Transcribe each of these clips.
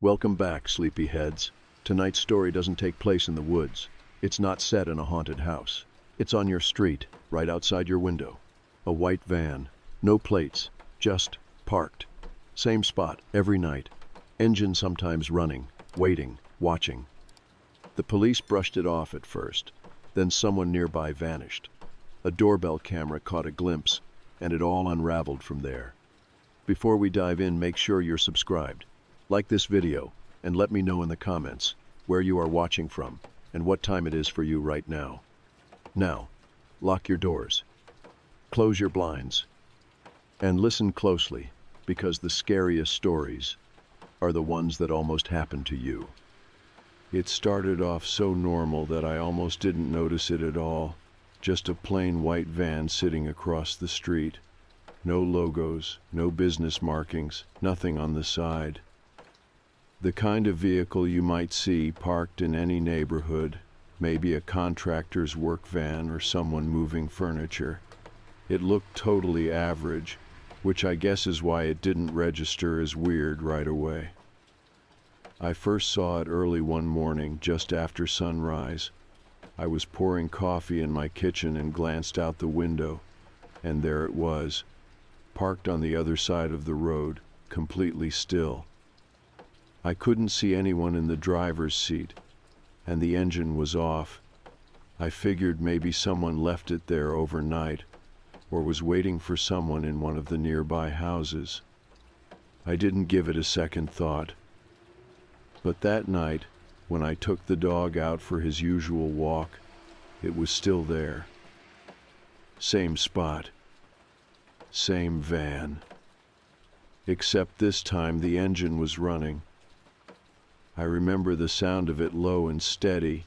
Welcome back, sleepyheads. Tonight's story doesn't take place in the woods. It's not set in a haunted house. It's on your street, right outside your window. A white van, no plates, just parked. Same spot every night. Engine sometimes running, waiting, watching. The police brushed it off at first. Then someone nearby vanished. A doorbell camera caught a glimpse, and it all unraveled from there. Before we dive in, make sure you're subscribed. Like this video, and let me know in the comments where you are watching from and what time it is for you right now. Now, lock your doors, close your blinds, and listen closely, because the scariest stories are the ones that almost happened to you. It started off so normal that I almost didn't notice it at all. Just a plain white van sitting across the street. No logos, no business markings, nothing on the side. The kind of vehicle you might see parked in any neighborhood, maybe a contractor's work van or someone moving furniture. It looked totally average, which I guess is why it didn't register as weird right away. I first saw it early one morning, just after sunrise. I was pouring coffee in my kitchen and glanced out the window, and there it was, parked on the other side of the road, completely still. I couldn't see anyone in the driver's seat, and the engine was off. I figured maybe someone left it there overnight, or was waiting for someone in one of the nearby houses. I didn't give it a second thought. But that night, when I took the dog out for his usual walk, it was still there. Same spot. Same van. Except this time the engine was running. I remember the sound of it low and steady,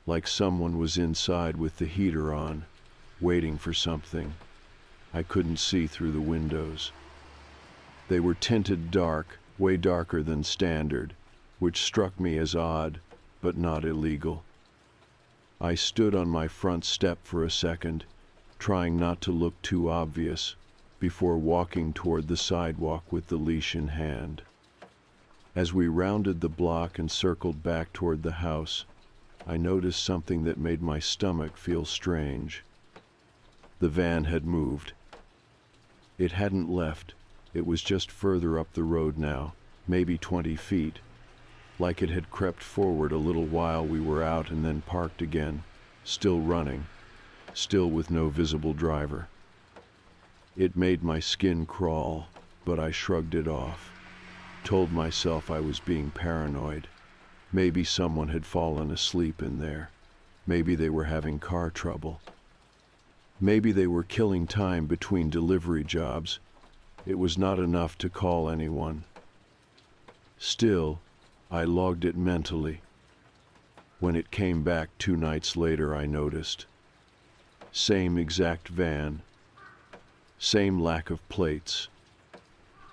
like someone was inside with the heater on, waiting for something. I couldn't see through the windows. They were tinted dark, way darker than standard, which struck me as odd, but not illegal. I stood on my front step for a second, trying not to look too obvious, before walking toward the sidewalk with the leash in hand. As we rounded the block and circled back toward the house, I noticed something that made my stomach feel strange. The van had moved. It hadn't left. It was just further up the road now, maybe 20 feet. Like it had crept forward a little while we were out and then parked again, still running, still with no visible driver. It made my skin crawl, but I shrugged it off, told myself I was being paranoid. Maybe someone had fallen asleep in there. Maybe they were having car trouble. Maybe they were killing time between delivery jobs. It was not enough to call anyone. Still, I logged it mentally. When it came back 2 nights later, I noticed. Same exact van. Same lack of plates.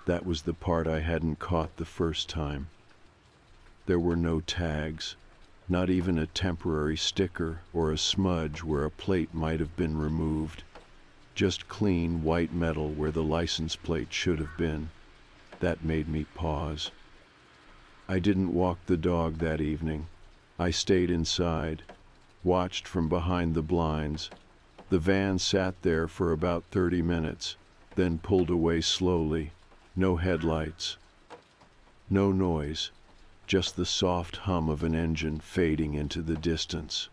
That was the part I hadn't caught the first time. There were no tags, not even a temporary sticker or a smudge where a plate might have been removed. Just clean white metal where the license plate should have been. That made me pause. I didn't walk the dog that evening. I stayed inside, watched from behind the blinds. The van sat there for about 30 minutes, then pulled away slowly. No headlights. No noise, just the soft hum of an engine fading into the distance.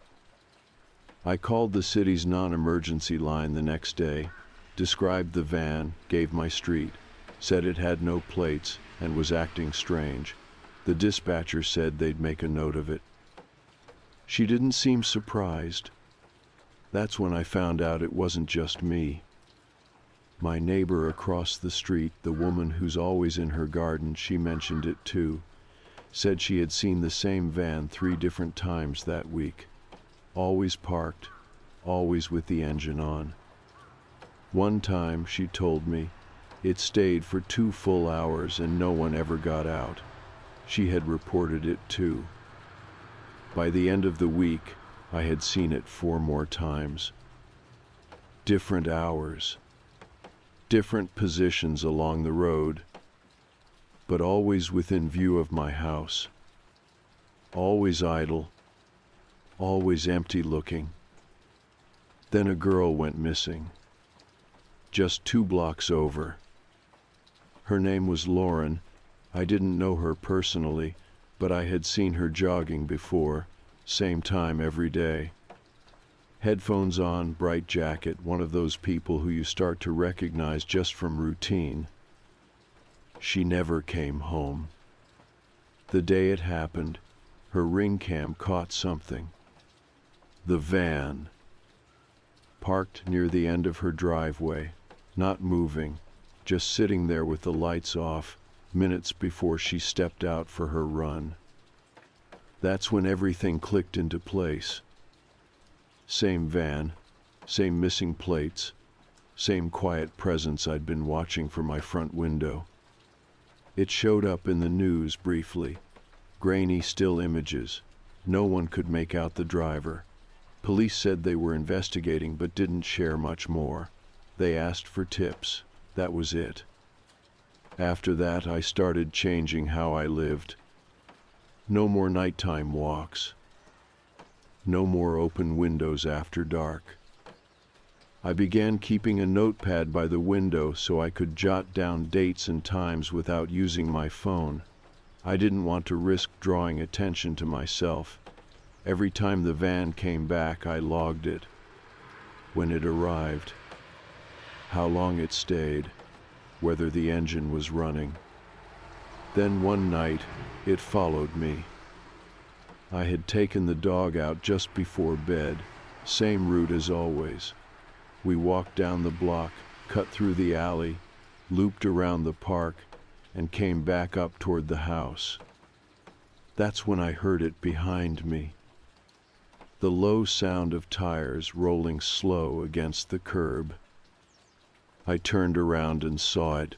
I called the city's non-emergency line the next day, described the van, gave my street, said it had no plates and was acting strange. The dispatcher said they'd make a note of it. She didn't seem surprised. That's when I found out it wasn't just me. My neighbor across the street, the woman who's always in her garden, she mentioned it too, said she had seen the same van 3 different times that week. Always parked, always with the engine on. One time, she told me, it stayed for 2 full hours and no one ever got out. She had reported it too. By the end of the week, I had seen it 4 more times. Different hours. Different positions along the road, but always within view of my house. Always idle, always empty looking. Then a girl went missing, just 2 blocks over. Her name was Lauren. I didn't know her personally, but I had seen her jogging before, same time every day. Headphones on, bright jacket, one of those people who you start to recognize just from routine. She never came home. The day it happened, her ring cam caught something. The van, parked near the end of her driveway, not moving, just sitting there with the lights off, minutes before she stepped out for her run. That's when everything clicked into place. Same van, same missing plates, same quiet presence I'd been watching from my front window. It showed up in the news briefly. Grainy still images. No one could make out the driver. Police said they were investigating but didn't share much more. They asked for tips. That was it. After that, I started changing how I lived. No more nighttime walks. No more open windows after dark. I began keeping a notepad by the window so I could jot down dates and times without using my phone. I didn't want to risk drawing attention to myself. Every time the van came back, I logged it. When it arrived, how long it stayed, whether the engine was running. Then one night, it followed me. I had taken the dog out just before bed, same route as always. We walked down the block, cut through the alley, looped around the park, and came back up toward the house. That's when I heard it behind me. The low sound of tires rolling slow against the curb. I turned around and saw it.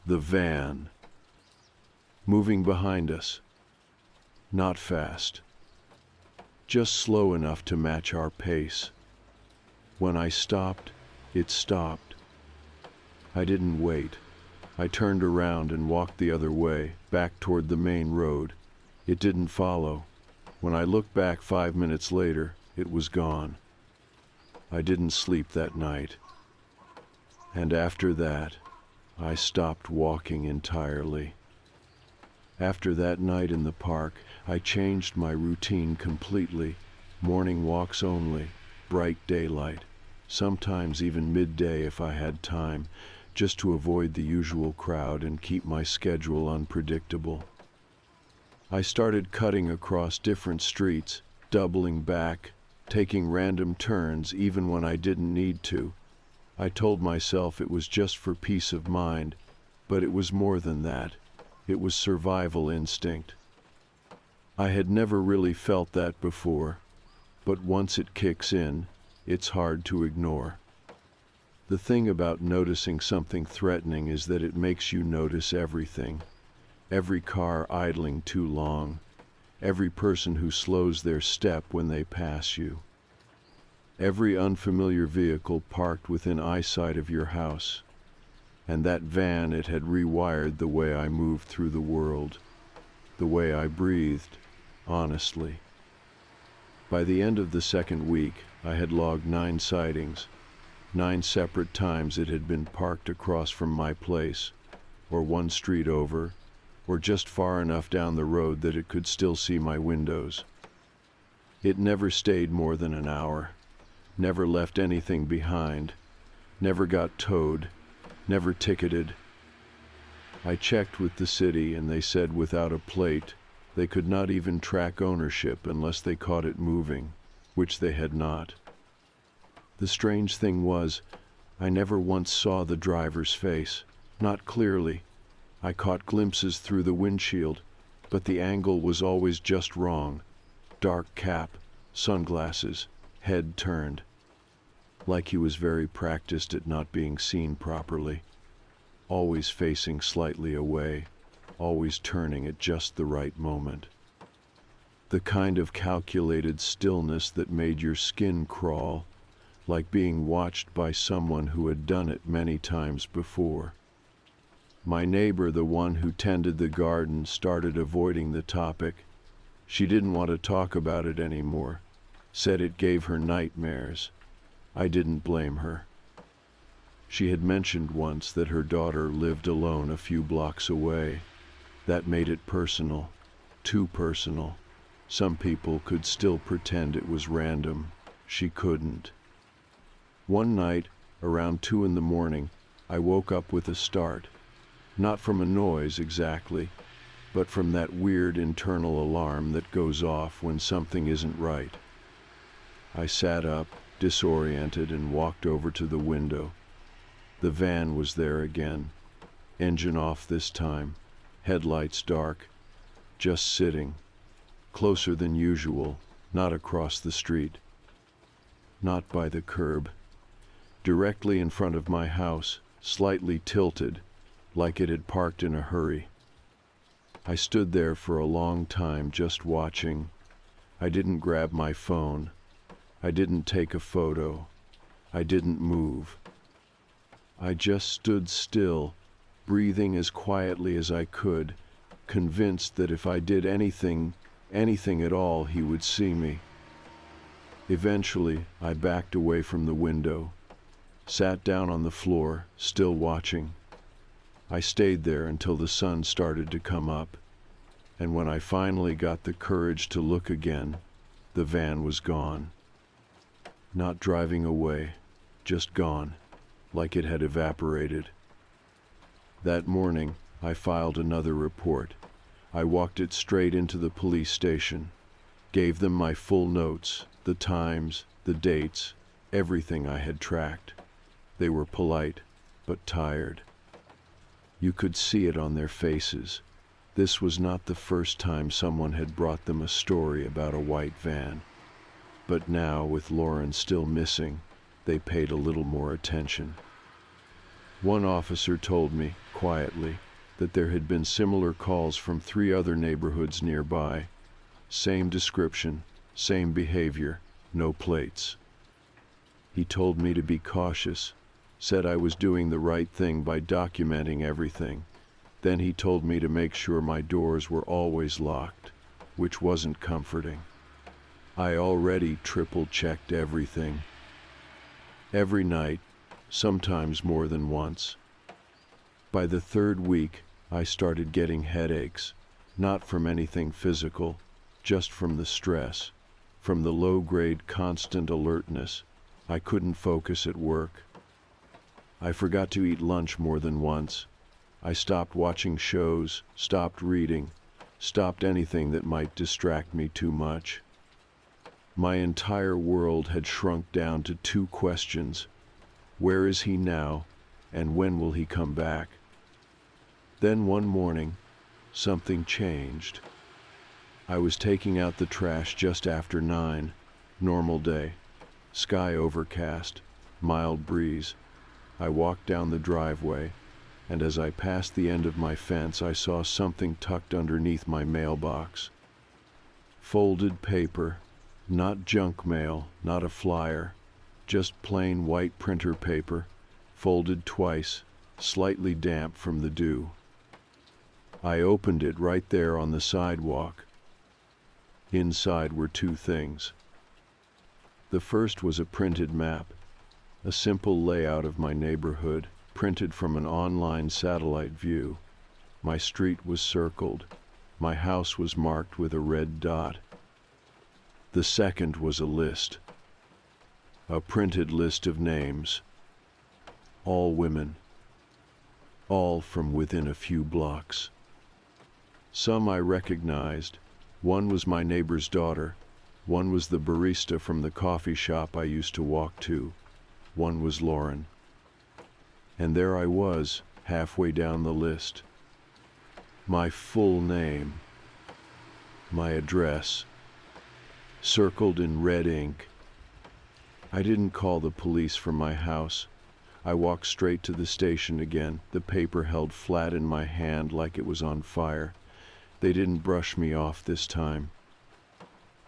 The van. Moving behind us. Not fast. Just slow enough to match our pace. When I stopped, it stopped. I didn't wait. I turned around and walked the other way, back toward the main road. It didn't follow. When I looked back 5 minutes later, it was gone. I didn't sleep that night. And after that, I stopped walking entirely. After that night in the park, I changed my routine completely. Morning walks only, bright daylight, sometimes even midday if I had time, just to avoid the usual crowd and keep my schedule unpredictable. I started cutting across different streets, doubling back, taking random turns even when I didn't need to. I told myself it was just for peace of mind, but it was more than that. It was survival instinct. I had never really felt that before, but once it kicks in, it's hard to ignore. The thing about noticing something threatening is that it makes you notice everything. Every car idling too long, every person who slows their step when they pass you, every unfamiliar vehicle parked within eyesight of your house. And that van, it had rewired the way I moved through the world, the way I breathed, honestly. By the end of the second week, I had logged 9 sightings, 9 separate times it had been parked across from my place, or 1 street over, or just far enough down the road that it could still see my windows. It never stayed more than an hour, never left anything behind, never got towed, never ticketed. I checked with the city and they said without a plate, they could not even track ownership unless they caught it moving, which they had not. The strange thing was, I never once saw the driver's face, not clearly. I caught glimpses through the windshield, but the angle was always just wrong. Dark cap, sunglasses, head turned. Like he was very practiced at not being seen properly. Always facing slightly away, always turning at just the right moment. The kind of calculated stillness that made your skin crawl, like being watched by someone who had done it many times before. My neighbor, the one who tended the garden, started avoiding the topic. She didn't want to talk about it anymore, said it gave her nightmares. I didn't blame her. She had mentioned once that her daughter lived alone a few blocks away. That made it personal, too personal. Some people could still pretend it was random. She couldn't. One night, around 2 a.m, I woke up with a start. Not from a noise exactly, but from that weird internal alarm that goes off when something isn't right. I sat up, disoriented, and walked over to the window. The van was there again. Engine off this time, headlights dark, just sitting, closer than usual, not across the street, not by the curb, directly in front of my house, slightly tilted, like it had parked in a hurry. I stood there for a long time just watching. I didn't grab my phone. I didn't take a photo. I didn't move. I just stood still, breathing as quietly as I could, convinced that if I did anything at all, he would see me. Eventually, I backed away from the window, sat down on the floor, still watching. I stayed there until the sun started to come up, and when I finally got the courage to look again, the van was gone. Not driving away, just gone, like it had evaporated. That morning, I filed another report. I walked it straight into the police station, gave them my full notes, the times, the dates, everything I had tracked. They were polite, but tired. You could see it on their faces. This was not the first time someone had brought them a story about a white van. But now, with Lauren still missing, they paid a little more attention. One officer told me, quietly, that there had been similar calls from 3 other neighborhoods nearby. Same description, same behavior, no plates. He told me to be cautious, said I was doing the right thing by documenting everything. Then he told me to make sure my doors were always locked, which wasn't comforting. I already triple-checked everything. Every night, sometimes more than once. By the 3rd week, I started getting headaches, not from anything physical, just from the stress, from the low-grade constant alertness. I couldn't focus at work. I forgot to eat lunch more than once. I stopped watching shows, stopped reading, stopped anything that might distract me too much. My entire world had shrunk down to 2 questions. Where is he now, and when will he come back? Then one morning, something changed. I was taking out the trash just after 9, normal day, sky overcast, mild breeze. I walked down the driveway, and as I passed the end of my fence, I saw something tucked underneath my mailbox. Folded paper, not junk mail, not a flyer, just plain white printer paper, folded twice, slightly damp from the dew. I opened it right there on the sidewalk. Inside were 2 things. The first was a printed map, a simple layout of my neighborhood, printed from an online satellite view. My street was circled. My house was marked with a red dot. The second was a list. A printed list of names. All women. All from within a few blocks. Some I recognized. One was my neighbor's daughter. One was the barista from the coffee shop I used to walk to. One was Lauren. And there I was, halfway down the list. My full name. My address. Circled in red ink. I didn't call the police from my house. I walked straight to the station again, the paper held flat in my hand like it was on fire. They didn't brush me off this time.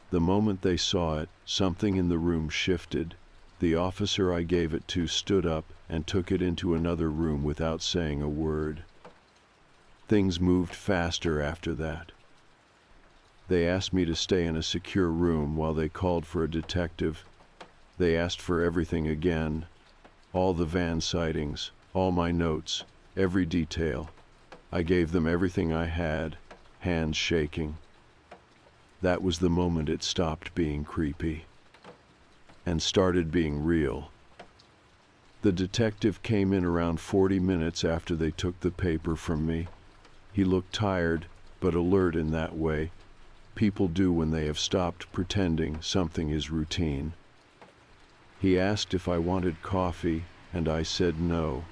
The moment they saw it, something in the room shifted. The officer I gave it to stood up and took it into another room without saying a word. Things moved faster after that. They asked me to stay in a secure room while they called for a detective. They asked for everything again. All the van sightings, all my notes, every detail. I gave them everything I had, hands shaking. That was the moment it stopped being creepy and started being real. The detective came in around 40 minutes after they took the paper from me. He looked tired, but alert in that way people do when they have stopped pretending something is routine. He asked if I wanted coffee, and I said no.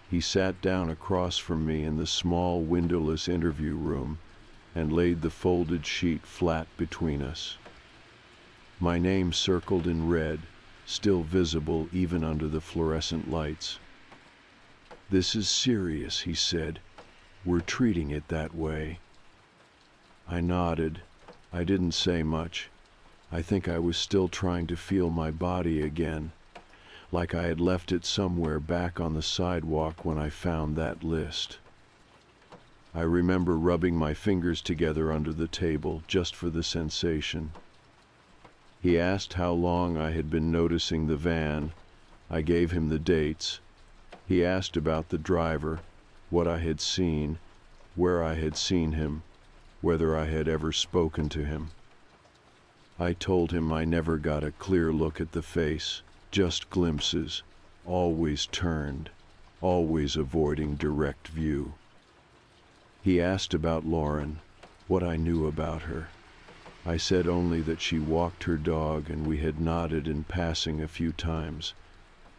He sat down across from me in the small windowless interview room and laid the folded sheet flat between us. My name circled in red, still visible even under the fluorescent lights. "This is serious," he said. "We're treating it that way." I nodded. I didn't say much. I think I was still trying to feel my body again, like I had left it somewhere back on the sidewalk when I found that list. I remember rubbing my fingers together under the table just for the sensation. He asked how long I had been noticing the van. I gave him the dates. He asked about the driver, what I had seen, where I had seen him, whether I had ever spoken to him. I told him I never got a clear look at the face, just glimpses, always turned, always avoiding direct view. He asked about Lauren, what I knew about her. I said only that she walked her dog and we had nodded in passing a few times.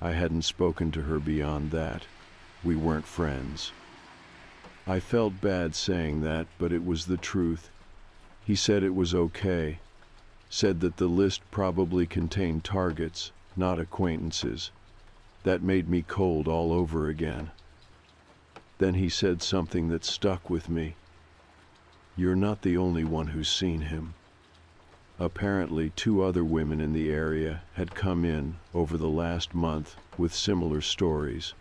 I hadn't spoken to her beyond that. We weren't friends. I felt bad saying that, but it was the truth. He said it was okay. Said that the list probably contained targets, not acquaintances. That made me cold all over again. Then he said something that stuck with me. "You're not the only one who's seen him." Apparently, 2 other women in the area had come in over the last month with similar stories.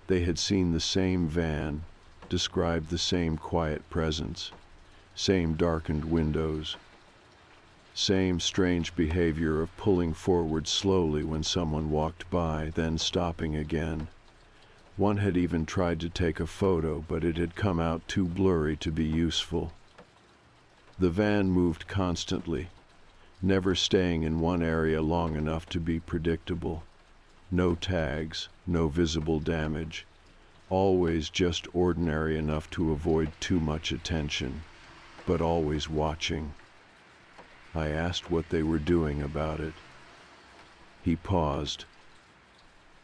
They had seen the same van, described the same quiet presence, same darkened windows, same strange behavior of pulling forward slowly when someone walked by, then stopping again. One had even tried to take a photo, but it had come out too blurry to be useful. The van moved constantly, never staying in one area long enough to be predictable. No tags, no visible damage. Always just ordinary enough to avoid too much attention, but always watching. I asked what they were doing about it. He paused.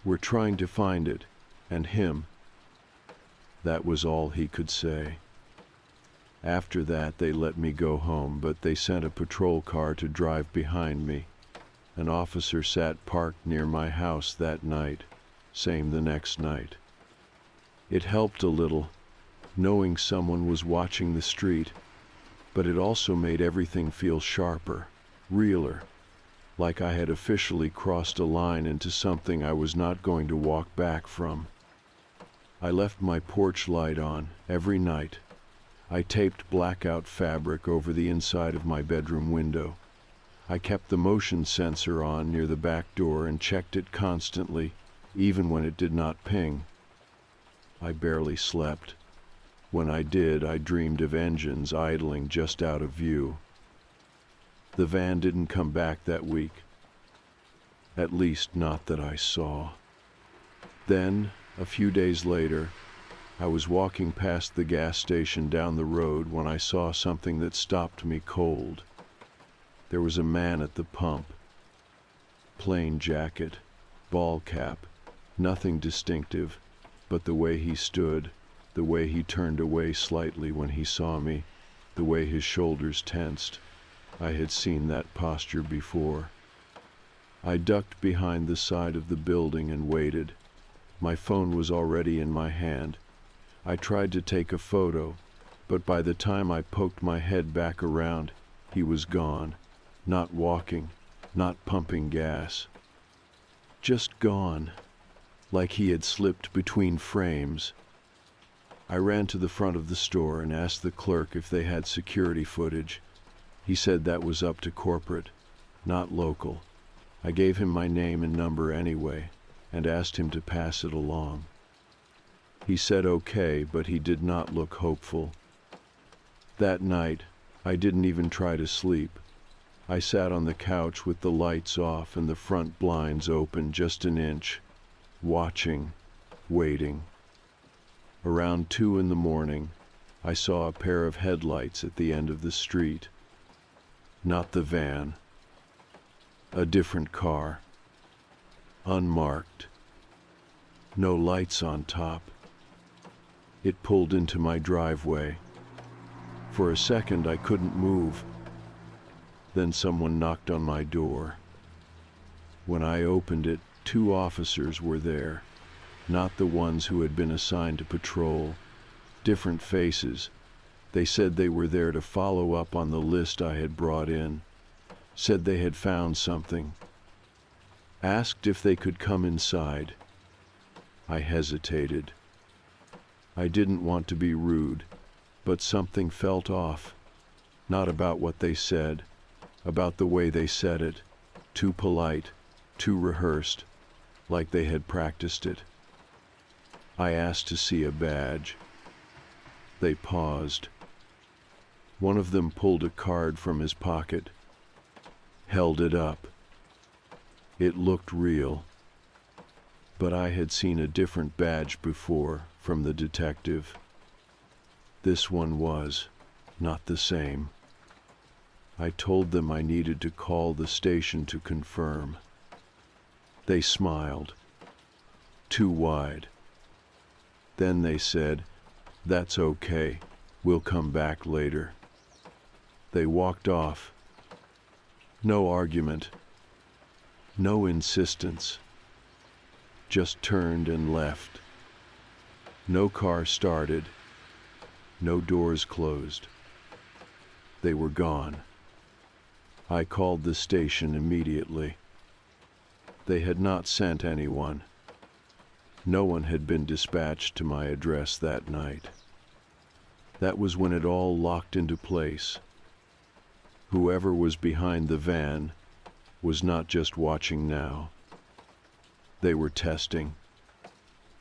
"We're trying to find it, and him." That was all he could say. After that, they let me go home, but they sent a patrol car to drive behind me. An officer sat parked near my house that night, same the next night. It helped a little, knowing someone was watching the street, but it also made everything feel sharper, realer, like I had officially crossed a line into something I was not going to walk back from. I left my porch light on every night. I taped blackout fabric over the inside of my bedroom window. I kept the motion sensor on near the back door and checked it constantly, even when it did not ping. I barely slept. When I did, I dreamed of engines idling just out of view. The van didn't come back that week. At least, not that I saw. Then, a few days later, I was walking past the gas station down the road when I saw something that stopped me cold. There was a man at the pump. Plain jacket, ball cap, nothing distinctive, but the way he stood, the way he turned away slightly when he saw me, the way his shoulders tensed. I had seen that posture before. I ducked behind the side of the building and waited. My phone was already in my hand. I tried to take a photo, but by the time I poked my head back around, he was gone. Not walking, not pumping gas. Just gone, like he had slipped between frames. I ran to the front of the store and asked the clerk if they had security footage. He said that was up to corporate, not local. I gave him my name and number anyway, and asked him to pass it along. He said okay, but he did not look hopeful. That night, I didn't even try to sleep. I sat on the couch with the lights off and the front blinds open just an inch, watching, waiting. Around 2 in the morning, I saw a pair of headlights at the end of the street. Not the van. A different car. Unmarked. No lights on top. It pulled into my driveway. For a second, I couldn't move. Then someone knocked on my door. When I opened it, 2 officers were there. Not the ones who had been assigned to patrol. Different faces. They said they were there to follow up on the list I had brought in. Said they had found something. Asked if they could come inside. I hesitated. I didn't want to be rude, but something felt off. Not about what they said, about the way they said it. Too polite, too rehearsed, like they had practiced it. I asked to see a badge. They paused. One of them pulled a card from his pocket, held it up. It looked real, but I had seen a different badge before from the detective. This one was not the same. I told them I needed to call the station to confirm. They smiled, too wide. Then they said, "That's okay, we'll come back later." They walked off. No argument, no insistence. Just turned and left. No car started, no doors closed. They were gone. I called the station immediately. They had not sent anyone. No one had been dispatched to my address that night. That was when it all locked into place. Whoever was behind the van was not just watching now. They were testing,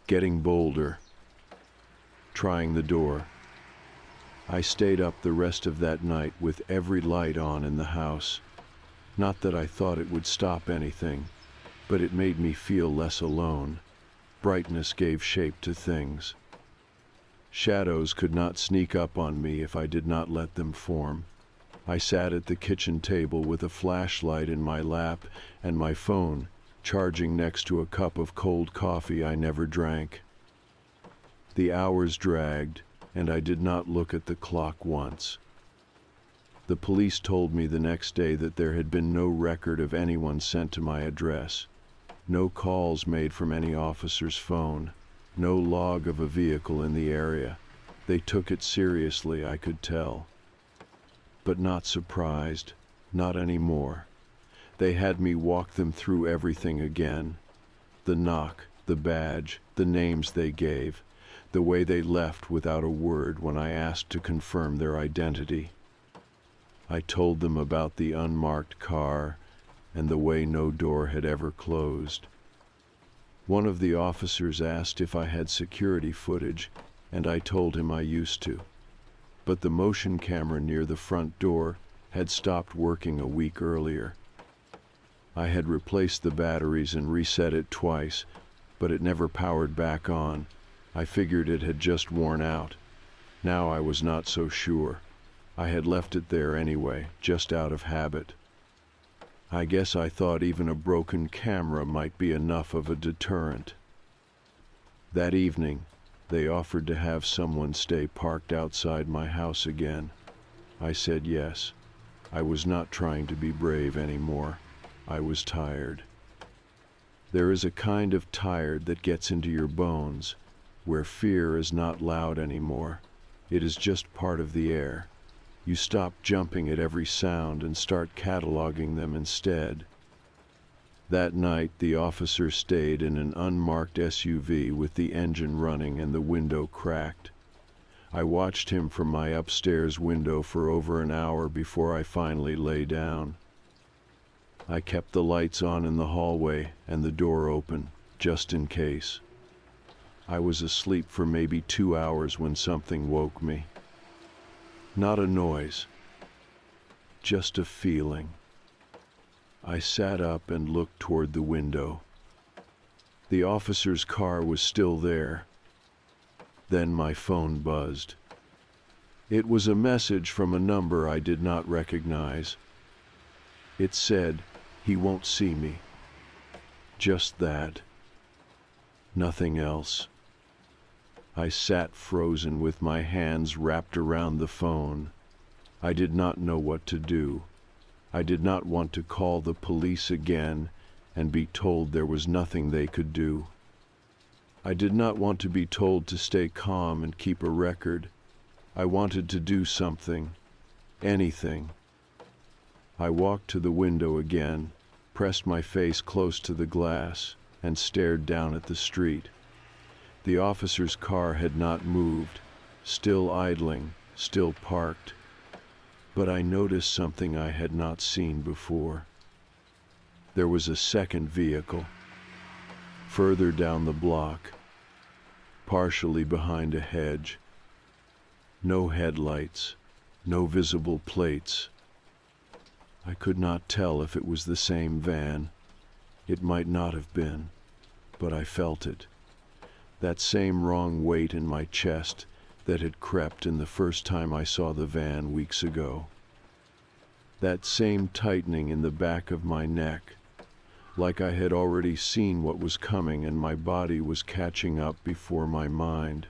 getting bolder, trying the door. I stayed up the rest of that night with every light on in the house. Not that I thought it would stop anything, but it made me feel less alone. Brightness gave shape to things. Shadows could not sneak up on me if I did not let them form. I sat at the kitchen table with a flashlight in my lap and my phone charging next to a cup of cold coffee I never drank. The hours dragged, and I did not look at the clock once. The police told me the next day that there had been no record of anyone sent to my address. No calls made from any officer's phone. No log of a vehicle in the area. They took it seriously, I could tell. But not surprised, not anymore. They had me walk them through everything again. The knock, the badge, the names they gave, the way they left without a word when I asked to confirm their identity. I told them about the unmarked car and the way no door had ever closed. One of the officers asked if I had security footage, and I told him I used to. But the motion camera near the front door had stopped working a week earlier. I had replaced the batteries and reset it twice, but it never powered back on. I figured it had just worn out. Now I was not so sure. I had left it there anyway, just out of habit. I guess I thought even a broken camera might be enough of a deterrent. That evening, they offered to have someone stay parked outside my house again. I said yes. I was not trying to be brave anymore. I was tired. There is a kind of tired that gets into your bones, where fear is not loud anymore. It is just part of the air. You stop jumping at every sound and start cataloging them instead. That night, the officer stayed in an unmarked SUV with the engine running and the window cracked. I watched him from my upstairs window for over an hour before I finally lay down. I kept the lights on in the hallway and the door open, just in case. I was asleep for maybe 2 hours when something woke me. Not a noise, just a feeling. I sat up and looked toward the window. The officer's car was still there. Then my phone buzzed. It was a message from a number I did not recognize. It said, "He won't see me." Just that. Nothing else. I sat frozen with my hands wrapped around the phone. I did not know what to do. I did not want to call the police again and be told there was nothing they could do. I did not want to be told to stay calm and keep a record. I wanted to do something, anything. I walked to the window again, pressed my face close to the glass, and stared down at the street. The officer's car had not moved, still idling, still parked. But I noticed something I had not seen before. There was a second vehicle, further down the block, partially behind a hedge. No headlights, no visible plates. I could not tell if it was the same van. It might not have been, but I felt it. That same wrong weight in my chest that had crept in the first time I saw the van weeks ago. That same tightening in the back of my neck, like I had already seen what was coming and my body was catching up before my mind.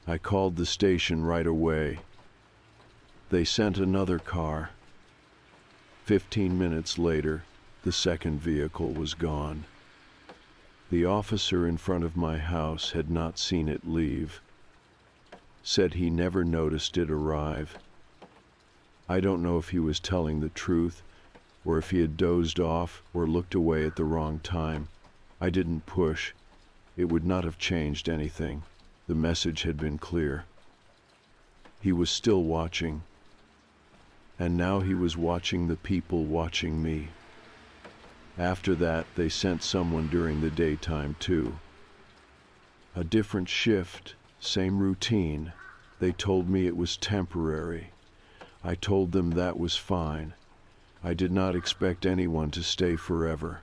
I called the station right away. They sent another car. 15 minutes later, the second vehicle was gone. The officer in front of my house had not seen it leave. Said he never noticed it arrive. I don't know if he was telling the truth, or if he had dozed off or looked away at the wrong time. I didn't push. It would not have changed anything. The message had been clear. He was still watching. And now he was watching the people watching me. After that, they sent someone during the daytime too. A different shift, same routine. They told me it was temporary. I told them that was fine. I did not expect anyone to stay forever.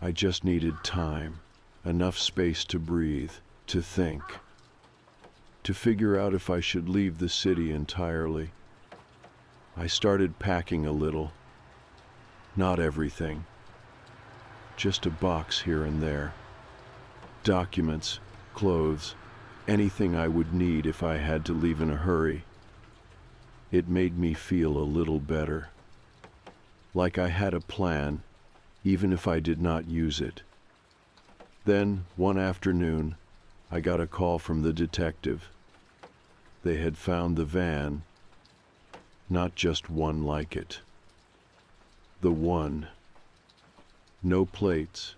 I just needed time, enough space to breathe, to think, to figure out if I should leave the city entirely. I started packing a little. Not everything. Just a box here and there. Documents, clothes, anything I would need if I had to leave in a hurry. It made me feel a little better. Like I had a plan, even if I did not use it. Then, one afternoon, I got a call from the detective. They had found the van, not just one like it. The one. No plates,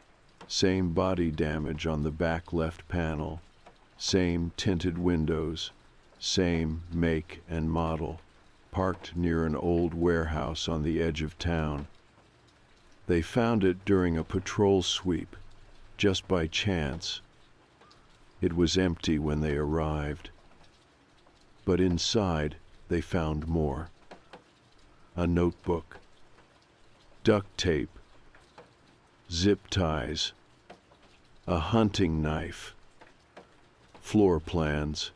same body damage on the back left panel, same tinted windows, same make and model, parked near an old warehouse on the edge of town. They found it during a patrol sweep, just by chance. It was empty when they arrived. But inside, they found more. A notebook, duct tape, zip ties, a hunting knife, floor plans,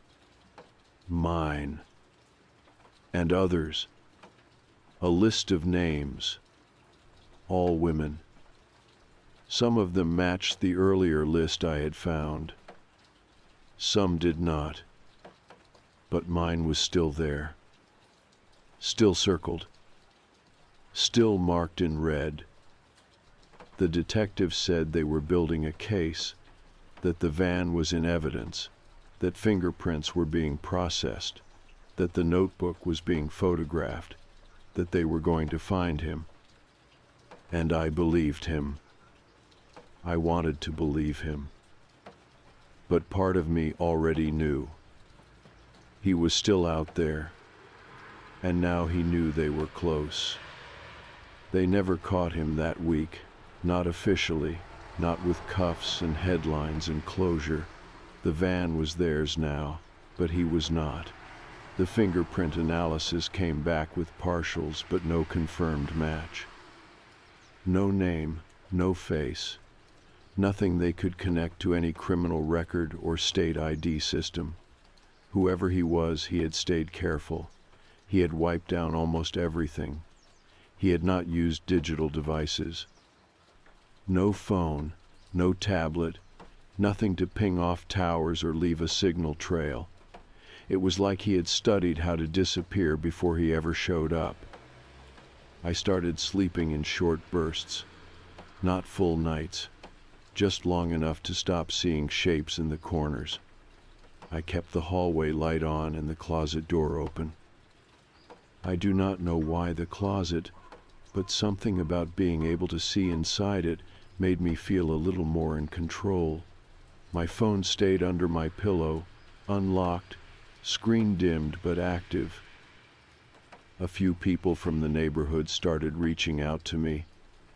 mine, and others, a list of names, all women. Some of them matched the earlier list I had found. Some did not, but mine was still there, still circled, still marked in red. The detective said they were building a case, that the van was in evidence, that fingerprints were being processed, that the notebook was being photographed, that they were going to find him. And I believed him. I wanted to believe him. But part of me already knew. He was still out there, and now he knew they were close. They never caught him that week, not officially, not with cuffs and headlines and closure. The van was theirs now, but he was not. The fingerprint analysis came back with partials, but no confirmed match. No name, no face, nothing they could connect to any criminal record or state ID system. Whoever he was, he had stayed careful. He had wiped down almost everything. He had not used digital devices. No phone, no tablet, nothing to ping off towers or leave a signal trail. It was like he had studied how to disappear before he ever showed up. I started sleeping in short bursts, not full nights, just long enough to stop seeing shapes in the corners. I kept the hallway light on and the closet door open. I do not know why the closet, but something about being able to see inside it made me feel a little more in control. My phone stayed under my pillow, unlocked, screen dimmed but active. A few people from the neighborhood started reaching out to me.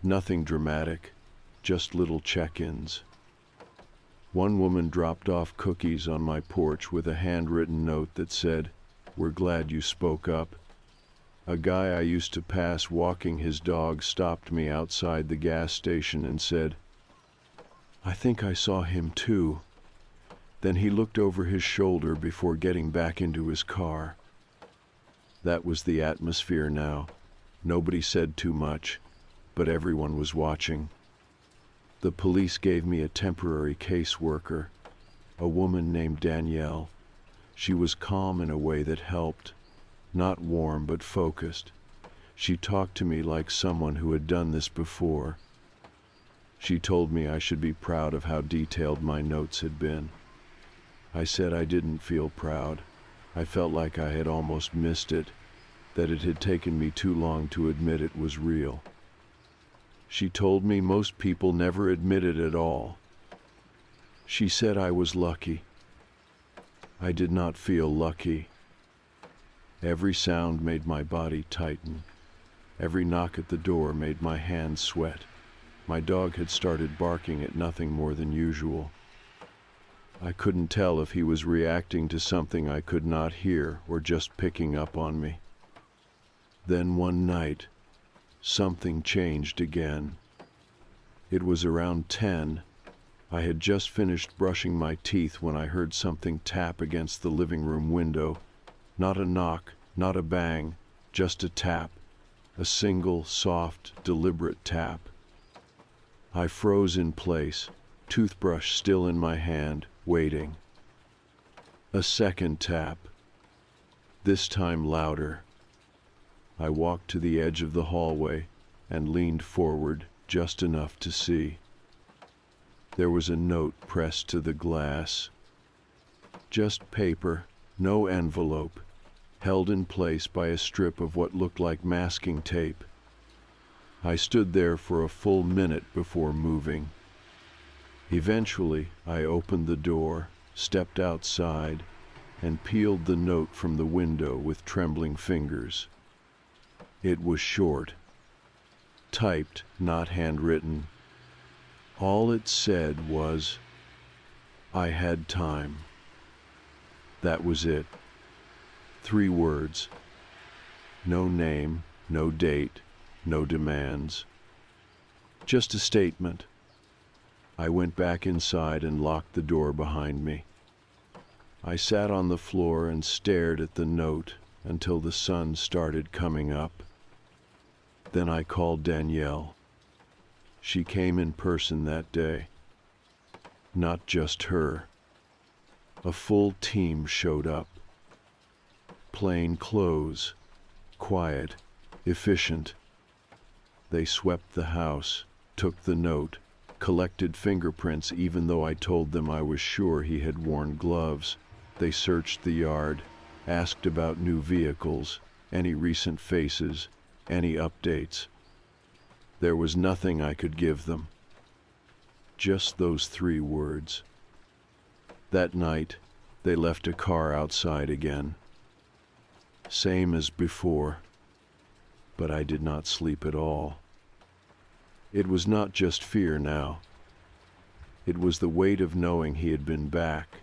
Nothing dramatic, just little check-ins. One woman dropped off cookies on my porch with a handwritten note that said, "We're glad you spoke up." A guy I used to pass walking his dog stopped me outside the gas station and said, "I think I saw him too." Then he looked over his shoulder before getting back into his car. That was the atmosphere now. Nobody said too much, but everyone was watching. The police gave me a temporary caseworker, a woman named Danielle. She was calm in a way that helped. Not warm, but focused. She talked to me like someone who had done this before. She told me I should be proud of how detailed my notes had been. I said I didn't feel proud. I felt like I had almost missed it, that it had taken me too long to admit it was real. She told me most people never admit it at all. She said I was lucky. I did not feel lucky. Every sound made my body tighten. Every knock at the door made my hands sweat. My dog had started barking at nothing more than usual. I couldn't tell if he was reacting to something I could not hear or just picking up on me. Then one night, something changed again. It was around 10. I had just finished brushing my teeth when I heard something tap against the living room window. Not a knock, not a bang, just a tap. A single, soft, deliberate tap. I froze in place, toothbrush still in my hand, waiting. A second tap. This time louder. I walked to the edge of the hallway and leaned forward just enough to see. There was a note pressed to the glass. Just paper, no envelope, held in place by a strip of what looked like masking tape. I stood there for a full minute before moving. Eventually, I opened the door, stepped outside, and peeled the note from the window with trembling fingers. It was short, typed, not handwritten. All it said was, "I had time." That was it. 3 words. No name, no date, no demands. Just a statement. I went back inside and locked the door behind me. I sat on the floor and stared at the note until the sun started coming up. Then I called Danielle. She came in person that day. Not just her. A full team showed up. Plain clothes, quiet, efficient. They swept the house, took the note, collected fingerprints even though I told them I was sure he had worn gloves. They searched the yard, asked about new vehicles, any recent faces, any updates. There was nothing I could give them. Just those 3 words. That night, They left a car outside again. Same as before, but I did not sleep at all. It was not just fear now. It was the weight of knowing he had been back,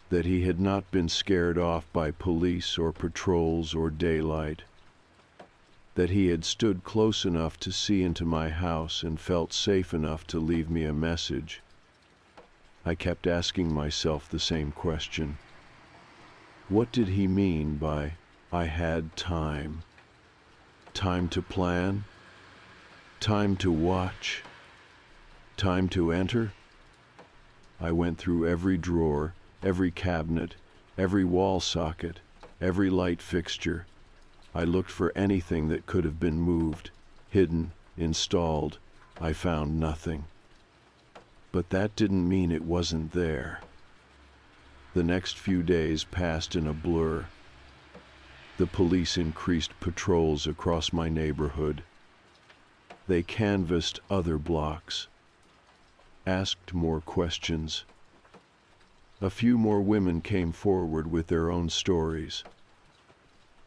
that he had not been scared off by police or patrols or daylight, that he had stood close enough to see into my house and felt safe enough to leave me a message. I kept asking myself the same question. What did he mean by, I had time? Time to plan? Time to watch? Time to enter? I went through every drawer, every cabinet, every wall socket, every light fixture. I looked for anything that could have been moved, hidden, installed. I found nothing. But that didn't mean it wasn't there. The next few days passed in a blur. The police increased patrols across my neighborhood. They canvassed other blocks, asked more questions. A few more women came forward with their own stories.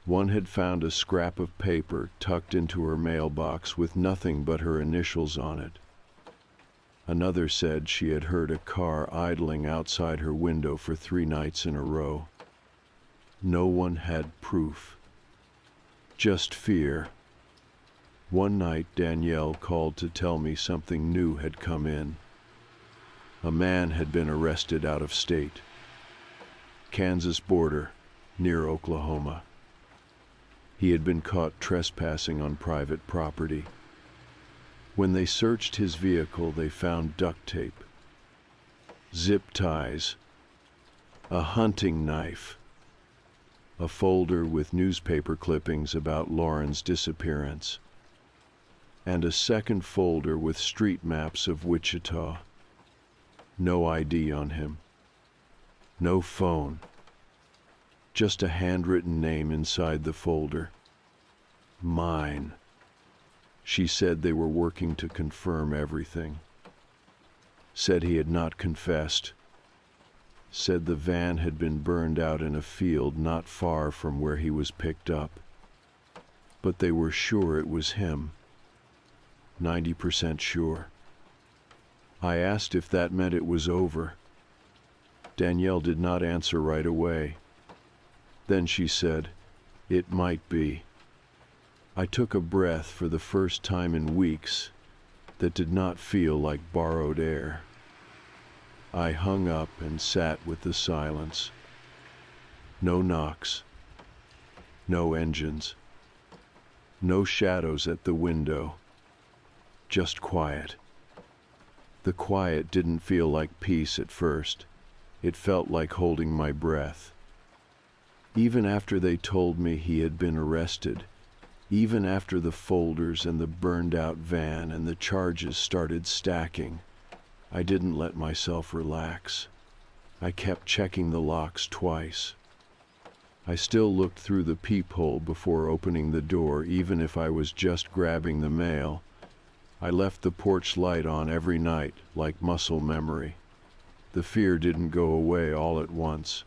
One had found a scrap of paper tucked into her mailbox with nothing but her initials on it. Another said she had heard a car idling outside her window for 3 nights in a row. No one had proof, just fear. One night Danielle called to tell me something new had come in. A man had been arrested out of state, Kansas border, near Oklahoma. He had been caught trespassing on private property. When they searched his vehicle, they found duct tape, zip ties, a hunting knife, a folder with newspaper clippings about Lauren's disappearance, and a second folder with street maps of Wichita. No ID on him, no phone, just a handwritten name inside the folder. Mine. She said they were working to confirm everything. Said he had not confessed. Said the van had been burned out in a field not far from where he was picked up. But they were sure it was him. 90% sure. I asked if that meant it was over. Danielle did not answer right away. Then she said, "It might be." I took a breath for the first time in weeks that did not feel like borrowed air. I hung up and sat with the silence. No knocks, no engines, no shadows at the window, just quiet. The quiet didn't feel like peace at first. It felt like holding my breath. Even after they told me he had been arrested, even after the folders and the burned-out van and the charges started stacking, I didn't let myself relax. I kept checking the locks twice. I still looked through the peephole before opening the door, even if I was just grabbing the mail. I left the porch light on every night, like muscle memory. The fear didn't go away all at once.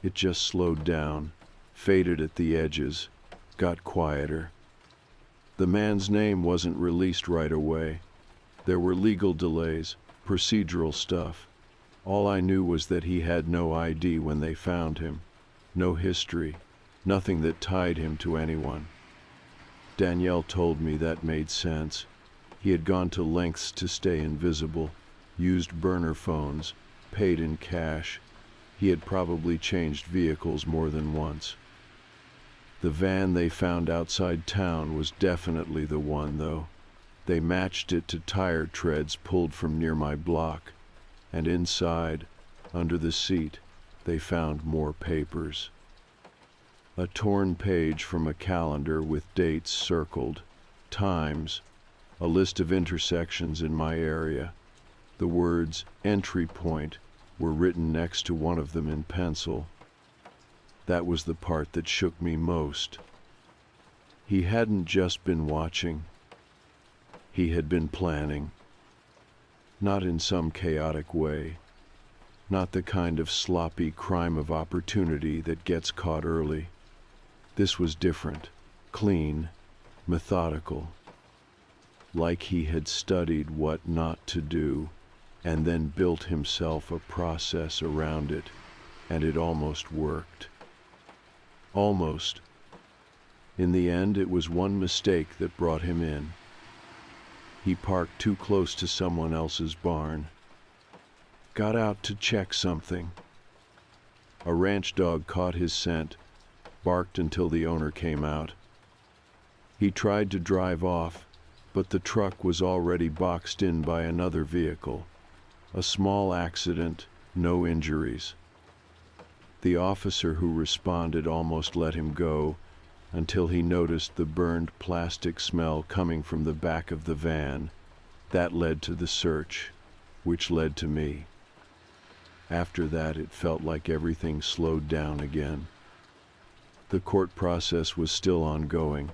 It just slowed down, faded at the edges, got quieter. The man's name wasn't released right away. There were legal delays, procedural stuff. All I knew was that he had no ID when they found him, no history, nothing that tied him to anyone. Danielle told me that made sense. He had gone to lengths to stay invisible, used burner phones, paid in cash. He had probably changed vehicles more than once. The van they found outside town was definitely the one, though. They matched it to tire treads pulled from near my block, and inside, under the seat, they found more papers. A torn page from a calendar with dates circled, times, a list of intersections in my area. The words "entry point" were written next to one of them in pencil. That was the part that shook me most. He hadn't just been watching. He had been planning. Not in some chaotic way, not the kind of sloppy crime of opportunity that gets caught early. This was different, clean, methodical, like he had studied what not to do and then built himself a process around it, and it almost worked. Almost. In the end, it was one mistake that brought him in. He parked too close to someone else's barn. Got out to check something. A ranch dog caught his scent, barked until the owner came out. He tried to drive off, but the truck was already boxed in by another vehicle. A small accident, no injuries. The officer who responded almost let him go until he noticed the burned plastic smell coming from the back of the van. That led to the search, which led to me. After that, it felt like everything slowed down again. The court process was still ongoing.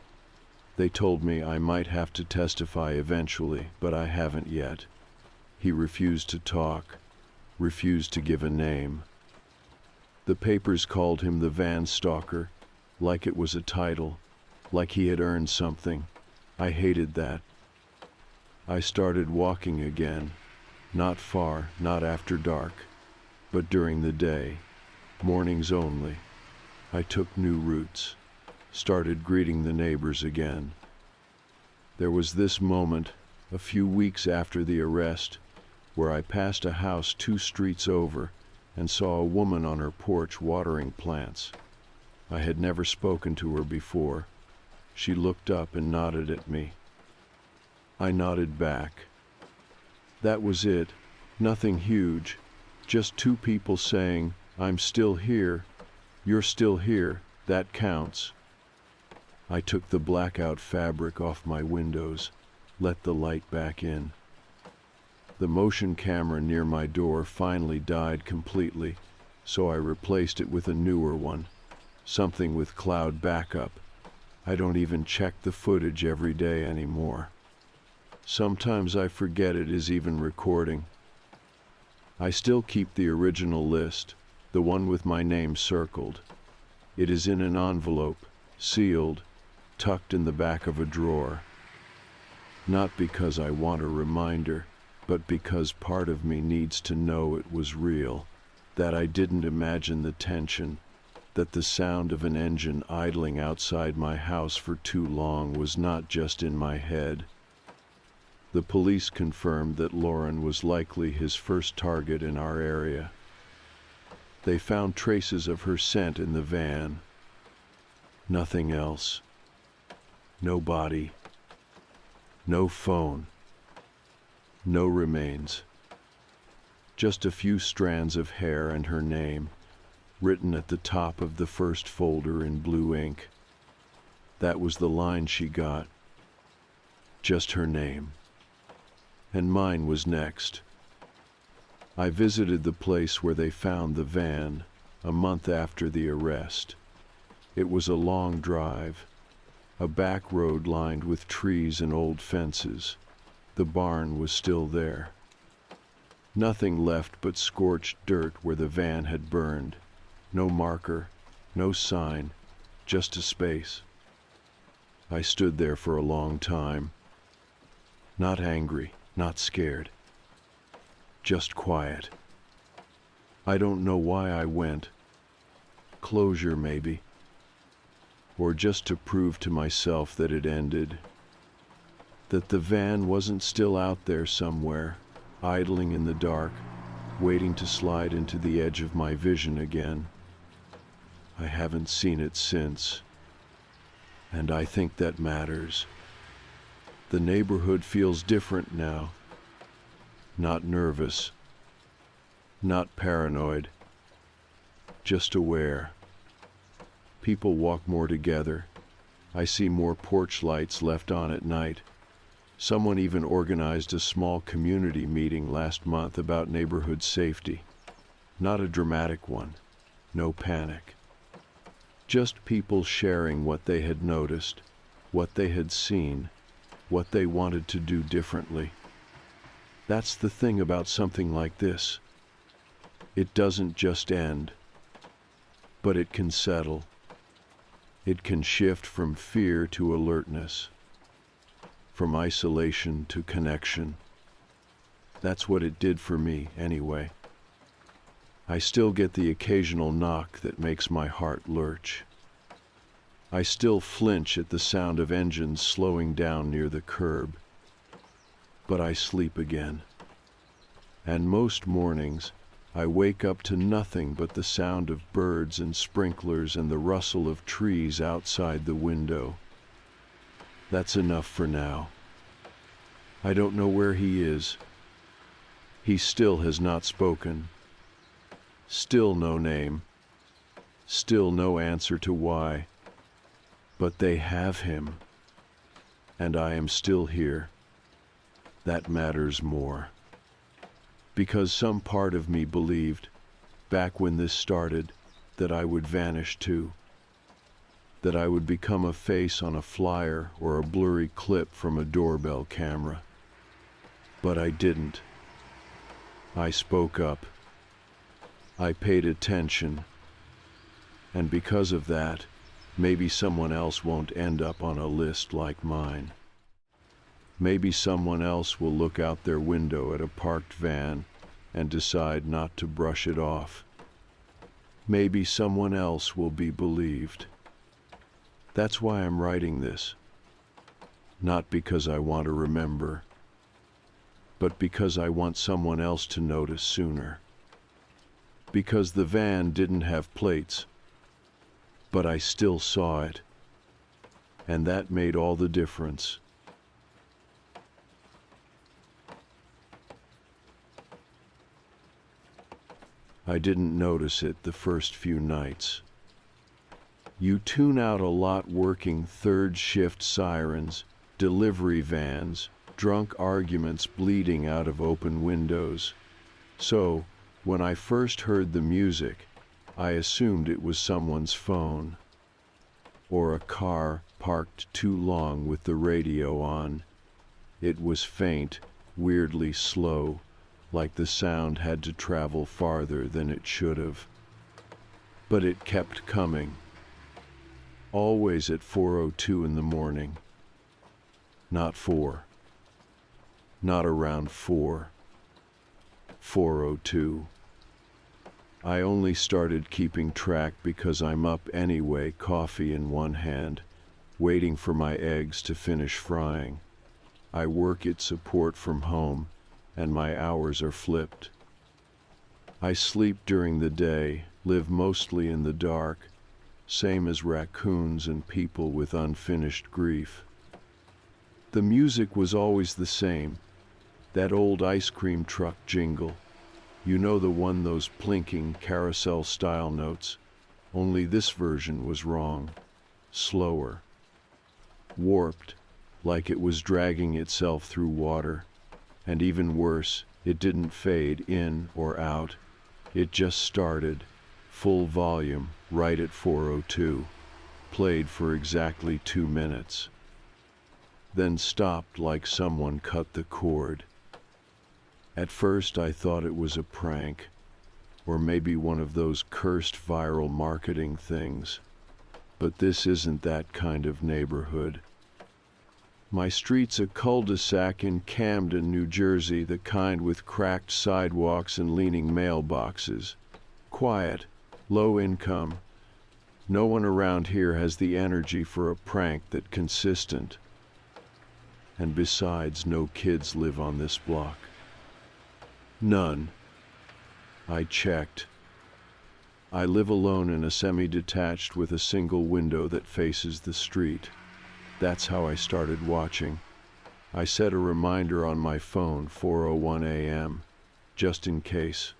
They told me I might have to testify eventually, but I haven't yet. He refused to talk, refused to give a name. The papers called him the van stalker, like it was a title, like he had earned something. I hated that. I started walking again, not far, not after dark, but during the day, mornings only. I took new routes, started greeting the neighbors again. There was this moment, a few weeks after the arrest, where I passed a house 2 streets over and saw a woman on her porch watering plants. I had never spoken to her before. She looked up and nodded at me. I nodded back. That was it, nothing huge, just 2 people saying, "I'm still here, you're still here, that counts." I took the blackout fabric off my windows, let the light back in. The motion camera near my door finally died completely, so I replaced it with a newer one, something with cloud backup. I don't even check the footage every day anymore. Sometimes I forget it is even recording. I still keep the original list, the one with my name circled. It is in an envelope, sealed, tucked in the back of a drawer. Not because I want a reminder, but because part of me needs to know it was real, that I didn't imagine the tension, that the sound of an engine idling outside my house for too long was not just in my head. The police confirmed that Lauren was likely his first target in our area. They found traces of her scent in the van. Nothing else. No body. No phone. No remains. Just a few strands of hair and her name, written at the top of the first folder in blue ink. That was the line she got. Just her name. And mine was next. I visited the place where they found the van a month after the arrest. It was a long drive, a back road lined with trees and old fences. The barn was still there. Nothing left but scorched dirt where the van had burned. No marker, no sign, just a space. I stood there for a long time. Not angry, not scared. Just quiet. I don't know why I went. Closure, maybe. Or just to prove to myself that it ended. That the van wasn't still out there somewhere, idling in the dark, waiting to slide into the edge of my vision again. I haven't seen it since. And I think that matters. The neighborhood feels different now. Not nervous. Not paranoid. Just aware. People walk more together. I see more porch lights left on at night. Someone even organized a small community meeting last month about neighborhood safety. Not a dramatic one. No panic. Just people sharing what they had noticed, what they had seen, what they wanted to do differently. That's the thing about something like this. It doesn't just end, but it can settle. It can shift from fear to alertness, from isolation to connection. That's what it did for me, anyway. I still get the occasional knock that makes my heart lurch. I still flinch at the sound of engines slowing down near the curb. But I sleep again. And most mornings, I wake up to nothing but the sound of birds and sprinklers and the rustle of trees outside the window. That's enough for now. I don't know where he is. He still has not spoken. Still no name. Still no answer to why. But they have him. And I am still here. That matters more. Because some part of me believed, back when this started, that I would vanish too. That I would become a face on a flyer or a blurry clip from a doorbell camera. But I didn't. I spoke up. I paid attention. And because of that, maybe someone else won't end up on a list like mine. Maybe someone else will look out their window at a parked van and decide not to brush it off. Maybe someone else will be believed. That's why I'm writing this. Not because I want to remember, but because I want someone else to notice sooner. Because the van didn't have plates, but I still saw it, and that made all the difference. I didn't notice it the first few nights. You tune out a lot working third shift sirens, delivery vans, drunk arguments bleeding out of open windows. So, when I first heard the music, I assumed it was someone's phone, or a car parked too long with the radio on. It was faint, weirdly slow, like the sound had to travel farther than it should have. But it kept coming, always at 4:02 in the morning. Not 4. Not around 4. 4:02. I only started keeping track because I'm up anyway, coffee in one hand, waiting for my eggs to finish frying. I work at support from home, and my hours are flipped. I sleep during the day, live mostly in the dark, same as raccoons and people with unfinished grief. The music was always the same, that old ice cream truck jingle. You know, the one, those plinking carousel-style notes, only this version was wrong, slower, warped, like it was dragging itself through water, and even worse, it didn't fade in or out, it just started, full volume, right at 4:02, played for exactly 2 minutes, then stopped like someone cut the cord. At first I thought it was a prank, or maybe one of those cursed viral marketing things, but this isn't that kind of neighborhood. My street's a cul-de-sac in Camden, New Jersey, the kind with cracked sidewalks and leaning mailboxes. Quiet, low income. No one around here has the energy for a prank that's consistent. And besides, no kids live on this block. None. I checked. I live alone in a semi-detached with a single window that faces the street. That's how I started watching. I set a reminder on my phone, 4:01 a.m., just in case.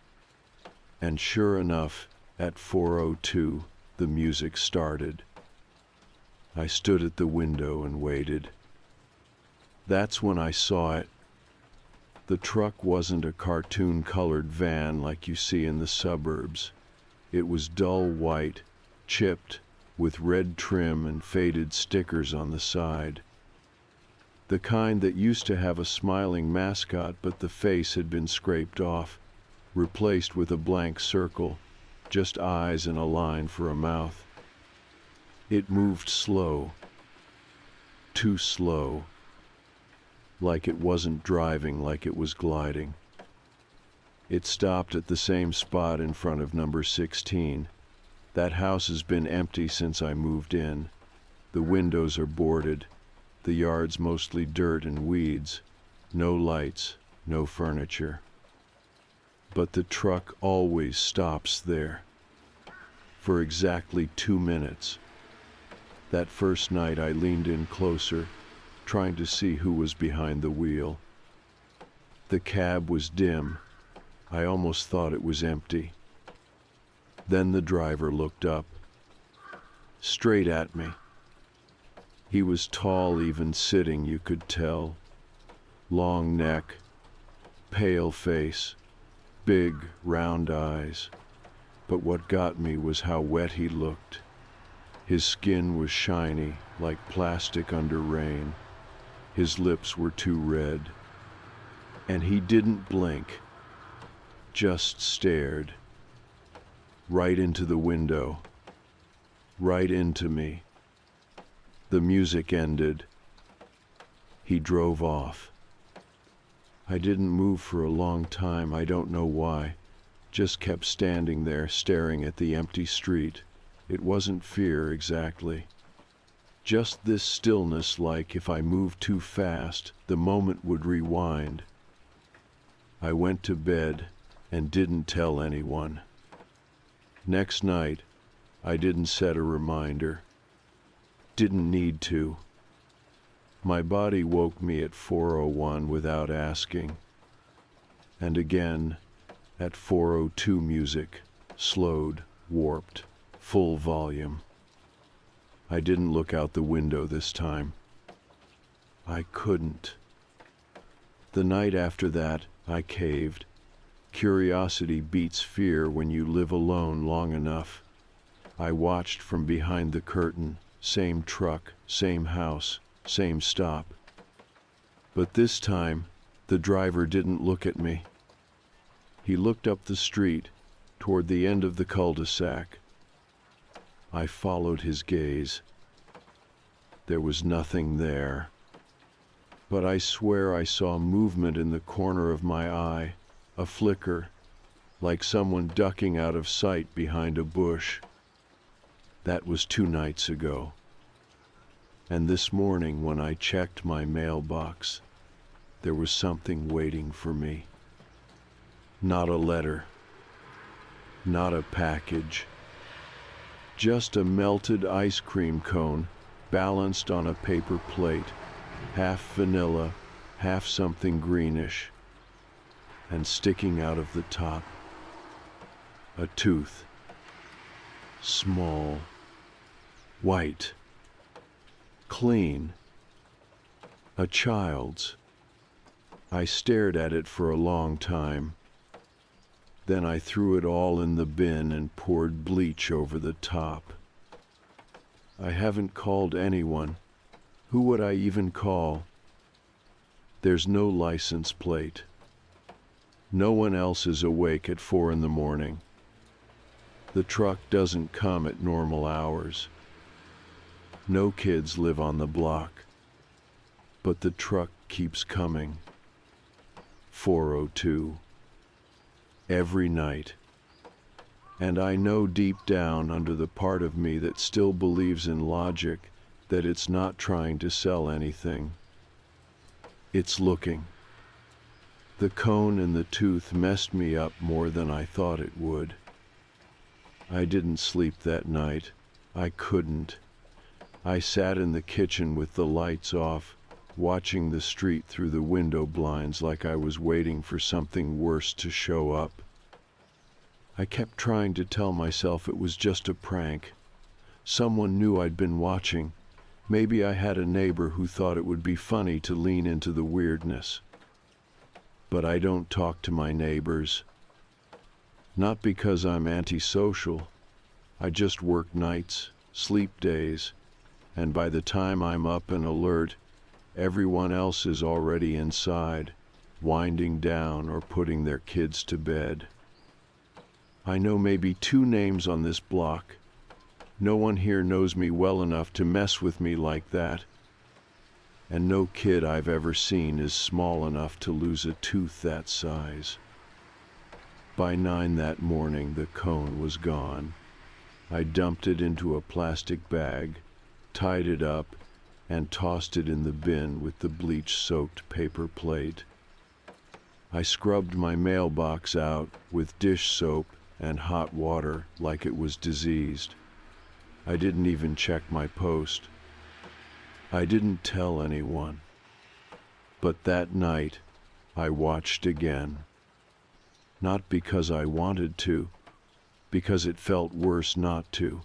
And sure enough, at 4:02, the music started. I stood at the window and waited. That's when I saw it. The truck wasn't a cartoon-colored van like you see in the suburbs. It was dull white, chipped, with red trim and faded stickers on the side. The kind that used to have a smiling mascot, but the face had been scraped off, replaced with a blank circle, just eyes and a line for a mouth. It moved slow, too slow, like it wasn't driving, like it was gliding. It stopped at the same spot in front of number 16. That house has been empty since I moved in. The windows are boarded, the yard's mostly dirt and weeds, no lights, no furniture. But the truck always stops there, for exactly 2 minutes. That first night I leaned in closer, trying to see who was behind the wheel. The cab was dim. I almost thought it was empty. Then the driver looked up, straight at me. He was tall, even sitting, you could tell. Long neck, pale face, big, round eyes. But what got me was how wet he looked. His skin was shiny, like plastic under rain. His lips were too red. And he didn't blink, just stared. Right into the window, right into me. The music ended. He drove off. I didn't move for a long time, I don't know why. Just kept standing there, staring at the empty street. It wasn't fear exactly. Just this stillness, like if I moved too fast, the moment would rewind. I went to bed and didn't tell anyone. Next night, I didn't set a reminder. Didn't need to. My body woke me at 4:01 without asking. And again, at 4:02 music, slowed, warped, full volume. I didn't look out the window this time. I couldn't. The night after that, I caved. Curiosity beats fear when you live alone long enough. I watched from behind the curtain, same truck, same house, same stop. But this time, the driver didn't look at me. He looked up the street, toward the end of the cul-de-sac. I followed his gaze. There was nothing there. But I swear I saw movement in the corner of my eye, a flicker, like someone ducking out of sight behind a bush. That was 2 nights ago. And this morning, when I checked my mailbox, there was something waiting for me. Not a letter, not a package, just a melted ice cream cone balanced on a paper plate, half vanilla, half something greenish, and sticking out of the top, a tooth, small, white, clean, a child's. I stared at it for a long time. Then I threw it all in the bin and poured bleach over the top. I haven't called anyone. Who would I even call? There's no license plate. No one else is awake at 4 in the morning. The truck doesn't come at normal hours. No kids live on the block. But the truck keeps coming. 4:02. Every night. And I know deep down under the part of me that still believes in logic that it's not trying to sell anything. It's looking. The cone and the tooth messed me up more than I thought it would. I didn't sleep that night. I couldn't. I sat in the kitchen with the lights off, watching the street through the window blinds like I was waiting for something worse to show up. I kept trying to tell myself it was just a prank. Someone knew I'd been watching. Maybe I had a neighbor who thought it would be funny to lean into the weirdness. But I don't talk to my neighbors. Not because I'm antisocial. I just work nights, sleep days, and by the time I'm up and alert, everyone else is already inside, winding down or putting their kids to bed. I know maybe 2 names on this block. No one here knows me well enough to mess with me like that. And no kid I've ever seen is small enough to lose a tooth that size. By 9 that morning, the cone was gone. I dumped it into a plastic bag, tied it up, and tossed it in the bin with the bleach-soaked paper plate. I scrubbed my mailbox out with dish soap and hot water like it was diseased. I didn't even check my post. I didn't tell anyone. But that night, I watched again. Not because I wanted to, because it felt worse not to.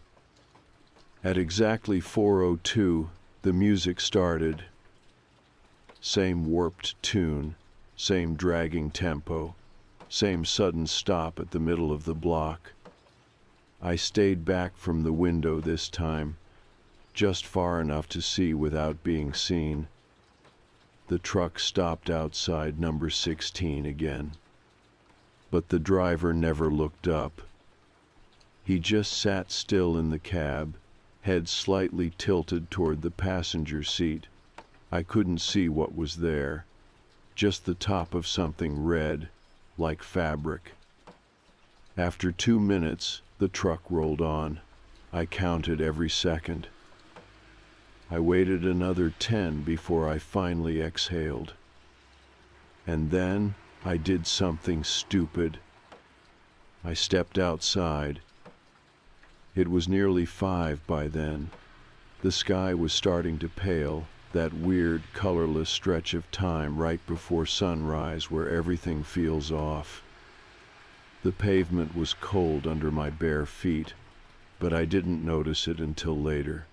At exactly 4:02, the music started. Same warped tune, same dragging tempo, same sudden stop at the middle of the block. I stayed back from the window this time, just far enough to see without being seen. The truck stopped outside number 16 again. But the driver never looked up. He just sat still in the cab, head slightly tilted toward the passenger seat. I couldn't see what was there, just the top of something red, like fabric. After 2 minutes, the truck rolled on. I counted every second. I waited another 10 before I finally exhaled. And then I did something stupid. I stepped outside. It was nearly 5 by then. The sky was starting to pale, that weird, colorless stretch of time right before sunrise where everything feels off. The pavement was cold under my bare feet, but I didn't notice it until later.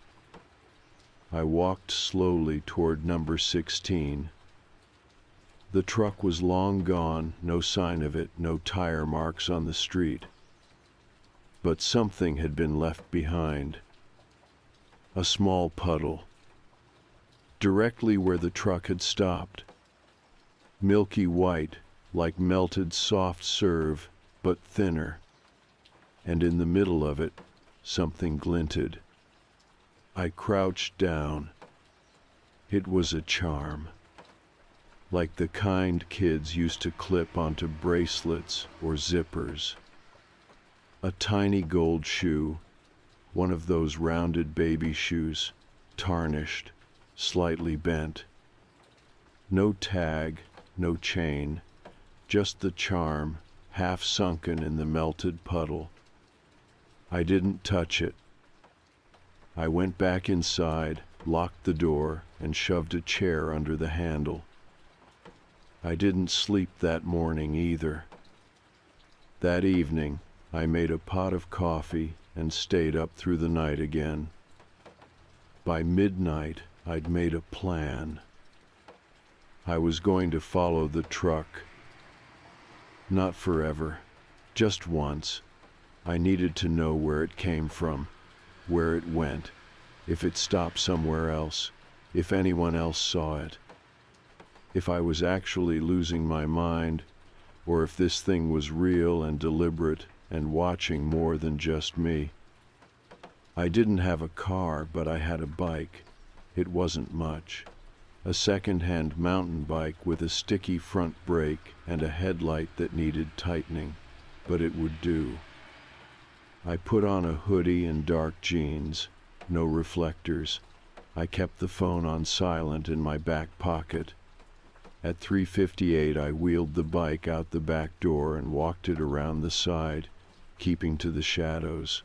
I walked slowly toward number 16. The truck was long gone, no sign of it, no tire marks on the street. But something had been left behind. A small puddle. Directly where the truck had stopped. Milky white, like melted soft serve, but thinner. And in the middle of it, something glinted. I crouched down. It was a charm. Like the kind kids used to clip onto bracelets or zippers. A tiny gold shoe, one of those rounded baby shoes, tarnished, slightly bent. No tag, no chain, just the charm, half sunken in the melted puddle. I didn't touch it. I went back inside, locked the door, and shoved a chair under the handle. I didn't sleep that morning either. That evening, I made a pot of coffee and stayed up through the night again. By midnight, I'd made a plan. I was going to follow the truck. Not forever, just once. I needed to know where it came from, where it went, if it stopped somewhere else, if anyone else saw it. If I was actually losing my mind, or if this thing was real and deliberate and watching more than just me. I didn't have a car, but I had a bike. It wasn't much. A second-hand mountain bike with a sticky front brake and a headlight that needed tightening, but it would do. I put on a hoodie and dark jeans, no reflectors. I kept the phone on silent in my back pocket. At 3:58, I wheeled the bike out the back door and walked it around the side, keeping to the shadows.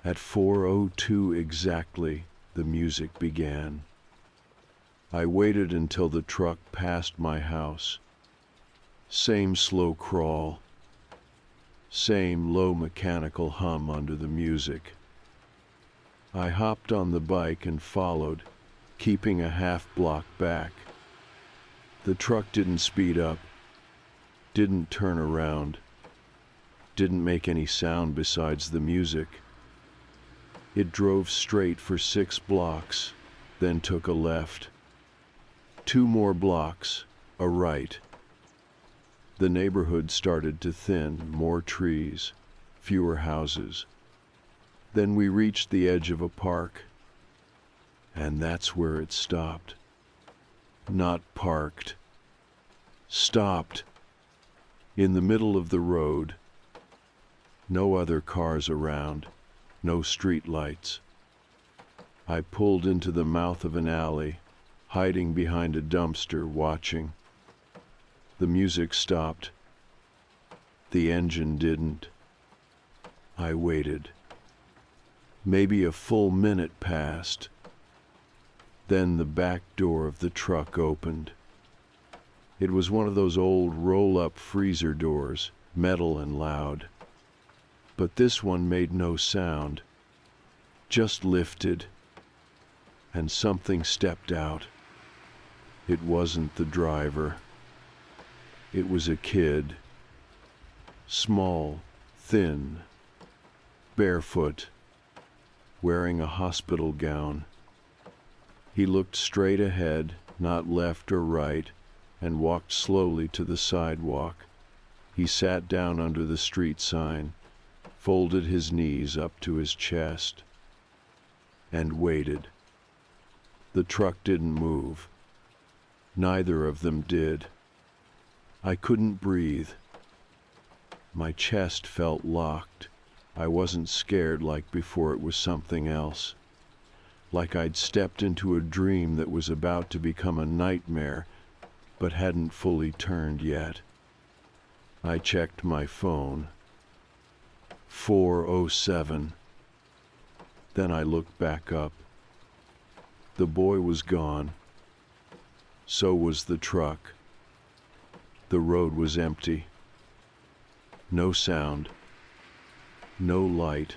At 4:02 exactly, the music began. I waited until the truck passed my house. Same slow crawl. Same low mechanical hum under the music. I hopped on the bike and followed, keeping a half block back. The truck didn't speed up, didn't turn around, didn't make any sound besides the music. It drove straight for 6 blocks, then took a left. 2 more blocks, a right. The neighborhood started to thin, more trees, fewer houses. Then we reached the edge of a park, and that's where it stopped. Not parked. Stopped. In the middle of the road. No other cars around, no street lights. I pulled into the mouth of an alley, hiding behind a dumpster, watching. The music stopped. The engine didn't. I waited. Maybe a full minute passed. Then the back door of the truck opened. It was one of those old roll-up freezer doors, metal and loud. But this one made no sound, just lifted, and something stepped out. It wasn't the driver. It was a kid, small, thin, barefoot, wearing a hospital gown. He looked straight ahead, not left or right, and walked slowly to the sidewalk. He sat down under the street sign, folded his knees up to his chest, and waited. The truck didn't move. Neither of them did. I couldn't breathe. My chest felt locked. I wasn't scared like before. It was something else. Like I'd stepped into a dream that was about to become a nightmare, but hadn't fully turned yet. I checked my phone. 4:07. Then I looked back up. The boy was gone. So was the truck. The road was empty. No sound. No light.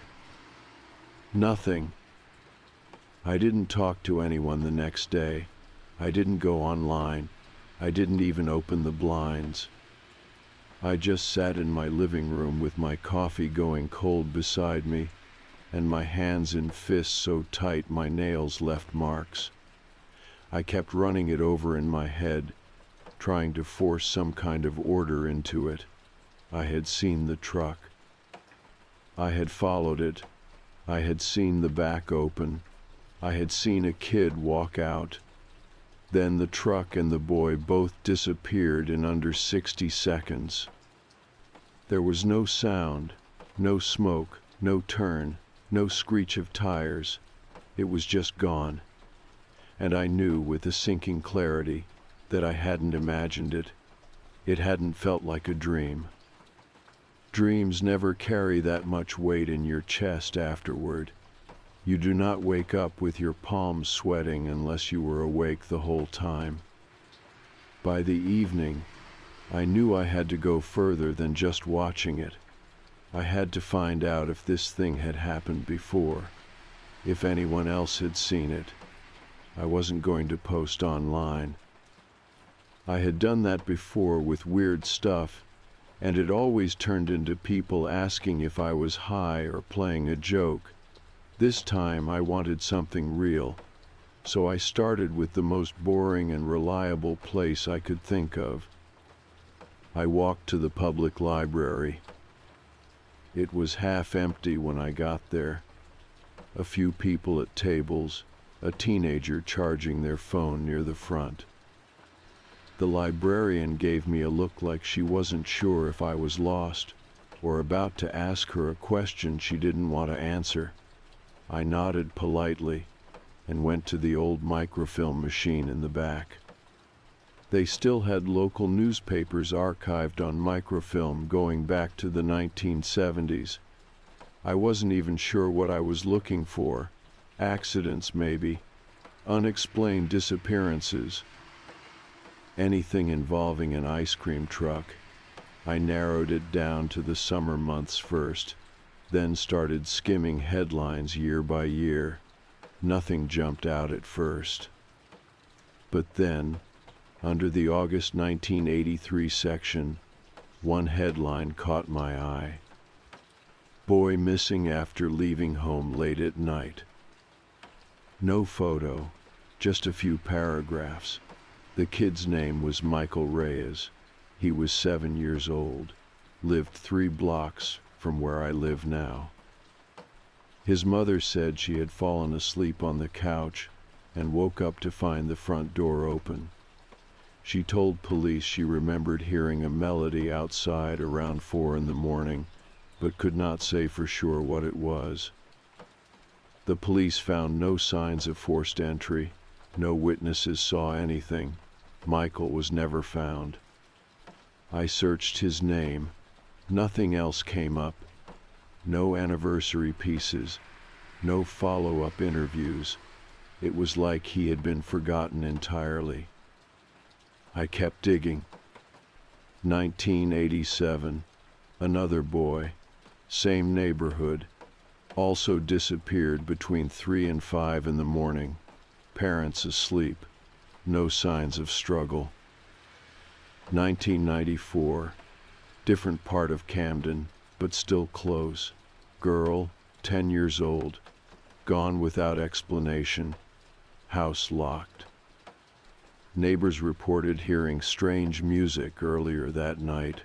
Nothing. I didn't talk to anyone the next day. I didn't go online. I didn't even open the blinds. I just sat in my living room with my coffee going cold beside me, and my hands in fists so tight my nails left marks. I kept running it over in my head, trying to force some kind of order into it. I had seen the truck. I had followed it. I had seen the back open. I had seen a kid walk out. Then the truck and the boy both disappeared in under 60 seconds. There was no sound, no smoke, no turn, no screech of tires. It was just gone. And I knew with a sinking clarity that I hadn't imagined it. It hadn't felt like a dream. Dreams never carry that much weight in your chest afterward. You do not wake up with your palms sweating unless you were awake the whole time. By the evening, I knew I had to go further than just watching it. I had to find out if this thing had happened before, if anyone else had seen it. I wasn't going to post online. I had done that before with weird stuff, and it always turned into people asking if I was high or playing a joke. This time I wanted something real, so I started with the most boring and reliable place I could think of. I walked to the public library. It was half empty when I got there. A few people at tables, a teenager charging their phone near the front. The librarian gave me a look like she wasn't sure if I was lost, or about to ask her a question she didn't want to answer. I nodded politely and went to the old microfilm machine in the back. They still had local newspapers archived on microfilm going back to the 1970s. I wasn't even sure what I was looking for. Accidents, maybe. Unexplained disappearances. Anything involving an ice cream truck. I narrowed it down to the summer months first, then started skimming headlines year by year. Nothing jumped out at first. But then, under the August 1983 section, one headline caught my eye. Boy missing after leaving home late at night. No photo, just a few paragraphs. The kid's name was Michael Reyes. He was 7 years old, lived 3 blocks from where I live now. His mother said she had fallen asleep on the couch and woke up to find the front door open. She told police she remembered hearing a melody outside around 4 in the morning, but could not say for sure what it was. The police found no signs of forced entry. No witnesses saw anything. Michael was never found. I searched his name. Nothing else came up. No anniversary pieces. No follow-up interviews. It was like he had been forgotten entirely. I kept digging. 1987. Another boy. Same neighborhood. Also disappeared between 3 and 5 in the morning. Parents asleep. No signs of struggle. 1994. Different part of Camden, but still close. Girl, 10 years old. Gone without explanation. House locked. Neighbors reported hearing strange music earlier that night.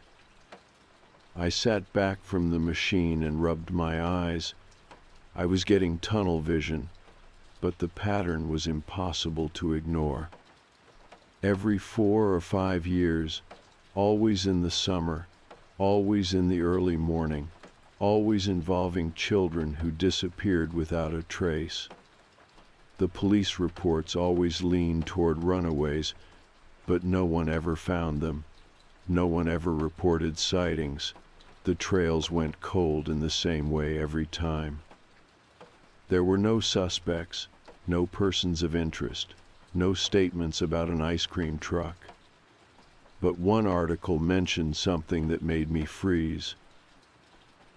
I sat back from the machine and rubbed my eyes. I was getting tunnel vision, but the pattern was impossible to ignore. Every 4 or 5 years, always in the summer, always in the early morning, always involving children who disappeared without a trace. The police reports always leaned toward runaways, but no one ever found them. No one ever reported sightings. The trails went cold in the same way every time. There were no suspects, no persons of interest, no statements about an ice cream truck. But one article mentioned something that made me freeze.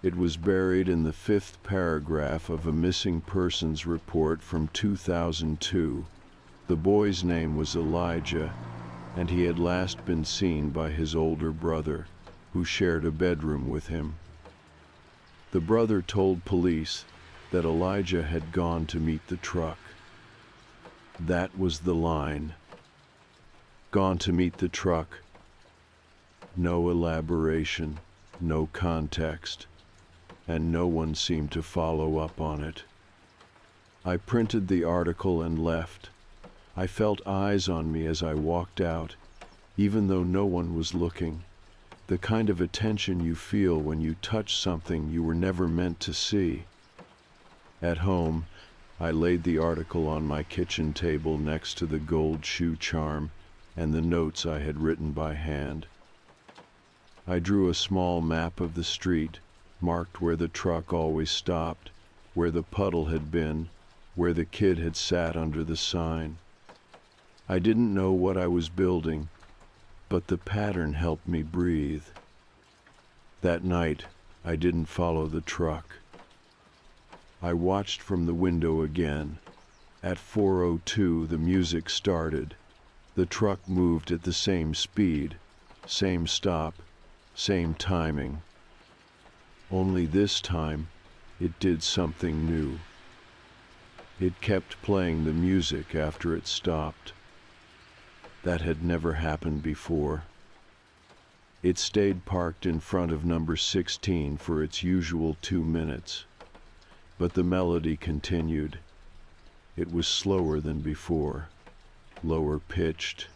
It was buried in the 5th paragraph of a missing persons report from 2002. The boy's name was Elijah, and he had last been seen by his older brother, who shared a bedroom with him. The brother told police that Elijah had gone to meet the truck. That was the line. Gone to meet the truck. No elaboration, no context, and no one seemed to follow up on it. I printed the article and left. I felt eyes on me as I walked out, even though no one was looking. The kind of attention you feel when you touch something you were never meant to see. At home, I laid the article on my kitchen table next to the gold shoe charm and the notes I had written by hand. I drew a small map of the street, marked where the truck always stopped, where the puddle had been, where the kid had sat under the sign. I didn't know what I was building, but the pattern helped me breathe. That night, I didn't follow the truck. I watched from the window again. At 4:02, the music started. The truck moved at the same speed, same stop, same timing. Only this time, it did something new. It kept playing the music after it stopped. That had never happened before. It stayed parked in front of number 16 for its usual 2 minutes. But the melody continued. It was slower than before, lower pitched,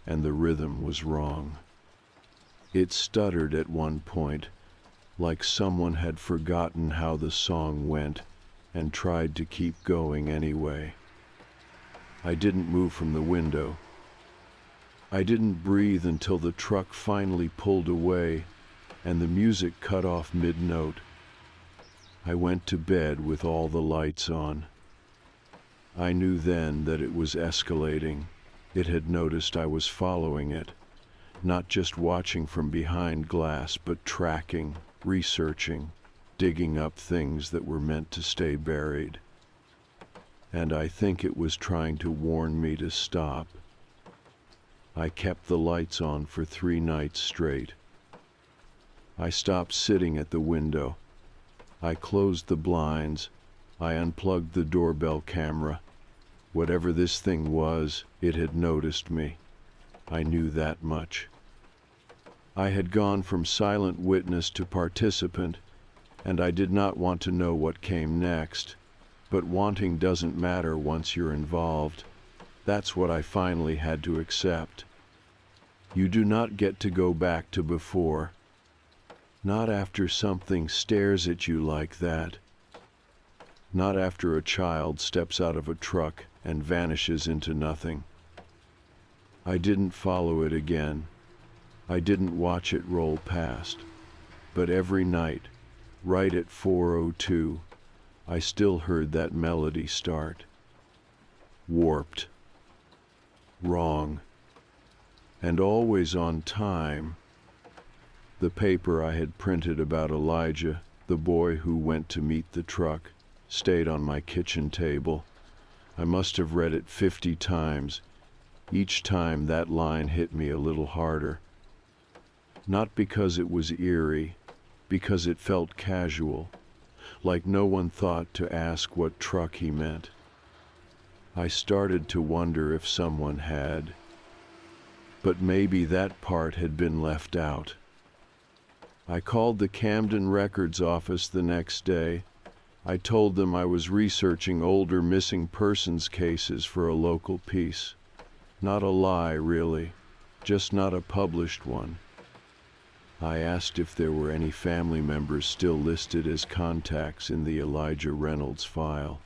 and the rhythm was wrong. It stuttered at one point, like someone had forgotten how the song went and tried to keep going anyway. I didn't move from the window. I didn't breathe until the truck finally pulled away and the music cut off mid-note. I went to bed with all the lights on. I knew then that it was escalating. It had noticed I was following it, not just watching from behind glass, but tracking, researching, digging up things that were meant to stay buried. And I think it was trying to warn me to stop. I kept the lights on for 3 nights straight. I stopped sitting at the window. I closed the blinds. I unplugged the doorbell camera. Whatever this thing was, it had noticed me. I knew that much. I had gone from silent witness to participant, and I did not want to know what came next. But wanting doesn't matter once you're involved. That's what I finally had to accept. You do not get to go back to before. Not after something stares at you like that. Not after a child steps out of a truck and vanishes into nothing. I didn't follow it again. I didn't watch it roll past. But every night, right at 4:02, I still heard that melody start. Warped. Wrong. And always on time. The paper I had printed about Elijah, the boy who went to meet the truck, stayed on my kitchen table. I must have read it 50 times. Each time that line hit me a little harder. Not because it was eerie, because it felt casual, like no one thought to ask what truck he meant. I started to wonder if someone had. But maybe that part had been left out. I called the Camden Records office the next day. I told them I was researching older missing persons cases for a local piece. Not a lie, really, just not a published one. I asked if there were any family members still listed as contacts in the Elijah Reynolds file.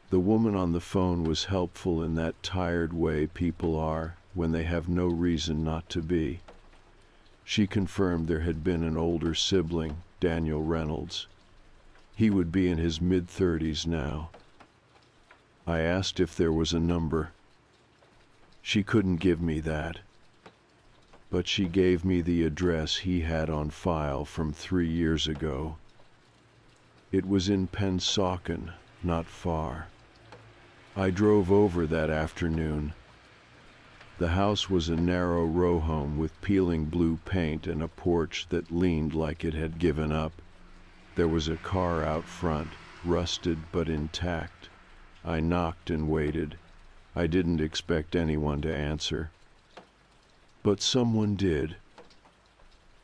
The woman on the phone was helpful in that tired way people are when they have no reason not to be. She confirmed there had been an older sibling, Daniel Reynolds. He would be in his mid-30s now. I asked if there was a number. She couldn't give me that. But she gave me the address he had on file from 3 years ago. It was in Pennsauken, not far. I drove over that afternoon. The house was a narrow row home with peeling blue paint and a porch that leaned like it had given up. There was a car out front, rusted but intact. I knocked and waited. I didn't expect anyone to answer. But someone did.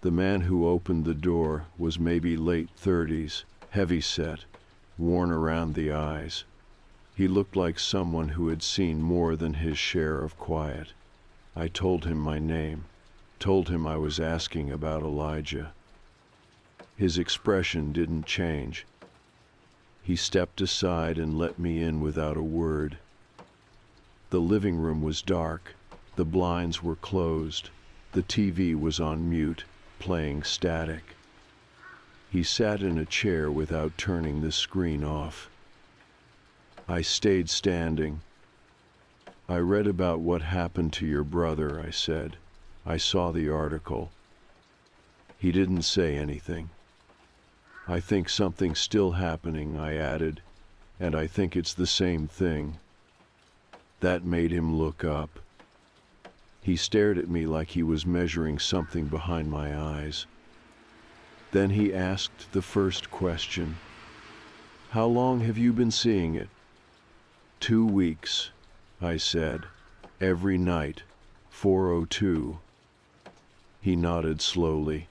The man who opened the door was maybe late 30s, heavy-set, worn around the eyes. He looked like someone who had seen more than his share of quiet. I told him my name, told him I was asking about Elijah. His expression didn't change. He stepped aside and let me in without a word. The living room was dark. The blinds were closed. The TV was on mute, playing static. He sat in a chair without turning the screen off. I stayed standing. I read about what happened to your brother, I said. I saw the article. He didn't say anything. I think something's still happening, I added, and I think it's the same thing. That made him look up. He stared at me like he was measuring something behind my eyes. Then he asked the first question. How long have you been seeing it? 2 weeks, I said. Every night, 4:02. He nodded slowly.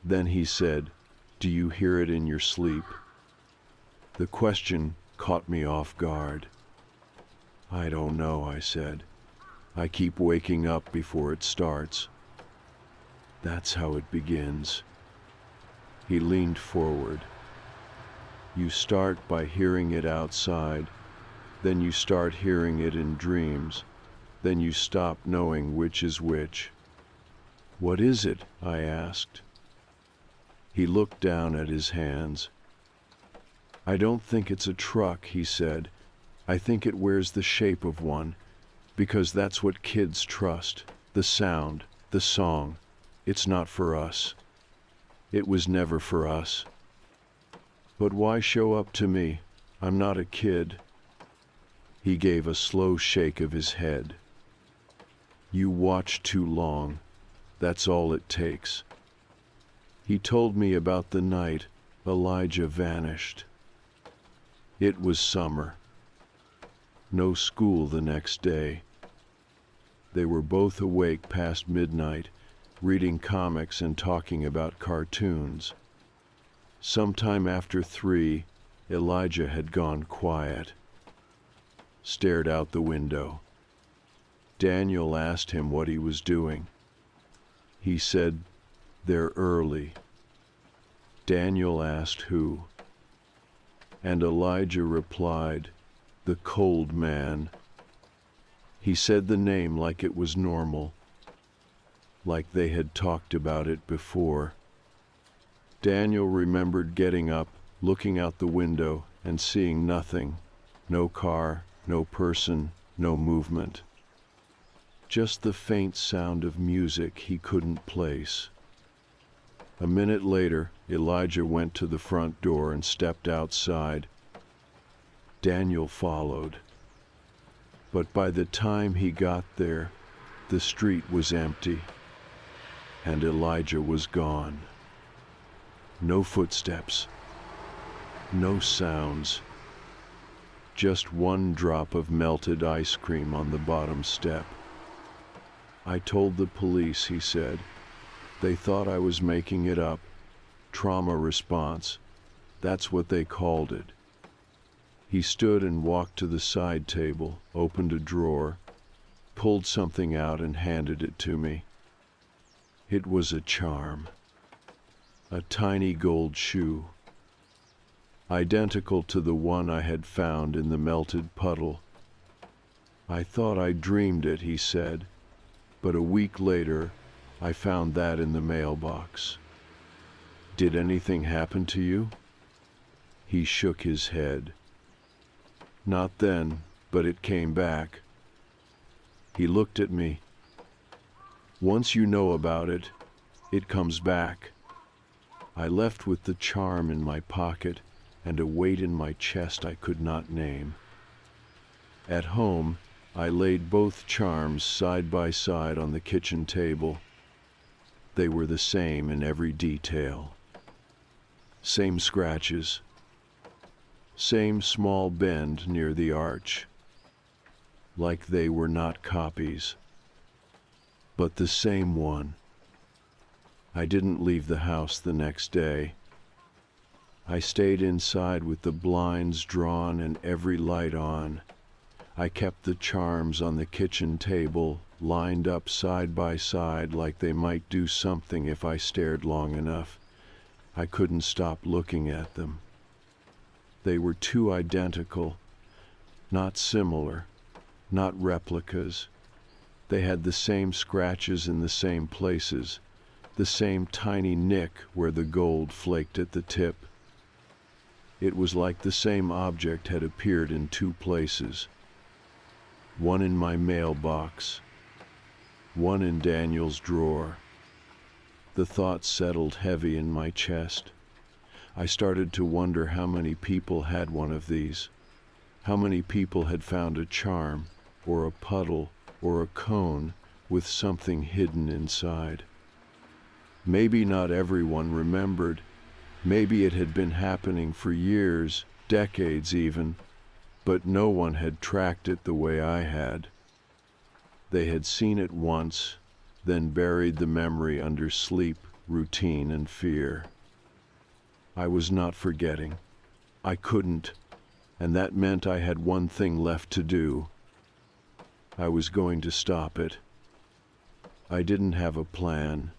Then he said, do you hear it in your sleep? The question caught me off guard. I don't know, I said. I keep waking up before it starts. That's how it begins. He leaned forward. You start by hearing it outside, then you start hearing it in dreams, then you stop knowing which is which. What is it? I asked. He looked down at his hands. I don't think it's a truck, he said. I think it wears the shape of one, because that's what kids trust, the sound, the song. It's not for us. It was never for us. But why show up to me? I'm not a kid. He gave a slow shake of his head. You watch too long. That's all it takes. He told me about the night Elijah vanished. It was summer. No school the next day. They were both awake past midnight, reading comics and talking about cartoons. Sometime after 3, Elijah had gone quiet, stared out the window. Daniel asked him what he was doing. He said, "They're early." Daniel asked who, and Elijah replied, "The cold man." He said the name like it was normal, like they had talked about it before. Daniel remembered getting up, looking out the window, and seeing nothing. No car, no person, no movement. Just the faint sound of music he couldn't place. A minute later, Elijah went to the front door and stepped outside. Daniel followed. But by the time he got there, the street was empty, and Elijah was gone. No footsteps, no sounds, just one drop of melted ice cream on the bottom step. "I told the police," he said. "They thought I was making it up. Trauma response. That's what they called it." He stood and walked to the side table, opened a drawer, pulled something out and handed it to me. It was a charm. A tiny gold shoe, identical to the one I had found in the melted puddle. "I thought I dreamed it," he said, "but a week later I found that in the mailbox." "Did anything happen to you?" He shook his head. "Not then, but it came back." He looked at me. "Once you know about it, it comes back." I left with the charm in my pocket and a weight in my chest I could not name. At home, I laid both charms side by side on the kitchen table. They were the same in every detail. Same scratches. Same small bend near the arch. Like they were not copies. But the same one. I didn't leave the house the next day. I stayed inside with the blinds drawn and every light on. I kept the charms on the kitchen table, lined up side by side like they might do something if I stared long enough. I couldn't stop looking at them. They were too identical, not similar, not replicas. They had the same scratches in the same places, the same tiny nick where the gold flaked at the tip. It was like the same object had appeared in 2 places. One in my mailbox, one in Daniel's drawer. The thought settled heavy in my chest. I started to wonder how many people had one of these. How many people had found a charm, or a puddle, or a cone with something hidden inside. Maybe not everyone remembered. Maybe it had been happening for years, decades even, but no one had tracked it the way I had. They had seen it once, then buried the memory under sleep, routine, and fear. I was not forgetting. I couldn't, and that meant I had one thing left to do. I was going to stop it. I didn't have a plan.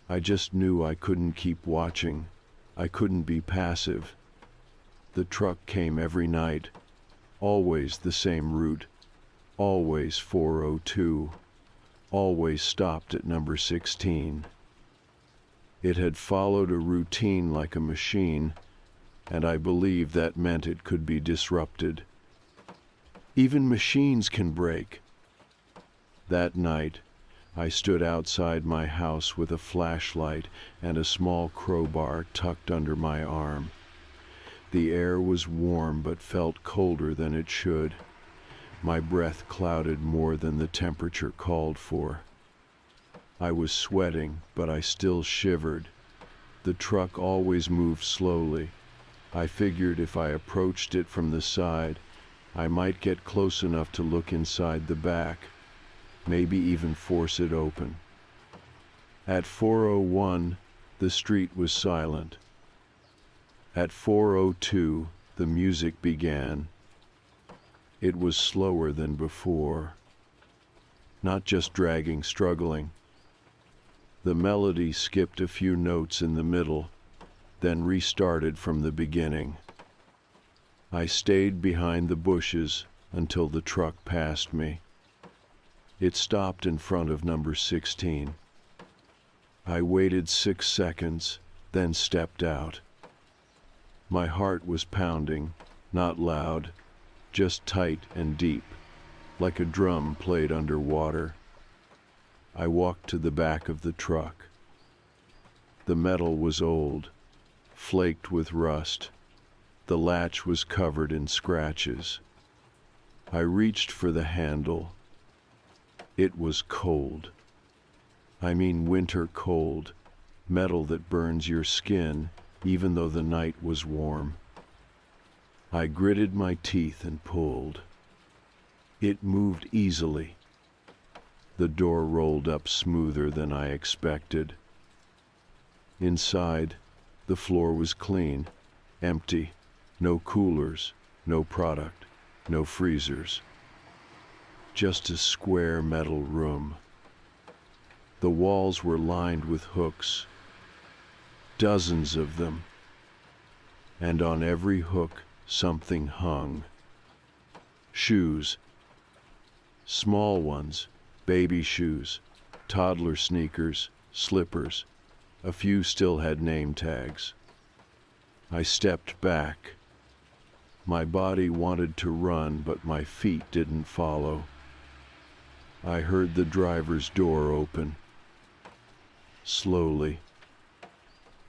I just knew I couldn't keep watching. I couldn't be passive. The truck came every night, always the same route, always 402, always stopped at number 16. It had followed a routine like a machine, and I believed that meant it could be disrupted. Even machines can break. That night, I stood outside my house with a flashlight and a small crowbar tucked under my arm. The air was warm but felt colder than it should. My breath clouded more than the temperature called for. I was sweating, but I still shivered. The truck always moved slowly. I figured if I approached it from the side, I might get close enough to look inside the back. Maybe even force it open. At 4:01, the street was silent. At 4:02, the music began. It was slower than before, not just dragging, struggling. The melody skipped a few notes in the middle, then restarted from the beginning. I stayed behind the bushes until the truck passed me. It stopped in front of number 16. I waited 6 seconds, then stepped out. My heart was pounding, not loud, just tight and deep, like a drum played underwater. I walked to the back of the truck. The metal was old, flaked with rust. The latch was covered in scratches. I reached for the handle. It was cold. I mean winter cold, metal that burns your skin even though the night was warm. I gritted my teeth and pulled. It moved easily. The door rolled up smoother than I expected. Inside, the floor was clean, empty, no coolers, no product, no freezers. Just a square metal room. The walls were lined with hooks, dozens of them, and on every hook something hung. Shoes, small ones, baby shoes, toddler sneakers, slippers. A few still had name tags. I stepped back. My body wanted to run, but my feet didn't follow. I heard the driver's door open. Slowly.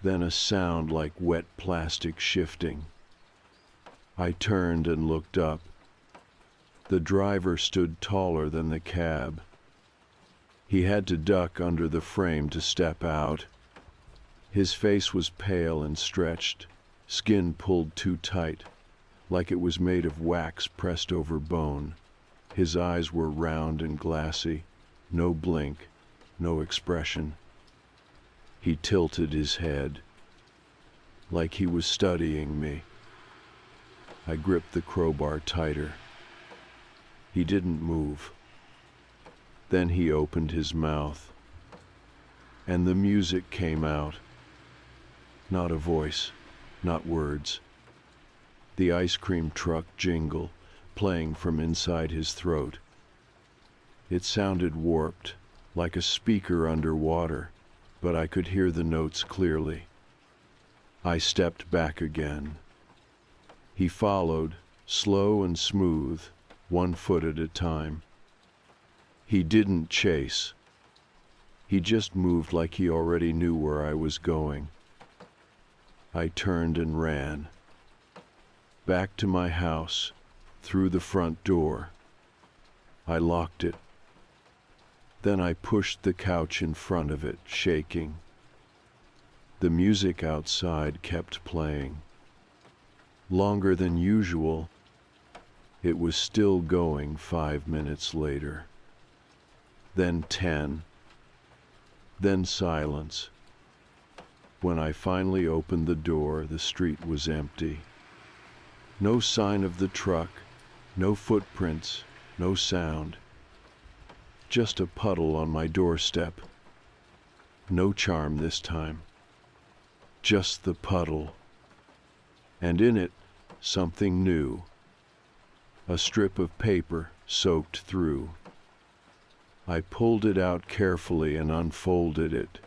Then a sound like wet plastic shifting. I turned and looked up. The driver stood taller than the cab. He had to duck under the frame to step out. His face was pale and stretched, skin pulled too tight, like it was made of wax pressed over bone. His eyes were round and glassy, no blink, no expression. He tilted his head, like he was studying me. I gripped the crowbar tighter. He didn't move. Then he opened his mouth, and the music came out. Not a voice, not words. The ice cream truck jingle playing from inside his throat. It sounded warped, like a speaker underwater, but I could hear the notes clearly. I stepped back again. He followed, slow and smooth, 1 foot at a time. He didn't chase. He just moved like he already knew where I was going. I turned and ran. Back to my house, through the front door. I locked it. Then I pushed the couch in front of it, shaking. The music outside kept playing. Longer than usual. It was still going 5 minutes later. Then 10. Then silence. When I finally opened the door, the street was empty. No sign of the truck, no footprints, no sound. Just a puddle on my doorstep. No charm this time. Just the puddle. And in it, something new. A strip of paper soaked through. I pulled it out carefully and unfolded it.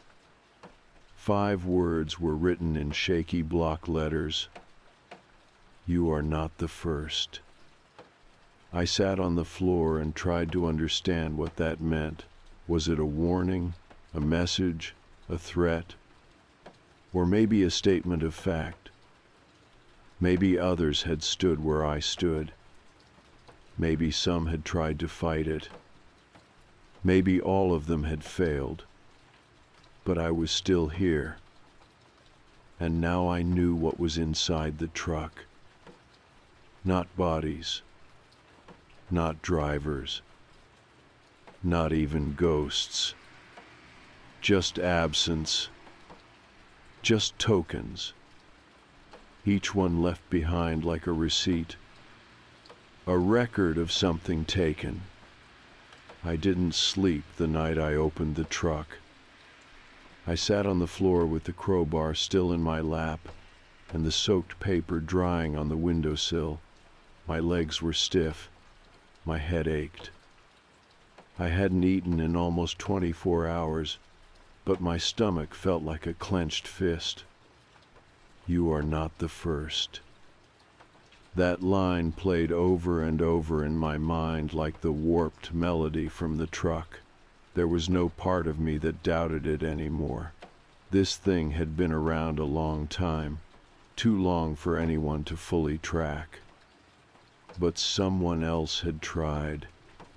5 words were written in shaky block letters. You are not the first. I sat on the floor and tried to understand what that meant. Was it a warning, a message, a threat, or maybe a statement of fact? Maybe others had stood where I stood. Maybe some had tried to fight it. Maybe all of them had failed. But I was still here. And now I knew what was inside the truck. Not bodies. Not drivers. Not even ghosts. just absence, just tokens, each one left behind like a receipt, a record of something taken. I didn't sleep the night I opened the truck. I sat on the floor with the crowbar still in my lap and the soaked paper drying on the windowsill. My legs were stiff. My head ached. I hadn't eaten in almost 24 hours, but my stomach felt like a clenched fist. You are not the first. That line played over and over in my mind like the warped melody from the truck. There was no part of me that doubted it anymore. This thing had been around a long time, too long for anyone to fully track. But someone else had tried,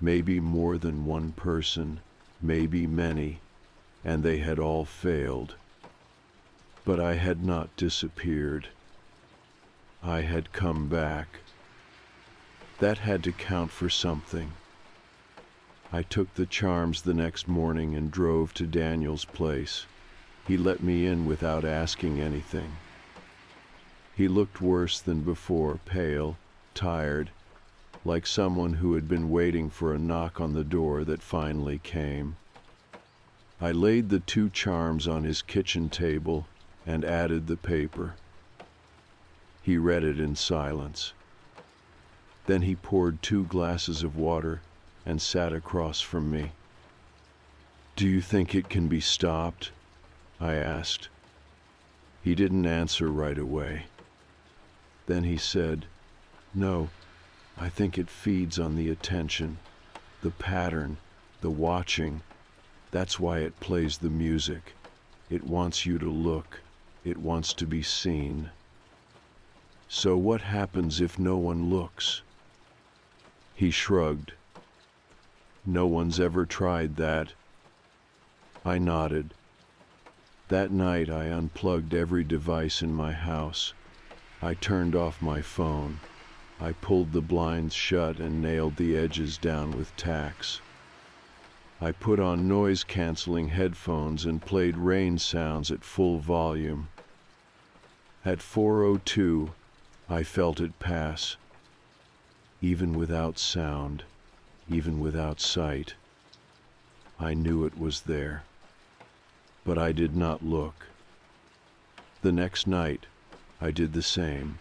maybe more than one person, maybe many, and they had all failed. But I had not disappeared. I had come back. That had to count for something. I took the charms the next morning and drove to Daniel's place. He let me in without asking anything. He looked worse than before, pale, tired, like someone who had been waiting for a knock on the door that finally came. I laid the 2 charms on his kitchen table and added the paper. He read it in silence. Then he poured 2 glasses of water and sat across from me. "Do you think it can be stopped?" I asked. He didn't answer right away. Then he said, "No, I think it feeds on the attention, the pattern, the watching. That's why it plays the music. It wants you to look. It wants to be seen." "So what happens if no one looks?" He shrugged. "No one's ever tried that." I nodded. That night I unplugged every device in my house. I turned off my phone. I pulled the blinds shut and nailed the edges down with tacks. I put on noise-canceling headphones and played rain sounds at full volume. At 4:02, I felt it pass. Even without sound, even without sight, I knew it was there. But I did not look. The next night, I did the same.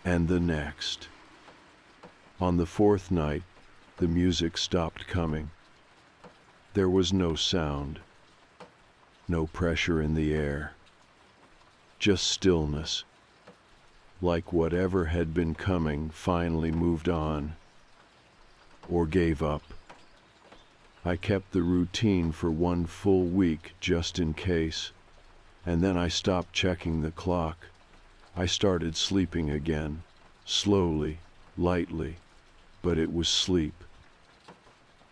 And the next. On the 4th night, the music stopped coming. There was no sound, no pressure in the air, just stillness, like whatever had been coming finally moved on, or gave up. I kept the routine for 1 full week just in case, and then I stopped checking the clock. I started sleeping again, slowly, lightly, but it was sleep.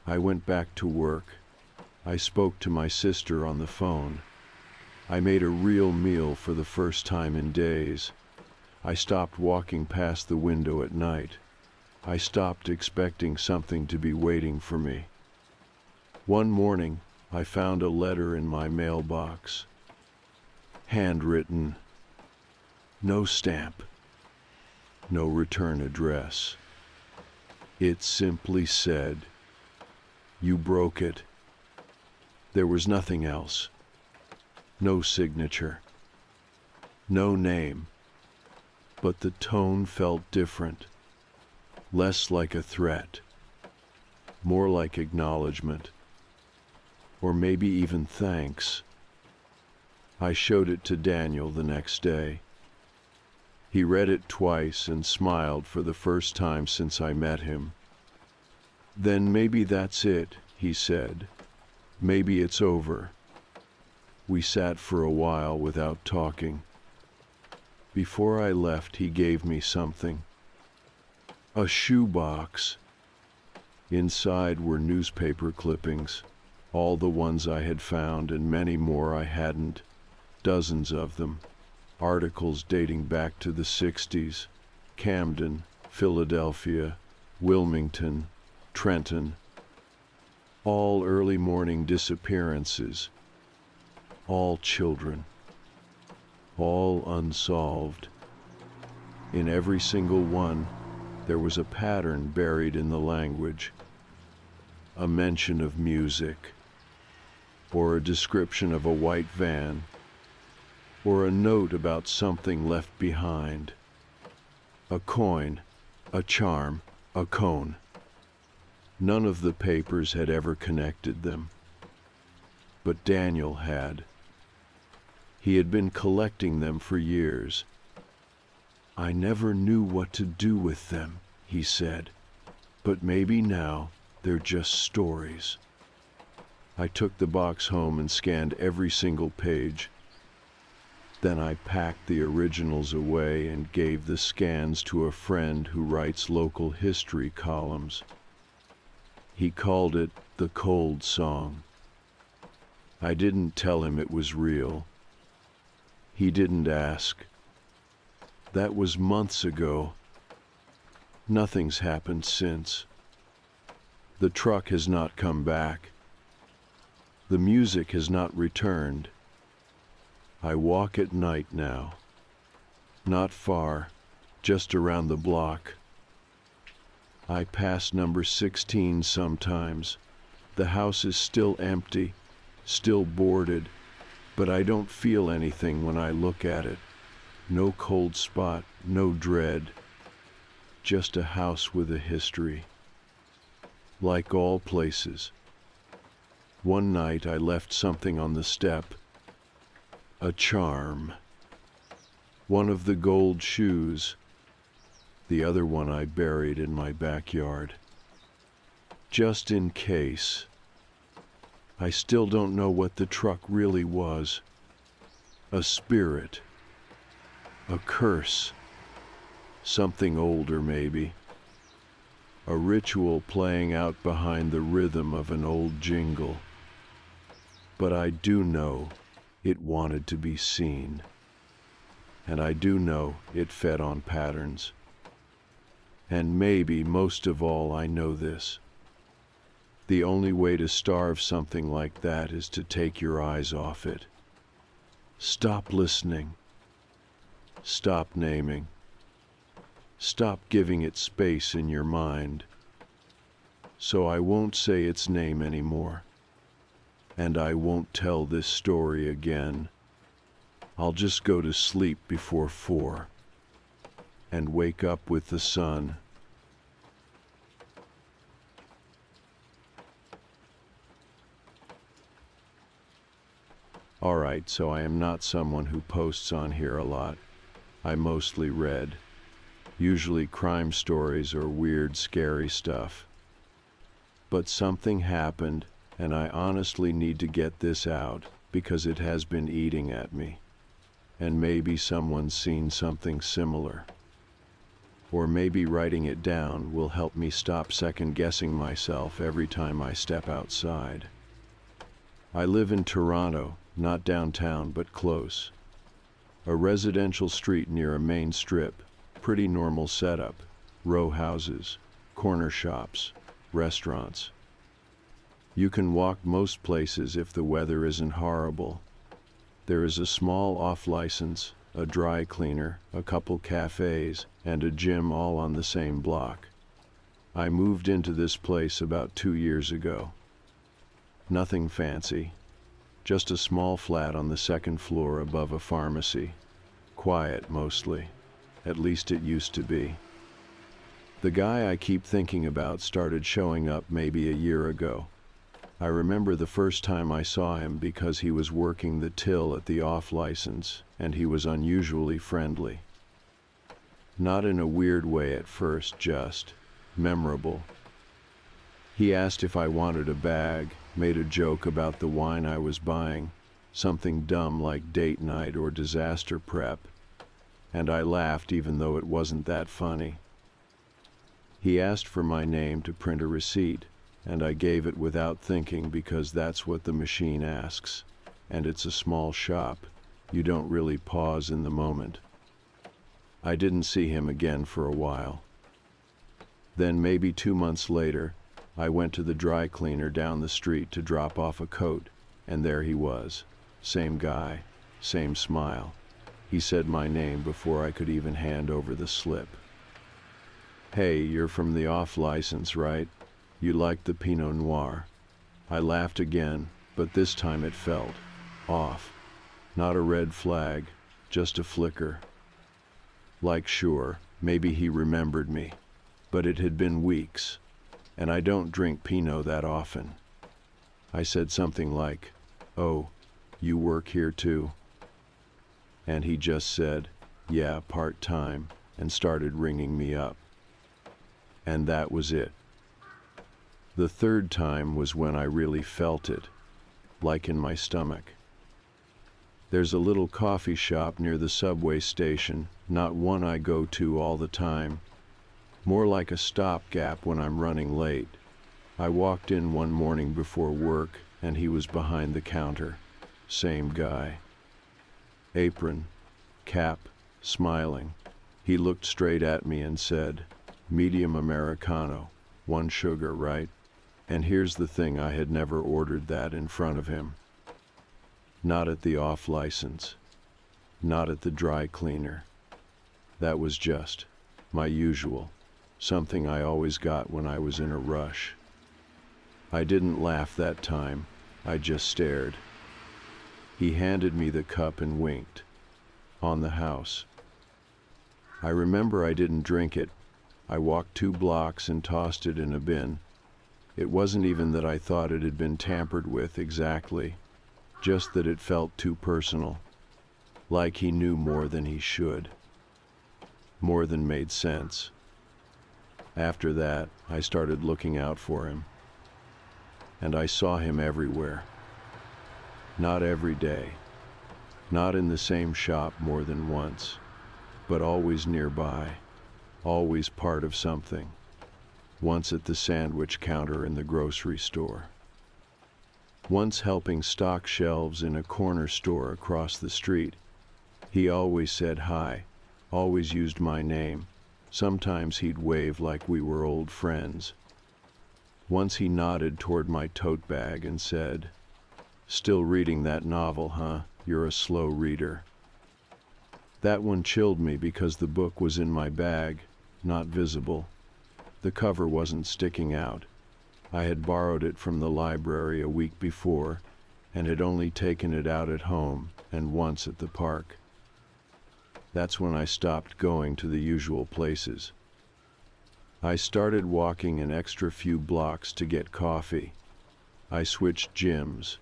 I went back to work. I spoke to my sister on the phone. I made a real meal for the first time in days. I stopped walking past the window at night. I stopped expecting something to be waiting for me. One morning, I found a letter in my mailbox. Handwritten. No stamp. No return address. It simply said, "You broke it." There was nothing else. No signature. No name. But the tone felt different. Less like a threat. More like acknowledgement. Or maybe even thanks. I showed it to Daniel the next day. He read it twice and smiled for the first time since I met him. "Then maybe that's it," he said. "Maybe it's over." We sat for a while without talking. Before I left, he gave me something. A shoebox. Inside were newspaper clippings, all the ones I had found and many more I hadn't, dozens of them. Articles dating back to the 60s, Camden, Philadelphia, Wilmington, Trenton. All early morning disappearances, all children, all unsolved. In every single one, there was a pattern buried in the language, a mention of music, or a description of a white van, or a note about something left behind. A coin, a charm, a cone. None of the papers had ever connected them. But Daniel had. He had been collecting them for years. "I never knew what to do with them," he said, "but maybe now they're just stories." I took the box home and scanned every single page. Then I packed the originals away and gave the scans to a friend who writes local history columns. He called it the Cold Song. I didn't tell him it was real. He didn't ask. That was months ago. Nothing's happened since. The truck has not come back. The music has not returned. I walk at night now. Not far, just around the block. I pass number 16 sometimes. The house is still empty, still boarded, but I don't feel anything when I look at it. No cold spot, no dread. Just a house with a history. Like all places. One night I left something on the step. A charm. One of the gold shoes. The other one I buried in my backyard. Just in case. I still don't know what the truck really was. A spirit. A curse. Something older, maybe. A ritual playing out behind the rhythm of an old jingle. But I do know it wanted to be seen. And I do know it fed on patterns. And maybe most of all I know this. The only way to starve something like that is to take your eyes off it. Stop listening. Stop naming. Stop giving it space in your mind. So I won't say its name anymore. And I won't tell this story again. I'll just go to sleep before 4 and wake up with the sun. Alright, so I am not someone who posts on here a lot. I mostly read. Usually crime stories or weird, scary stuff. But something happened, and I honestly need to get this out because it has been eating at me. And maybe someone's seen something similar. Or maybe writing it down will help me stop second-guessing myself every time I step outside. I live in Toronto, not downtown, but close. A residential street near a main strip, pretty normal setup, row houses, corner shops, restaurants. You can walk most places if the weather isn't horrible. There is a small off-license, a dry cleaner, a couple cafes, and a gym all on the same block. I moved into this place about 2 years ago. Nothing fancy. Just a small flat on the second floor above a pharmacy. Quiet mostly. At least it used to be. The guy I keep thinking about started showing up maybe a year ago. I remember the first time I saw him because he was working the till at the off-license, and he was unusually friendly. Not in a weird way at first, just memorable. He asked if I wanted a bag, made a joke about the wine I was buying, something dumb like date night or disaster prep, and I laughed even though it wasn't that funny. He asked for my name to print a receipt, and I gave it without thinking because that's what the machine asks, and it's a small shop. You don't really pause in the moment. I didn't see him again for a while. Then maybe 2 months later, I went to the dry cleaner down the street to drop off a coat, and there he was, same guy, same smile. He said my name before I could even hand over the slip. "Hey, you're from the off license, right? You like the Pinot Noir?" I laughed again, but this time it felt off. Not a red flag, just a flicker. Like, sure, maybe he remembered me, but it had been weeks, and I don't drink Pinot that often. I said something like, "Oh, you work here too?" And he just said, "Yeah, part-time," and started ringing me up. And that was it. The third time was when I really felt it, like in my stomach. There's a little coffee shop near the subway station, not one I go to all the time, more like a stopgap when I'm running late. I walked in one morning before work, and he was behind the counter. Same guy. Apron, cap, smiling. He looked straight at me and said, "Medium Americano, 1 sugar, right?" And here's the thing, I had never ordered that in front of him. Not at the off license. Not at the dry cleaner. That was just my usual, something I always got when I was in a rush. I didn't laugh that time, I just stared. He handed me the cup and winked. On the house. I remember I didn't drink it. I walked 2 blocks and tossed it in a bin. It wasn't even that I thought it had been tampered with exactly, just that it felt too personal, like he knew more than he should, more than made sense. After that, I started looking out for him, and I saw him everywhere. Not every day, not in the same shop more than once, but always nearby, always part of something. Once at the sandwich counter in the grocery store. Once helping stock shelves in a corner store across the street. He always said hi, always used my name. Sometimes he'd wave like we were old friends. Once he nodded toward my tote bag and said, "Still reading that novel, huh? You're a slow reader." That one chilled me because the book was in my bag, not visible. The cover wasn't sticking out. I had borrowed it from the library a week before and had only taken it out at home and once at the park. That's when I stopped going to the usual places. I started walking an extra few blocks to get coffee. I switched gyms.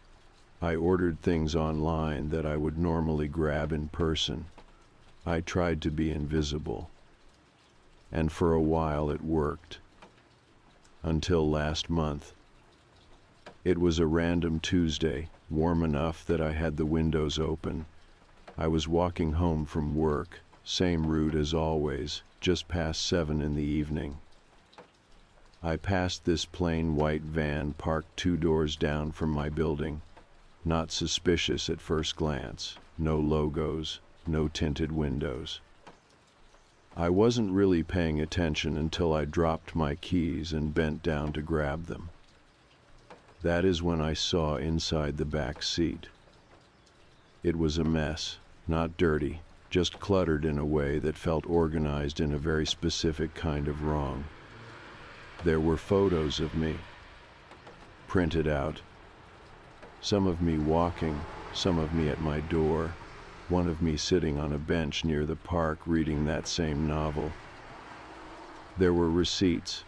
I ordered things online that I would normally grab in person. I tried to be invisible. And for a while it worked. Until last month. It was a random Tuesday, warm enough that I had the windows open. I was walking home from work, same route as always, just past 7 in the evening. I passed this plain white van parked 2 doors down from my building. Not suspicious at first glance, no logos, no tinted windows. I wasn't really paying attention until I dropped my keys and bent down to grab them. That is when I saw inside the back seat. It was a mess, not dirty, just cluttered in a way that felt organized in a very specific kind of wrong. There were photos of me, printed out. Some of me walking, some of me at my door, one of me sitting on a bench near the park reading that same novel. There were receipts,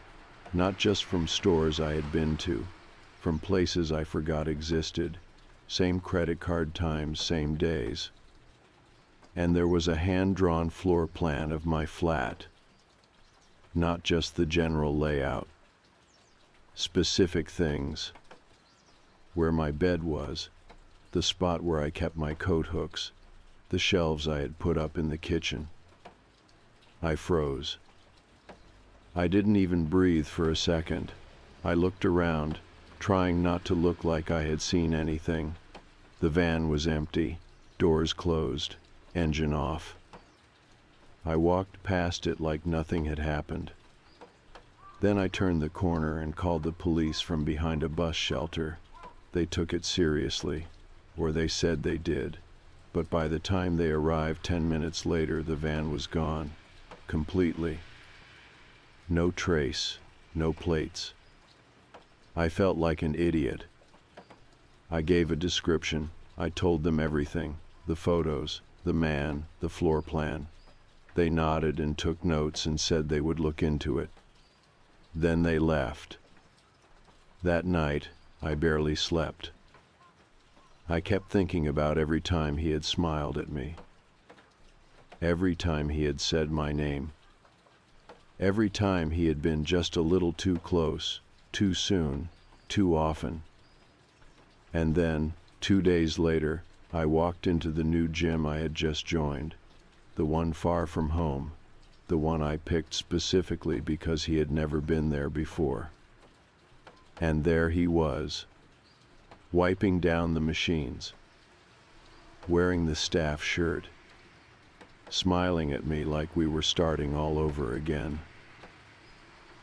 not just from stores I had been to, from places I forgot existed, same credit card times, same days. And there was a hand-drawn floor plan of my flat, not just the general layout. Specific things. Where my bed was, the spot where I kept my coat hooks, the shelves I had put up in the kitchen. I froze. I didn't even breathe for a second. I looked around, trying not to look like I had seen anything. The van was empty, doors closed, engine off. I walked past it like nothing had happened. Then I turned the corner and called the police from behind a bus shelter. They took it seriously. or they said they did, but by the time they arrived 10 minutes later, the van was gone. Completely. No trace, no plates. I felt like an idiot. I gave a description. I told them everything, the photos, the man, the floor plan. They nodded and took notes and said they would look into it. Then they left. That night, I barely slept. I kept thinking about every time he had smiled at me. Every time he had said my name. Every time he had been just a little too close, too soon, too often. And then, 2 days later, I walked into the new gym I had just joined, the one far from home, the one I picked specifically because he had never been there before. And there he was, wiping down the machines, wearing the staff shirt, smiling at me like we were starting all over again.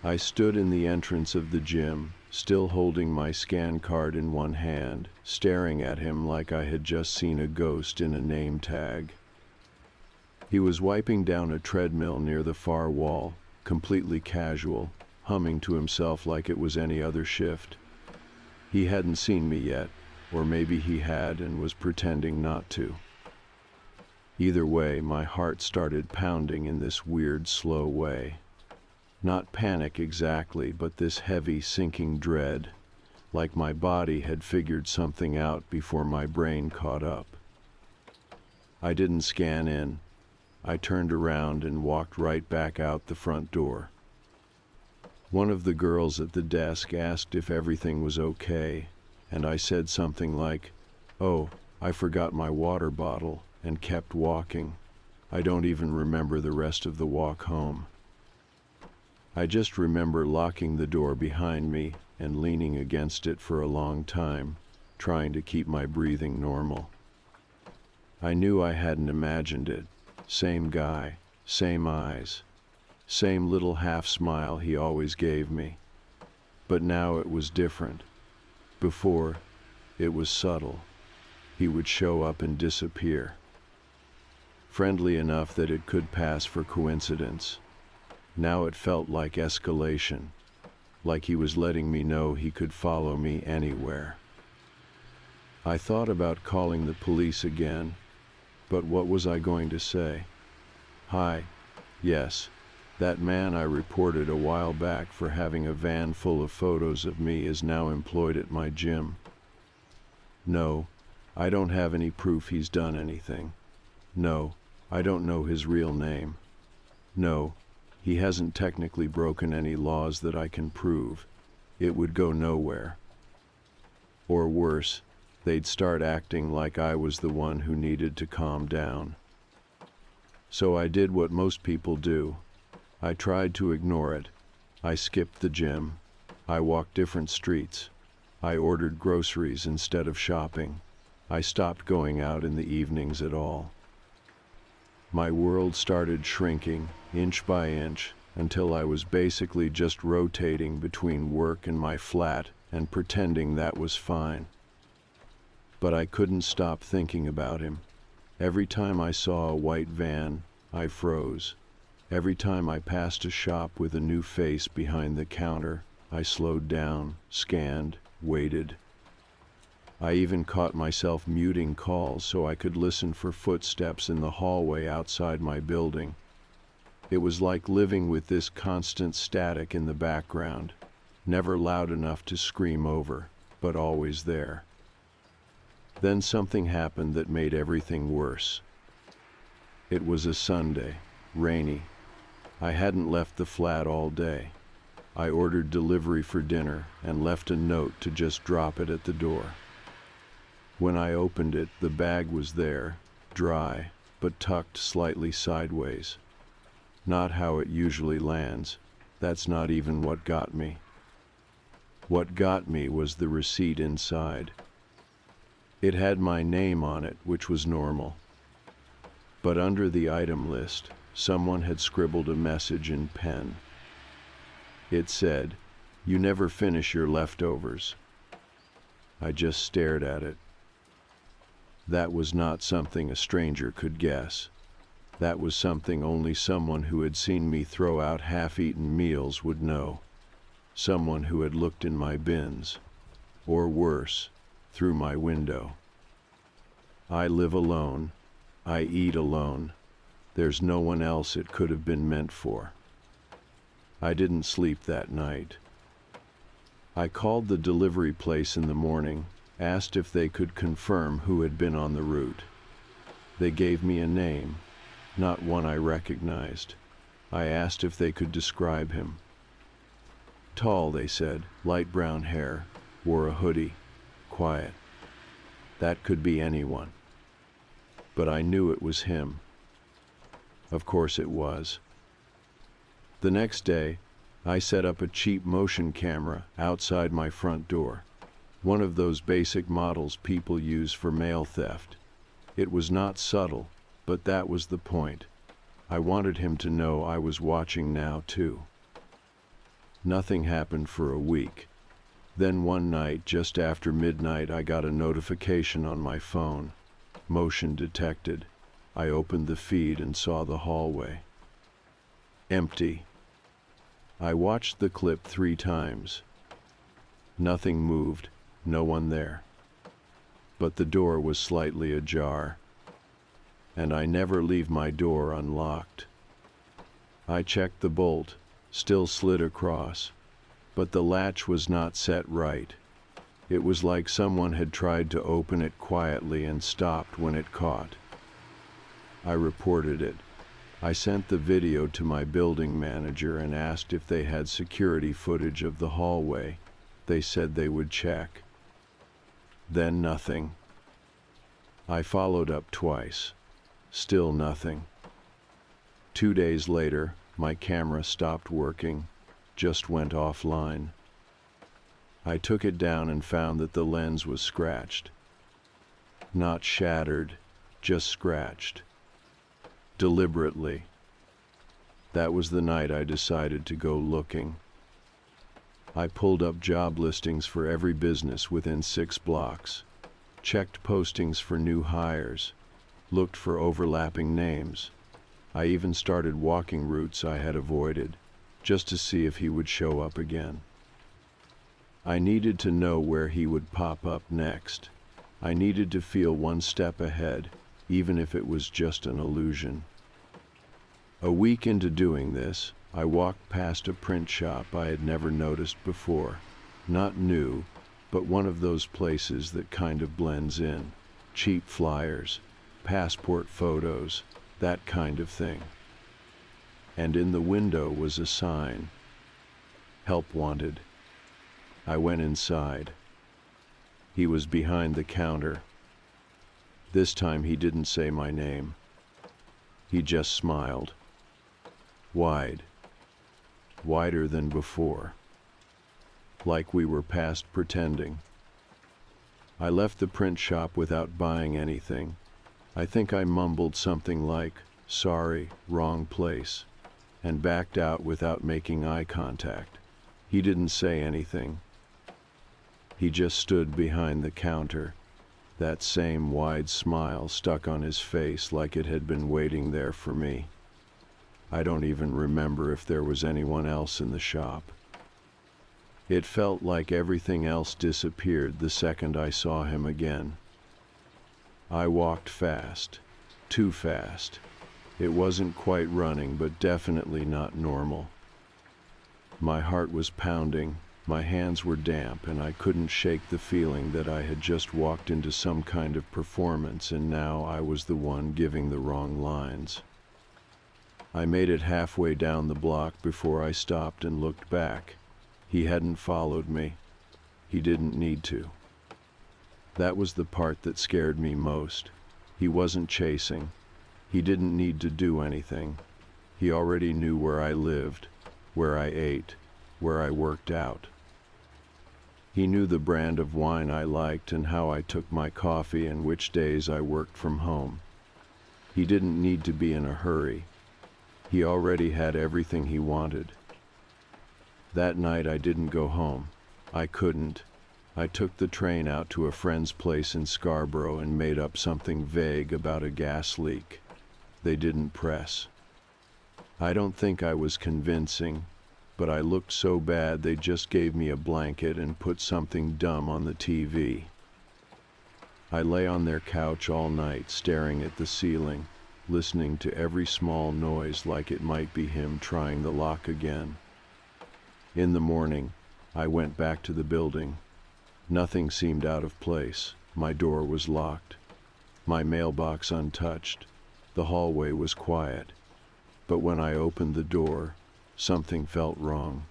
I stood in the entrance of the gym, still holding my scan card in one hand, staring at him like I had just seen a ghost in a name tag. He was wiping down a treadmill near the far wall, completely casual, humming to himself like it was any other shift. He hadn't seen me yet, or maybe he had and was pretending not to. Either way, my heart started pounding in this weird, slow way. Not panic exactly, but this heavy, sinking dread, like my body had figured something out before my brain caught up. I didn't scan in. I turned around and walked right back out the front door. One of the girls at the desk asked if everything was okay, and I said something like, "Oh, I forgot my water bottle," and kept walking. I don't even remember the rest of the walk home. I just remember locking the door behind me and leaning against it for a long time, trying to keep my breathing normal. I knew I hadn't imagined it. Same guy, same eyes, same little half smile he always gave me. But now it was different. Before, it was subtle. He would show up and disappear. Friendly enough that it could pass for coincidence. Now it felt like escalation, like he was letting me know he could follow me anywhere. I thought about calling the police again, but what was I going to say? Hi, yes, that man I reported a while back for having a van full of photos of me is now employed at my gym. No, I don't have any proof he's done anything. No, I don't know his real name. No, he hasn't technically broken any laws that I can prove. It would go nowhere. Or worse, they'd start acting like I was the one who needed to calm down. So I did what most people do. I tried to ignore it. I skipped the gym. I walked different streets. I ordered groceries instead of shopping. I stopped going out in the evenings at all. My world started shrinking, inch by inch, until I was basically just rotating between work and my flat and pretending that was fine. But I couldn't stop thinking about him. Every time I saw a white van, I froze. Every time I passed a shop with a new face behind the counter, I slowed down, scanned, waited. I even caught myself muting calls so I could listen for footsteps in the hallway outside my building. It was like living with this constant static in the background, never loud enough to scream over, but always there. Then something happened that made everything worse. It was a Sunday, rainy. I hadn't left the flat all day. I ordered delivery for dinner and left a note to just drop it at the door. When I opened it, the bag was there, dry, but tucked slightly sideways. Not how it usually lands. That's not even what got me. What got me was the receipt inside. It had my name on it, which was normal. But under the item list, someone had scribbled a message in pen. It said, "You never finish your leftovers." I just stared at it. That was not something a stranger could guess. That was something only someone who had seen me throw out half-eaten meals would know. Someone who had looked in my bins, or worse, through my window. I live alone. I eat alone. There's no one else it could have been meant for. I didn't sleep that night. I called the delivery place in the morning, asked if they could confirm who had been on the route. They gave me a name, not one I recognized. I asked if they could describe him. Tall, they said, light brown hair, wore a hoodie, quiet. That could be anyone. But I knew it was him. Of course it was. The next day, I set up a cheap motion camera outside my front door, one of those basic models people use for mail theft. It was not subtle, but that was the point. I wanted him to know I was watching now, too. Nothing happened for a week. Then one night, just after midnight, I got a notification on my phone. Motion detected. I opened the feed and saw the hallway. Empty. I watched the clip 3 times. Nothing moved, no one there. But the door was slightly ajar. And I never leave my door unlocked. I checked the bolt, still slid across, but the latch was not set right. It was like someone had tried to open it quietly and stopped when it caught. I reported it. I sent the video to my building manager and asked if they had security footage of the hallway. They said they would check. Then nothing. I followed up twice. Still nothing. 2 days later, my camera stopped working, just went offline. I took it down and found that the lens was scratched. Not shattered, just scratched. Deliberately. That was the night I decided to go looking. I pulled up job listings for every business within 6 blocks, checked postings for new hires, looked for overlapping names. I even started walking routes I had avoided, just to see if he would show up again. I needed to know where he would pop up next. I needed to feel one step ahead, even if it was just an illusion. A week into doing this, I walked past a print shop I had never noticed before. Not new, but one of those places that kind of blends in. Cheap flyers, passport photos, that kind of thing. And in the window was a sign. Help wanted. I went inside. He was behind the counter. This time he didn't say my name. He just smiled. Wide. Wider than before. Like we were past pretending. I left the print shop without buying anything. I think I mumbled something like, "Sorry, wrong place," and backed out without making eye contact. He didn't say anything. He just stood behind the counter, that same wide smile stuck on his face like it had been waiting there for me. I don't even remember if there was anyone else in the shop. It felt like everything else disappeared the second I saw him again. I walked fast, too fast. It wasn't quite running, but definitely not normal. My heart was pounding, my hands were damp, and I couldn't shake the feeling that I had just walked into some kind of performance and now I was the one giving the wrong lines. I made it halfway down the block before I stopped and looked back. He hadn't followed me. He didn't need to. That was the part that scared me most. He wasn't chasing. He didn't need to do anything. He already knew where I lived, where I ate, where I worked out. He knew the brand of wine I liked and how I took my coffee and which days I worked from home. He didn't need to be in a hurry. He already had everything he wanted. That night I didn't go home. I couldn't. I took the train out to a friend's place in Scarborough and made up something vague about a gas leak. They didn't press. I don't think I was convincing, but I looked so bad they just gave me a blanket and put something dumb on the TV. I lay on their couch all night, staring at the ceiling, listening to every small noise like it might be him trying the lock again. In the morning, I went back to the building. Nothing seemed out of place. My door was locked, my mailbox untouched. The hallway was quiet. But when I opened the door, something felt wrong.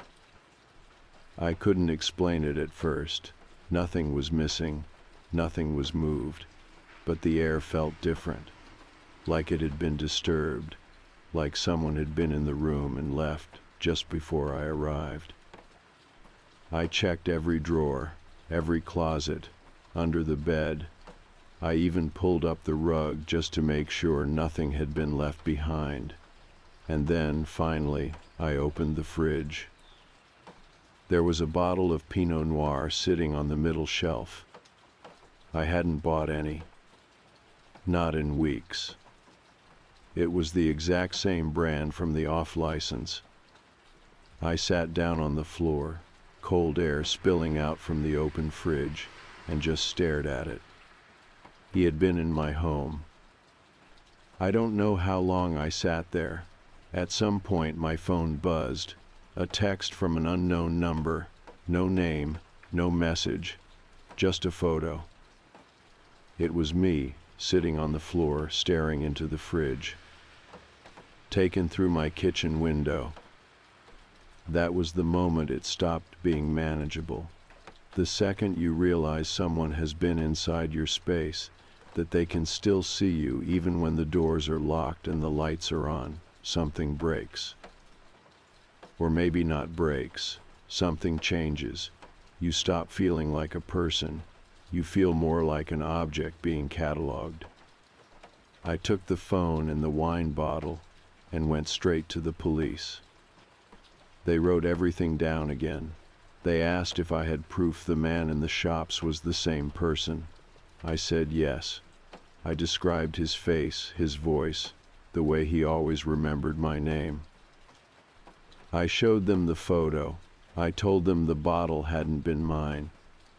I couldn't explain it at first. Nothing was missing, nothing was moved, but the air felt different, like it had been disturbed, like someone had been in the room and left just before I arrived. I checked every drawer, every closet, under the bed. I even pulled up the rug just to make sure nothing had been left behind. And then, finally, I opened the fridge. There was a bottle of Pinot Noir sitting on the middle shelf. I hadn't bought any. Not in weeks. It was the exact same brand from the off-license. I sat down on the floor, cold air spilling out from the open fridge, and just stared at it. He had been in my home. I don't know how long I sat there. At some point my phone buzzed, a text from an unknown number, no name, no message, just a photo. It was me, sitting on the floor, staring into the fridge, taken through my kitchen window. That was the moment it stopped being manageable. The second you realize someone has been inside your space, that they can still see you even when the doors are locked and the lights are on, something breaks. Or maybe not breaks, something changes. You stop feeling like a person. You feel more like an object being cataloged. I took the phone and the wine bottle and went straight to the police. They wrote everything down again. They asked if I had proof the man in the shops was the same person. I said yes. I described his face, his voice, the way he always remembered my name. I showed them the photo. I told them the bottle hadn't been mine.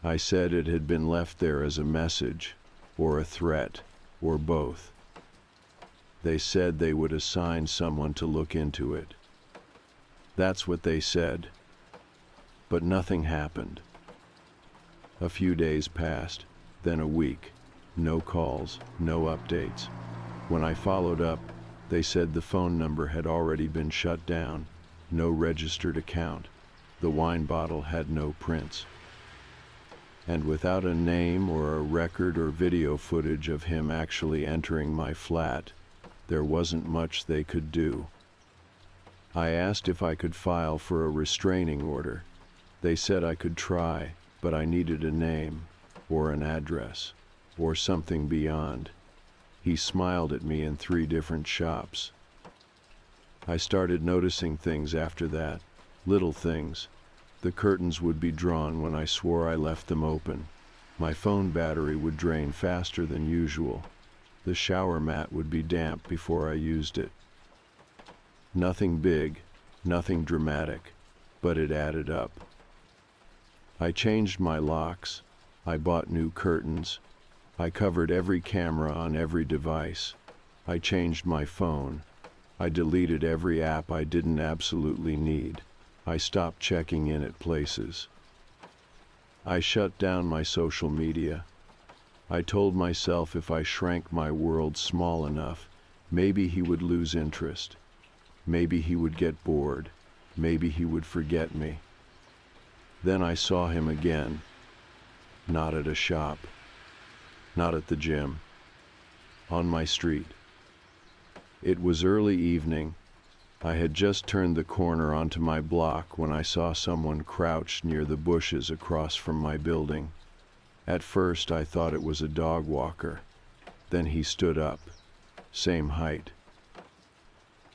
I said it had been left there as a message, or a threat, or both. They said they would assign someone to look into it. That's what they said. But nothing happened. A few days passed, then a week. No calls, no updates. When I followed up, they said the phone number had already been shut down. No registered account. The wine bottle had no prints. And without a name or a record or video footage of him actually entering my flat, there wasn't much they could do. I asked if I could file for a restraining order. They said I could try, but I needed a name, or an address, or something beyond. He smiled at me in 3 different shops. I started noticing things after that, little things. The curtains would be drawn when I swore I left them open. My phone battery would drain faster than usual. The shower mat would be damp before I used it. Nothing big, nothing dramatic, but it added up. I changed my locks. I bought new curtains. I covered every camera on every device. I changed my phone. I deleted every app I didn't absolutely need. I stopped checking in at places. I shut down my social media. I told myself if I shrank my world small enough, maybe he would lose interest. Maybe he would get bored. Maybe he would forget me. Then I saw him again. Not at a shop. Not at the gym. On my street. It was early evening. I had just turned the corner onto my block when I saw someone crouched near the bushes across from my building. At first I thought it was a dog walker. Then he stood up. Same height.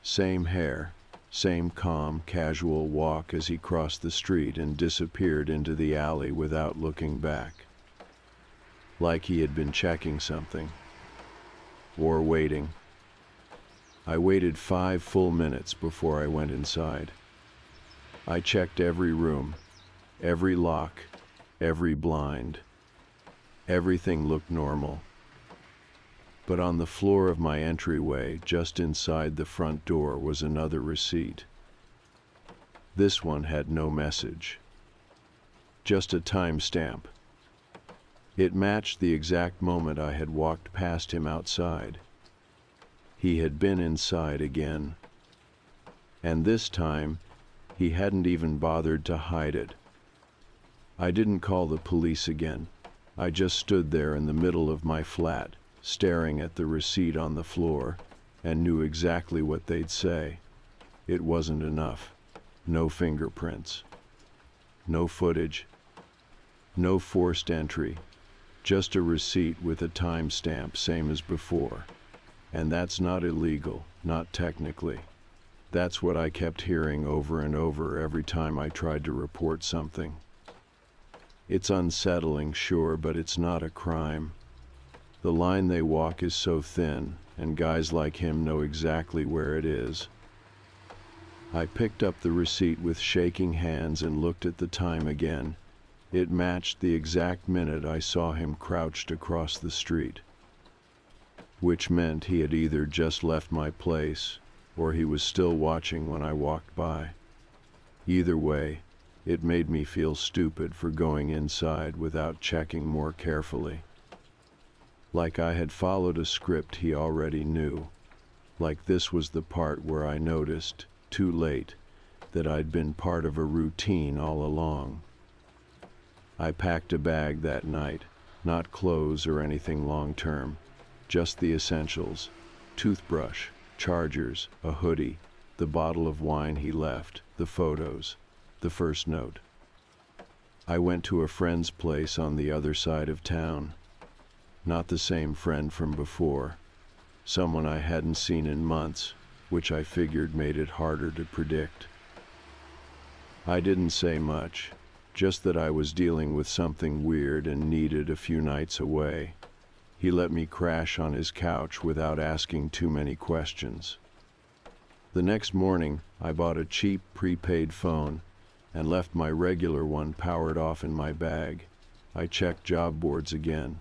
Same hair. Same calm, casual walk as he crossed the street and disappeared into the alley without looking back. Like he had been checking something. Or waiting. I waited 5 full minutes before I went inside. I checked every room, every lock, every blind. Everything looked normal. But on the floor of my entryway, just inside the front door, was another receipt. This one had no message. Just a timestamp. It matched the exact moment I had walked past him outside. He had been inside again. And this time, he hadn't even bothered to hide it. I didn't call the police again. I just stood there in the middle of my flat, staring at the receipt on the floor, and knew exactly what they'd say. It wasn't enough. No fingerprints. No footage. No forced entry. Just a receipt with a timestamp, same as before. And that's not illegal, not technically. That's what I kept hearing over and over every time I tried to report something. It's unsettling, sure, but it's not a crime. The line they walk is so thin, and guys like him know exactly where it is. I picked up the receipt with shaking hands and looked at the time again. It matched the exact minute I saw him crouched across the street. Which meant he had either just left my place, or he was still watching when I walked by. Either way, it made me feel stupid for going inside without checking more carefully. Like I had followed a script he already knew. Like this was the part where I noticed, too late, that I'd been part of a routine all along. I packed a bag that night, not clothes or anything long-term, just the essentials: toothbrush, chargers, a hoodie, the bottle of wine he left, the photos, the first note. I went to a friend's place on the other side of town. Not the same friend from before. Someone I hadn't seen in months, which I figured made it harder to predict. I didn't say much, just that I was dealing with something weird and needed a few nights away. He let me crash on his couch without asking too many questions. The next morning, I bought a cheap prepaid phone and left my regular one powered off in my bag. I checked job boards again.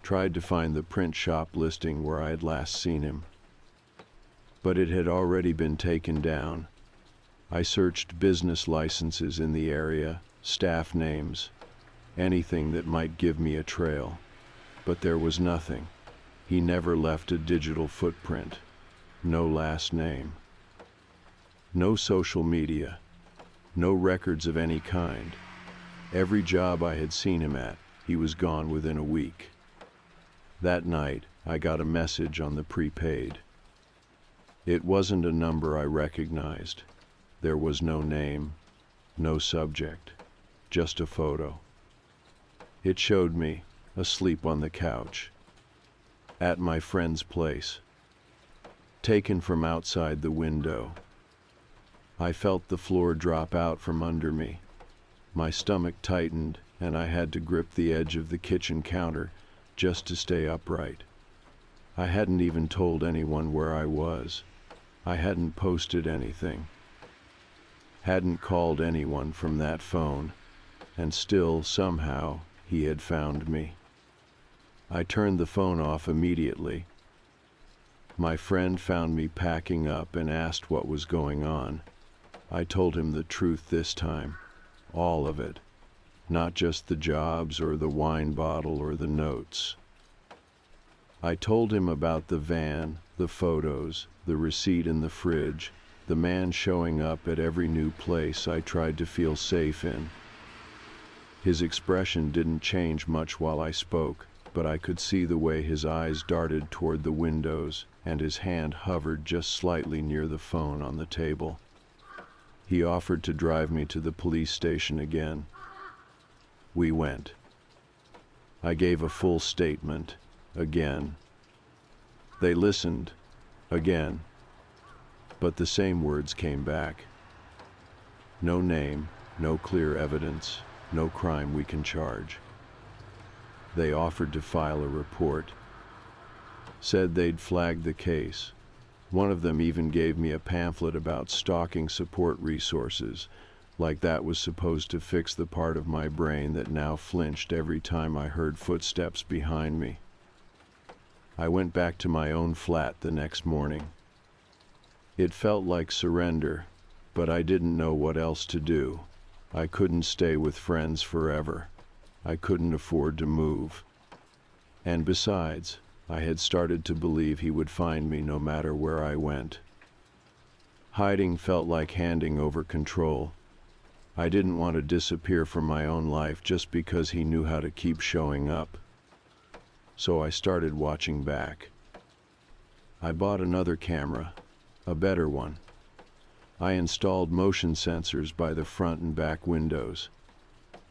Tried to find the print shop listing where I had last seen him. But it had already been taken down. I searched business licenses in the area, staff names, anything that might give me a trail. But there was nothing. He never left a digital footprint. No last name. No social media. No records of any kind. Every job I had seen him at, he was gone within a week. That night, I got a message on the prepaid. It wasn't a number I recognized. There was no name, no subject, just a photo. It showed me, asleep on the couch, at my friend's place, taken from outside the window. I felt the floor drop out from under me. My stomach tightened, and I had to grip the edge of the kitchen counter just to stay upright. I hadn't even told anyone where I was. I hadn't posted anything. Hadn't called anyone from that phone, and still, somehow, he had found me. I turned the phone off immediately. My friend found me packing up and asked what was going on. I told him the truth this time, all of it, not just the jobs or the wine bottle or the notes. I told him about the van, the photos, the receipt in the fridge, the man showing up at every new place I tried to feel safe in. His expression didn't change much while I spoke, but I could see the way his eyes darted toward the windows and his hand hovered just slightly near the phone on the table. He offered to drive me to the police station again. We went. I gave a full statement, again. They listened, again. But the same words came back. No name, no clear evidence, no crime we can charge. They offered to file a report, said they'd flag the case. One of them even gave me a pamphlet about stalking support resources, like that was supposed to fix the part of my brain that now flinched every time I heard footsteps behind me. I went back to my own flat the next morning. It felt like surrender, but I didn't know what else to do. I couldn't stay with friends forever. I couldn't afford to move. And besides, I had started to believe he would find me no matter where I went. Hiding felt like handing over control. I didn't want to disappear from my own life just because he knew how to keep showing up. So I started watching back. I bought another camera, a better one. I installed motion sensors by the front and back windows.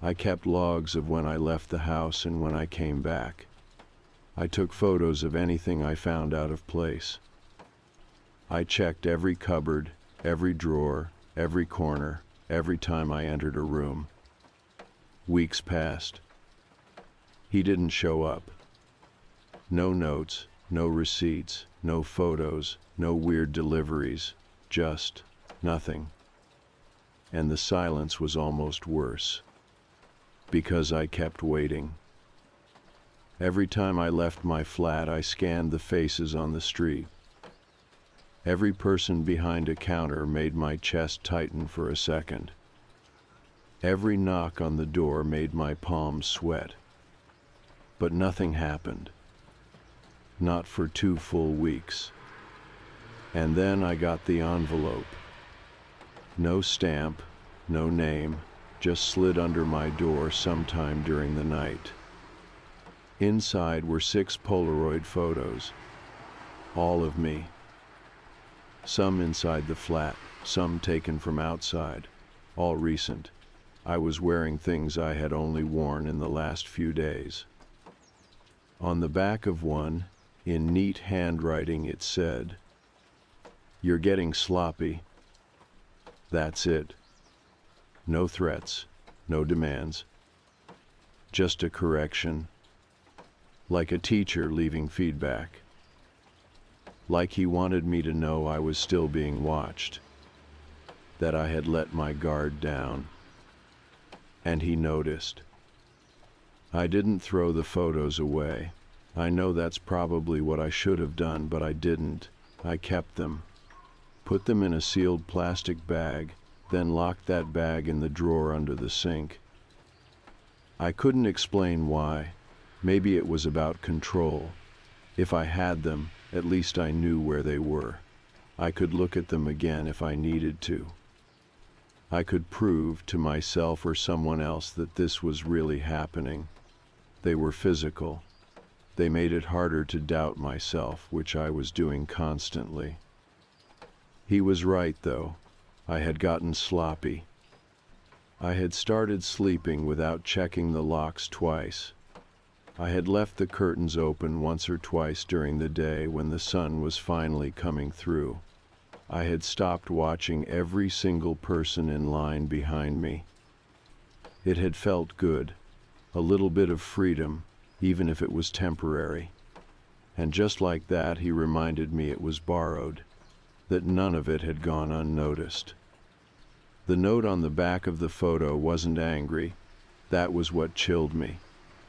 I kept logs of when I left the house and when I came back. I took photos of anything I found out of place. I checked every cupboard, every drawer, every corner, every time I entered a room. Weeks passed. He didn't show up. No notes, no receipts, no photos, no weird deliveries, just nothing. And the silence was almost worse, because I kept waiting. Every time I left my flat, I scanned the faces on the street. Every person behind a counter made my chest tighten for a second. Every knock on the door made my palms sweat. But nothing happened. Not for 2 full weeks. And then I got the envelope. No stamp, no name, just slid under my door sometime during the night. Inside were 6 Polaroid photos, all of me. Some inside the flat, some taken from outside, all recent. I was wearing things I had only worn in the last few days. On the back of one, in neat handwriting, it said, "You're getting sloppy. That's it. No threats, no demands. Just a correction. Like a teacher leaving feedback. Like he wanted me to know I was still being watched. That I had let my guard down. And he noticed. I didn't throw the photos away. I know that's probably what I should have done, but I didn't. I kept them. Put them in a sealed plastic bag, then locked that bag in the drawer under the sink. I couldn't explain why. Maybe it was about control. If I had them, at least I knew where they were. I could look at them again if I needed to. I could prove to myself or someone else that this was really happening. They were physical. They made it harder to doubt myself, which I was doing constantly. He was right, though. I had gotten sloppy. I had started sleeping without checking the locks twice. I had left the curtains open once or twice during the day when the sun was finally coming through. I had stopped watching every single person in line behind me. It had felt good, a little bit of freedom, even if it was temporary. And just like that, he reminded me it was borrowed, that none of it had gone unnoticed. The note on the back of the photo wasn't angry. That was what chilled me.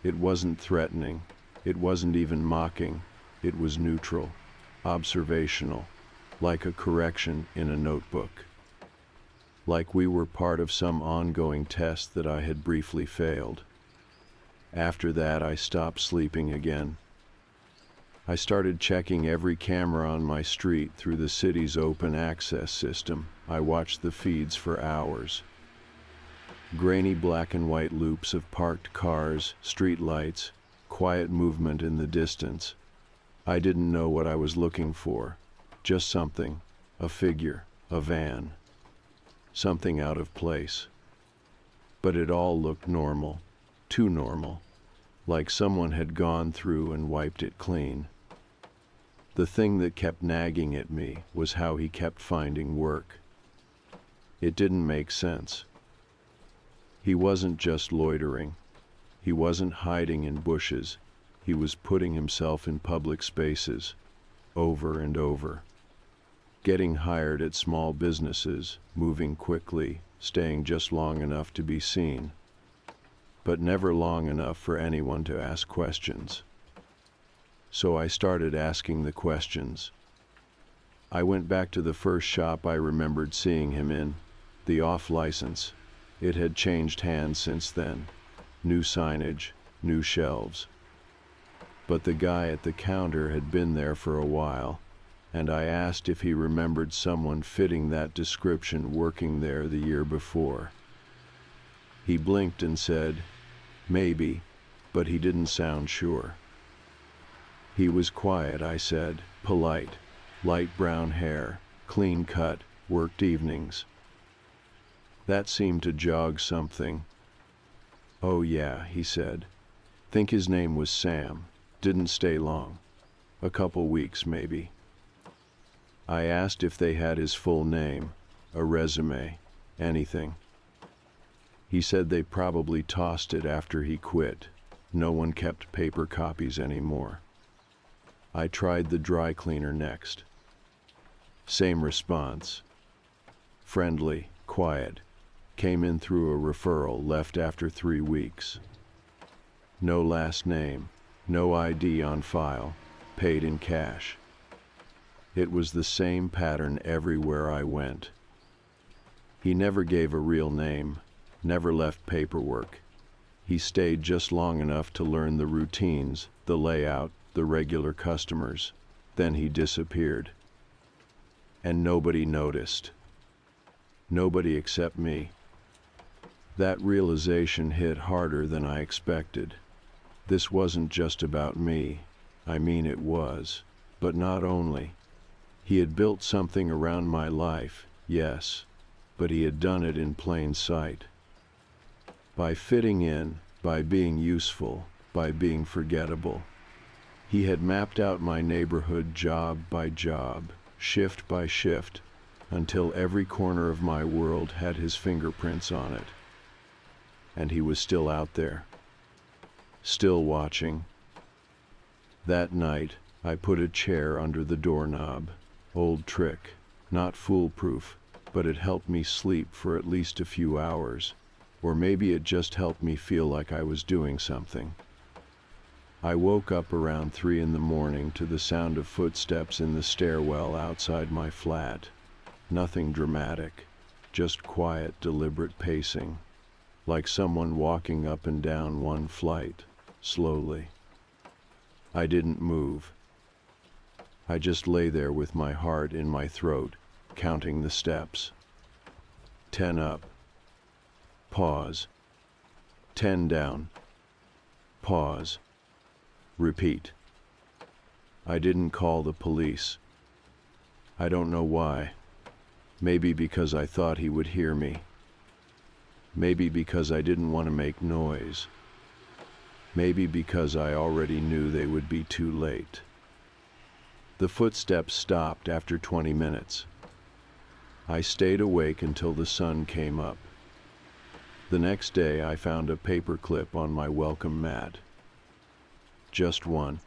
It wasn't threatening. It wasn't even mocking. It was neutral, observational, like a correction in a notebook. Like we were part of some ongoing test that I had briefly failed. After that, I stopped sleeping again. I started checking every camera on my street through the city's open access system. I watched the feeds for hours. Grainy black and white loops of parked cars, street lights, quiet movement in the distance. I didn't know what I was looking for. Just something, a figure, a van. Something out of place. But it all looked normal, too normal, like someone had gone through and wiped it clean. The thing that kept nagging at me was how he kept finding work. It didn't make sense. He wasn't just loitering. He wasn't hiding in bushes. He was putting himself in public spaces, over and over. Getting hired at small businesses, moving quickly, staying just long enough to be seen, but never long enough for anyone to ask questions. So I started asking the questions. I went back to the first shop I remembered seeing him in, the off-license. It had changed hands since then. New signage, new shelves. But the guy at the counter had been there for a while, and I asked if he remembered someone fitting that description working there the year before. He blinked and said, "Maybe," but he didn't sound sure. He was quiet, I said, polite, light brown hair, clean cut, worked evenings. That seemed to jog something. "Oh yeah," he said. "Think his name was Sam. Didn't stay long. A couple weeks, maybe." I asked if they had his full name, a resume, anything. He said they probably tossed it after he quit. No one kept paper copies anymore. I tried the dry cleaner next. Same response. Friendly, quiet. Came in through a referral, left after 3 weeks. No last name, no ID on file, paid in cash. It was the same pattern everywhere I went. He never gave a real name, never left paperwork. He stayed just long enough to learn the routines, the layout, the regular customers. Then he disappeared. And nobody noticed. Nobody except me. That realization hit harder than I expected. This wasn't just about me. I mean, it was, but not only. He had built something around my life, yes, but he had done it in plain sight. By fitting in, by being useful, by being forgettable. He had mapped out my neighborhood job by job, shift by shift, until every corner of my world had his fingerprints on it. And he was still out there, still watching. That night, I put a chair under the doorknob. Old trick, not foolproof, but it helped me sleep for at least a few hours, or maybe it just helped me feel like I was doing something. I woke up around 3 in the morning to the sound of footsteps in the stairwell outside my flat. Nothing dramatic, just quiet, deliberate pacing, like someone walking up and down one flight, slowly. I didn't move. I just lay there with my heart in my throat, counting the steps. 10 up. Pause. 10 down. Pause. Repeat. I didn't call the police. I don't know why. Maybe because I thought he would hear me. Maybe because I didn't want to make noise. Maybe because I already knew they would be too late. The footsteps stopped after 20 minutes. I stayed awake until the sun came up. The next day I found a paper clip on my welcome mat. Just one.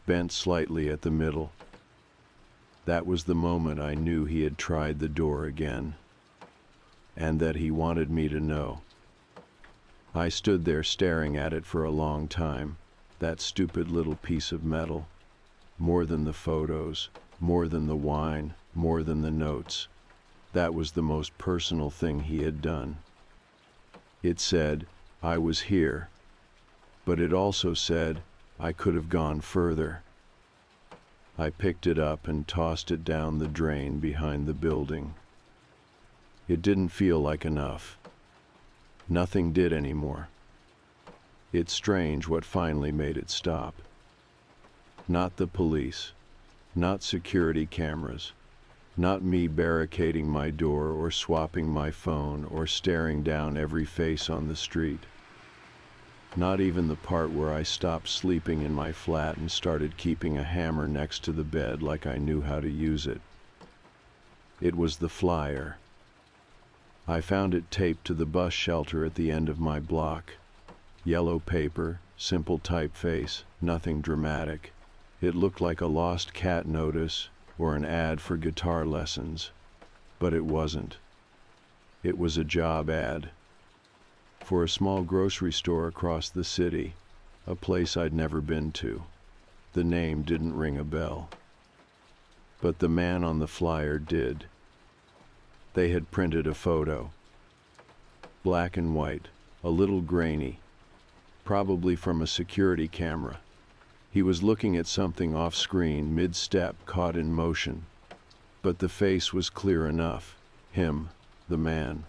Bent slightly at the middle. That was the moment I knew he had tried the door again, and that he wanted me to know. I stood there staring at it for a long time, that stupid little piece of metal. More than the photos, more than the wine, more than the notes. That was the most personal thing he had done. It said, I was here, but it also said, I could have gone further. I picked it up and tossed it down the drain behind the building. It didn't feel like enough. Nothing did anymore. It's strange what finally made it stop. Not the police, not security cameras, not me barricading my door or swapping my phone or staring down every face on the street. Not even the part where I stopped sleeping in my flat and started keeping a hammer next to the bed like I knew how to use it. It was the flyer. I found it taped to the bus shelter at the end of my block. Yellow paper, simple typeface, nothing dramatic. It looked like a lost cat notice or an ad for guitar lessons. But it wasn't. It was a job ad. For a small grocery store across the city, a place I'd never been to. The name didn't ring a bell. But the man on the flyer did. They had printed a photo. Black and white, a little grainy, probably from a security camera. He was looking at something off-screen, mid-step, caught in motion. But the face was clear enough. Him, the man.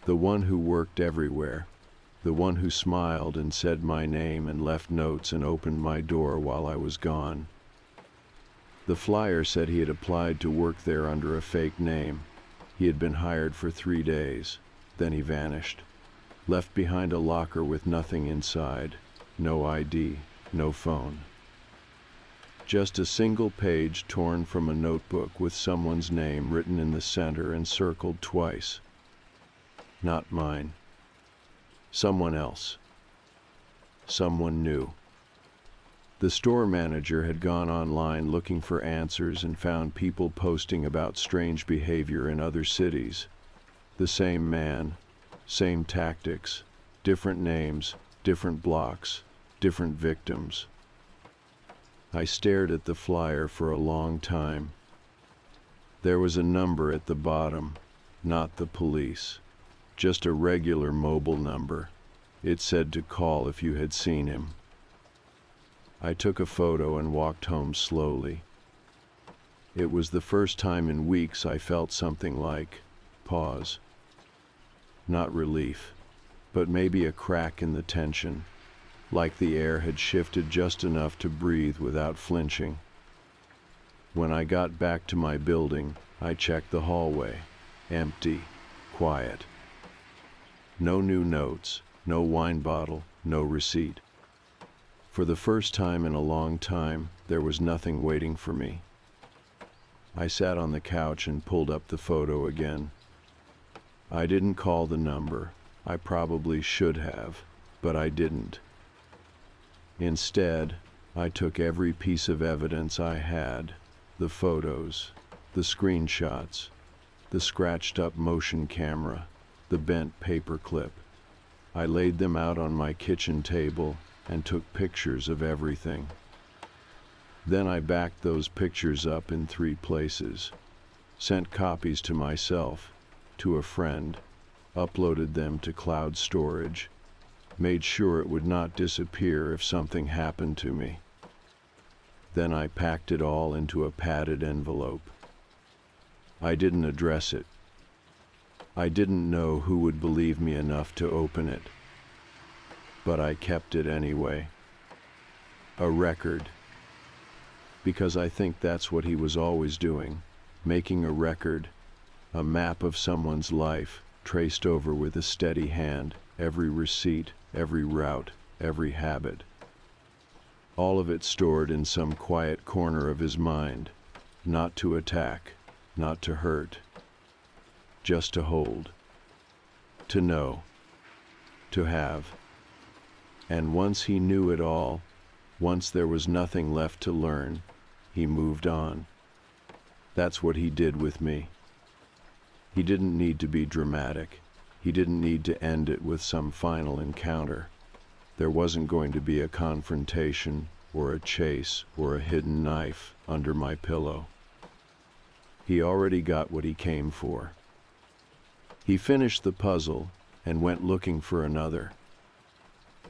The one who worked everywhere. The one who smiled and said my name and left notes and opened my door while I was gone. The flyer said he had applied to work there under a fake name. He had been hired for 3 days. Then he vanished. Left behind a locker with nothing inside. No ID. No phone. Just a single page torn from a notebook with someone's name written in the center and circled twice. Not mine. Someone else. Someone new. The store manager had gone online looking for answers and found people posting about strange behavior in other cities. The same man, same tactics, different names, different blocks, different victims. I stared at the flyer for a long time. There was a number at the bottom, not the police, just a regular mobile number. It said to call if you had seen him. I took a photo and walked home slowly. It was the first time in weeks I felt something like pause. Not relief, but maybe a crack in the tension. Like the air had shifted just enough to breathe without flinching. When I got back to my building, I checked the hallway. Empty, quiet. No new notes, no wine bottle, no receipt. For the first time in a long time, there was nothing waiting for me. I sat on the couch and pulled up the photo again. I didn't call the number. I probably should have, but I didn't. Instead, I took every piece of evidence I had, the photos, the screenshots, the scratched-up motion camera, the bent paper clip. I laid them out on my kitchen table and took pictures of everything. Then I backed those pictures up in 3 places, sent copies to myself, to a friend, uploaded them to cloud storage, made sure it would not disappear if something happened to me. Then I packed it all into a padded envelope. I didn't address it. I didn't know who would believe me enough to open it. But I kept it anyway. A record. Because I think that's what he was always doing, making a record, a map of someone's life, traced over with a steady hand, every receipt, every route, every habit. All of it stored in some quiet corner of his mind, not to attack, not to hurt, just to hold, to know, to have. And once he knew it all, once there was nothing left to learn, he moved on. That's what he did with me. He didn't need to be dramatic. He didn't need to end it with some final encounter. There wasn't going to be a confrontation or a chase or a hidden knife under my pillow. He already got what he came for. He finished the puzzle and went looking for another.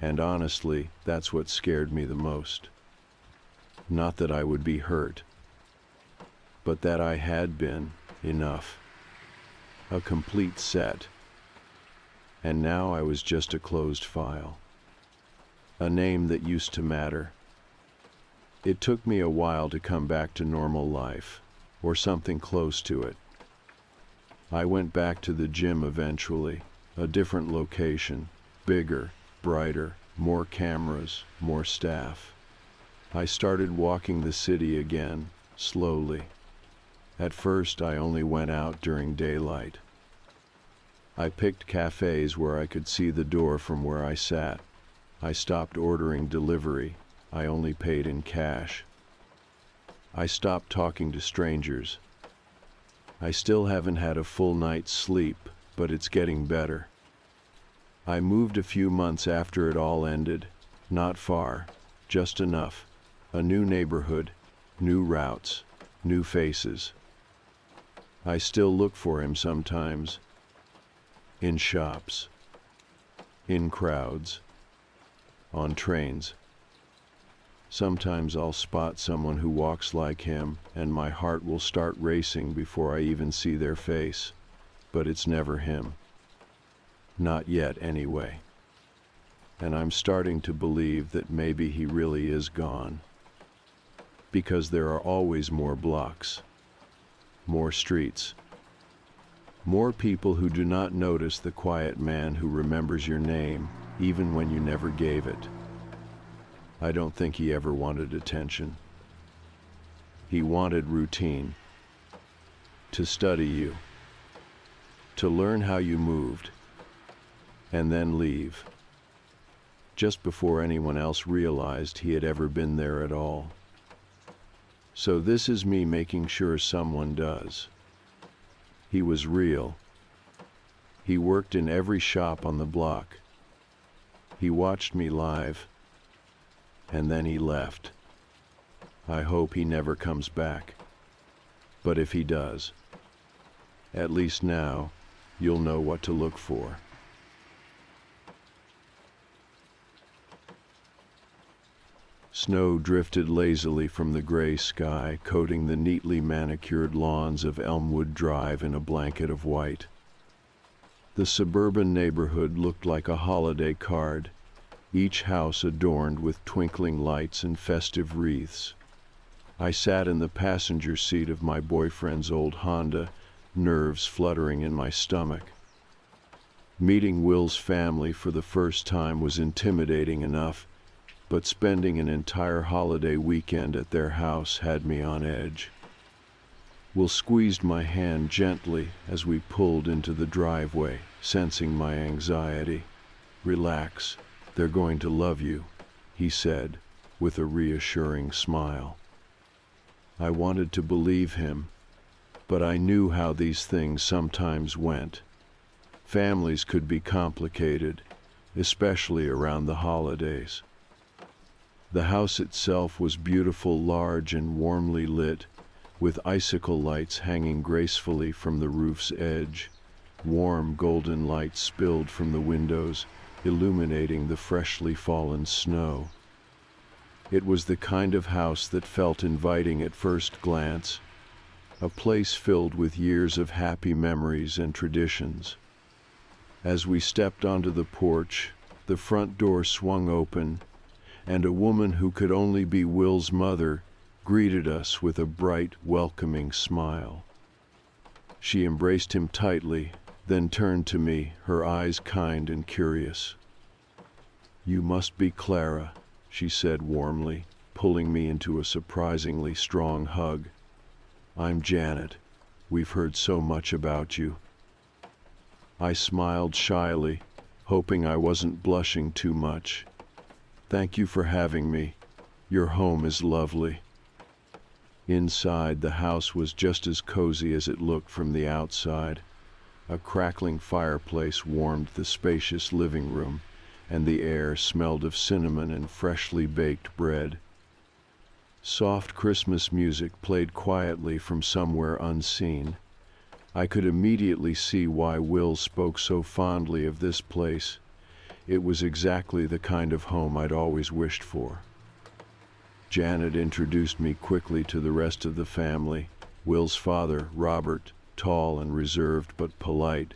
And honestly, that's what scared me the most. Not that I would be hurt, but that I had been enough. A complete set. And now I was just a closed file. A name that used to matter. It took me a while to come back to normal life, or something close to it. I went back to the gym eventually, a different location, bigger, brighter, more cameras, more staff. I started walking the city again, slowly. At first, I only went out during daylight. I picked cafes where I could see the door from where I sat. I stopped ordering delivery. I only paid in cash. I stopped talking to strangers. I still haven't had a full night's sleep, but it's getting better. I moved a few months after it all ended. Not far, just enough. A new neighborhood, new routes, new faces. I still look for him sometimes. In shops, in crowds, on trains. Sometimes I'll spot someone who walks like him, and my heart will start racing before I even see their face. But it's never him. Not yet, anyway. And I'm starting to believe that maybe he really is gone. Because there are always more blocks, more streets, more people who do not notice the quiet man who remembers your name, even when you never gave it. I don't think he ever wanted attention. He wanted routine. To study you. To learn how you moved. And then leave. Just before anyone else realized he had ever been there at all. So this is me making sure someone does. He was real. He worked in every shop on the block. He watched me live. And then he left. I hope he never comes back. But if he does, at least now, you'll know what to look for. Snow drifted lazily from the gray sky, coating the neatly manicured lawns of Elmwood Drive in a blanket of white. The suburban neighborhood looked like a holiday card, each house adorned with twinkling lights and festive wreaths. I sat in the passenger seat of my boyfriend's old Honda, nerves fluttering in my stomach. Meeting Will's family for the first time was intimidating enough, but spending an entire holiday weekend at their house had me on edge. Will squeezed my hand gently as we pulled into the driveway, sensing my anxiety. "Relax, they're going to love you," he said, with a reassuring smile. I wanted to believe him, but I knew how these things sometimes went. Families could be complicated, especially around the holidays. The house itself was beautiful, large, and warmly lit, with icicle lights hanging gracefully from the roof's edge. Warm golden light spilled from the windows, illuminating the freshly fallen snow. It was the kind of house that felt inviting at first glance, a place filled with years of happy memories and traditions. As we stepped onto the porch, the front door swung open, and a woman who could only be Will's mother greeted us with a bright, welcoming smile. She embraced him tightly, then turned to me, her eyes kind and curious. "You must be Clara," she said warmly, pulling me into a surprisingly strong hug. "I'm Janet. We've heard so much about you." I smiled shyly, hoping I wasn't blushing too much. "Thank you for having me. Your home is lovely." Inside, the house was just as cozy as it looked from the outside. A crackling fireplace warmed the spacious living room, and the air smelled of cinnamon and freshly baked bread. Soft Christmas music played quietly from somewhere unseen. I could immediately see why Will spoke so fondly of this place. It was exactly the kind of home I'd always wished for. Janet introduced me quickly to the rest of the family. Will's father, Robert, tall and reserved but polite.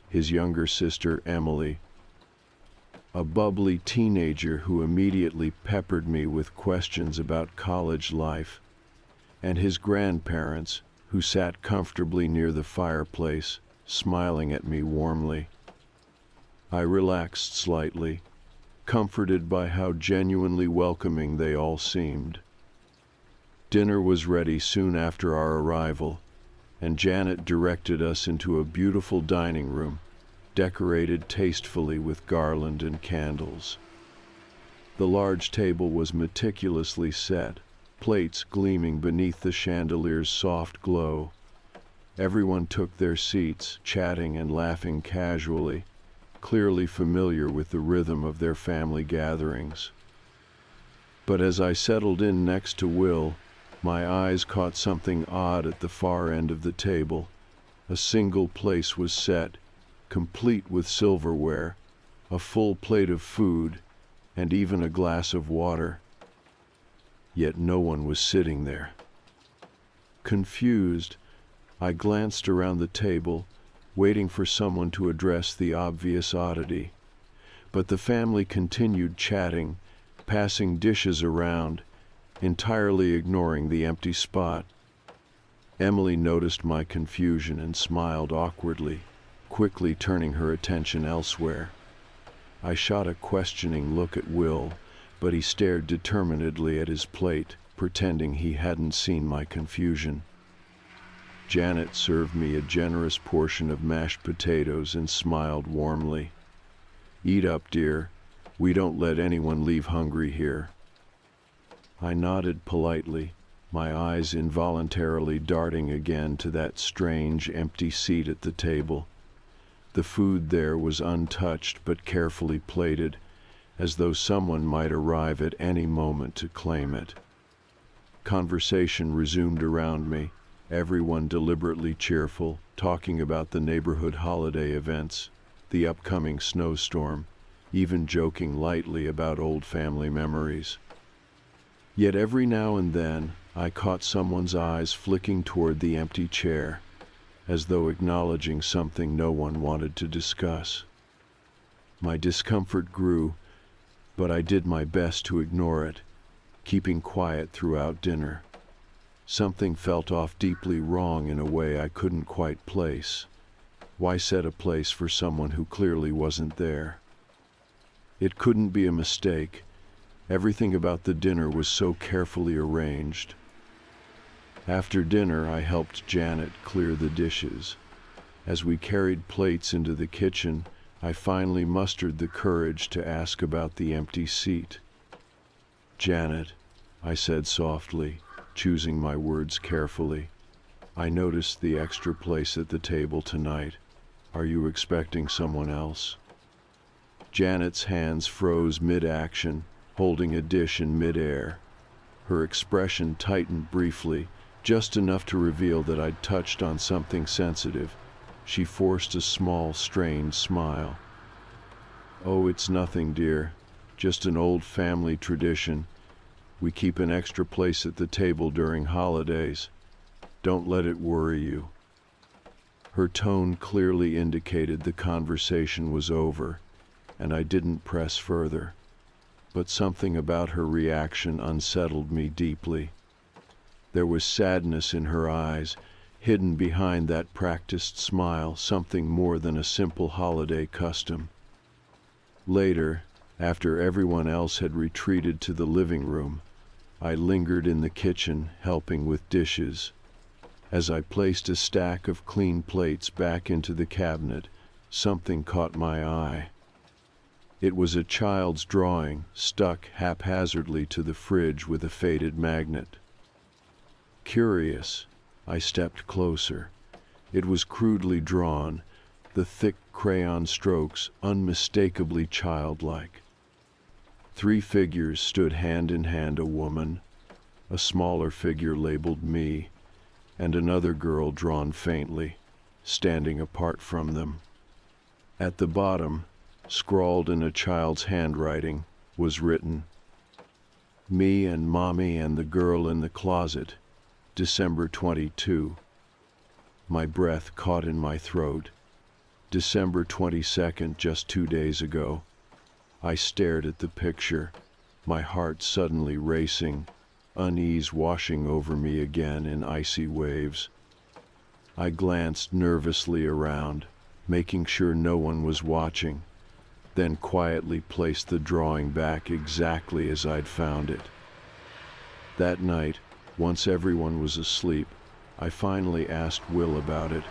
His younger sister, Emily, a bubbly teenager who immediately peppered me with questions about college life. And his grandparents, who sat comfortably near the fireplace, smiling at me warmly. I relaxed slightly, comforted by how genuinely welcoming they all seemed. Dinner was ready soon after our arrival, and Janet directed us into a beautiful dining room, decorated tastefully with garland and candles. The large table was meticulously set, plates gleaming beneath the chandelier's soft glow. Everyone took their seats, chatting and laughing casually, clearly familiar with the rhythm of their family gatherings. But as I settled in next to Will, my eyes caught something odd at the far end of the table. A single place was set, complete with silverware, a full plate of food, and even a glass of water. Yet no one was sitting there. Confused, I glanced around the table, waiting for someone to address the obvious oddity. But the family continued chatting, passing dishes around, entirely ignoring the empty spot. Emily noticed my confusion and smiled awkwardly, quickly turning her attention elsewhere. I shot a questioning look at Will, but he stared determinedly at his plate, pretending he hadn't seen my confusion. Janet served me a generous portion of mashed potatoes and smiled warmly. "Eat up, dear. We don't let anyone leave hungry here." I nodded politely, my eyes involuntarily darting again to that strange, empty seat at the table. The food there was untouched but carefully plated, as though someone might arrive at any moment to claim it. Conversation resumed around me, everyone deliberately cheerful, talking about the neighborhood holiday events, the upcoming snowstorm, even joking lightly about old family memories. Yet every now and then, I caught someone's eyes flicking toward the empty chair, as though acknowledging something no one wanted to discuss. My discomfort grew, but I did my best to ignore it, keeping quiet throughout dinner. Something felt off deeply wrong in a way I couldn't quite place. Why set a place for someone who clearly wasn't there? It couldn't be a mistake. Everything about the dinner was so carefully arranged. After dinner, I helped Janet clear the dishes. As we carried plates into the kitchen, I finally mustered the courage to ask about the empty seat. "Janet," I said softly, choosing my words carefully, "I noticed the extra place at the table tonight. Are you expecting someone else?" Janet's hands froze mid-action, holding a dish in mid-air. Her expression tightened briefly, just enough to reveal that I'd touched on something sensitive. She forced a small, strained smile. "Oh, it's nothing, dear. Just an old family tradition. We keep an extra place at the table during holidays. Don't let it worry you." Her tone clearly indicated the conversation was over, and I didn't press further. But something about her reaction unsettled me deeply. There was sadness in her eyes, hidden behind that practiced smile, something more than a simple holiday custom. Later, after everyone else had retreated to the living room, I lingered in the kitchen, helping with dishes. As I placed a stack of clean plates back into the cabinet, something caught my eye. It was a child's drawing, stuck haphazardly to the fridge with a faded magnet. Curious, I stepped closer. It was crudely drawn, the thick crayon strokes unmistakably childlike. 3 figures stood hand in hand, a woman, a smaller figure labeled me, and another girl drawn faintly, standing apart from them. At the bottom, scrawled in a child's handwriting, was written, "Me and Mommy and the girl in the closet, December 22. My breath caught in my throat. December 22nd, just 2 days ago. I stared at the picture, my heart suddenly racing, unease washing over me again in icy waves. I glanced nervously around, making sure no one was watching, then quietly placed the drawing back exactly as I'd found it. That night, once everyone was asleep, I finally asked Will about it.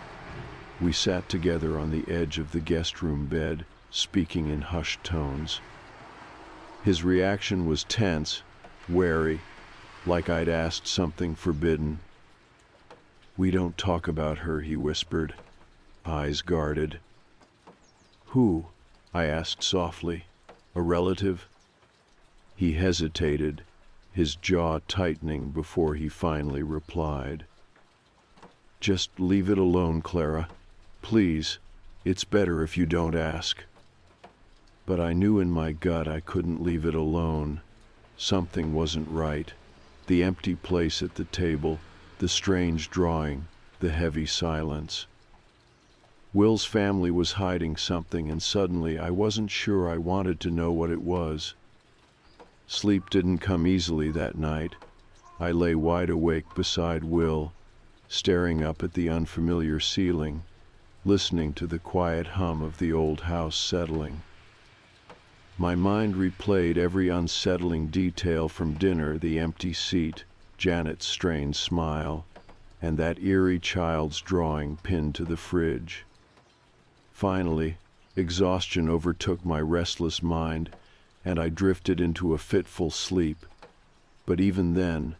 We sat together on the edge of the guest room bed, speaking in hushed tones. His reaction was tense, wary, like I'd asked something forbidden. "We don't talk about her," he whispered, eyes guarded. "Who?" I asked softly. "A relative?" He hesitated, his jaw tightening before he finally replied. "Just leave it alone, Clara. Please, it's better if you don't ask." But I knew in my gut I couldn't leave it alone. Something wasn't right. The empty place at the table, the strange drawing, the heavy silence. Will's family was hiding something, and suddenly I wasn't sure I wanted to know what it was. Sleep didn't come easily that night. I lay wide awake beside Will, staring up at the unfamiliar ceiling, listening to the quiet hum of the old house settling. My mind replayed every unsettling detail from dinner, the empty seat, Janet's strained smile, and that eerie child's drawing pinned to the fridge. Finally, exhaustion overtook my restless mind, and I drifted into a fitful sleep. But even then,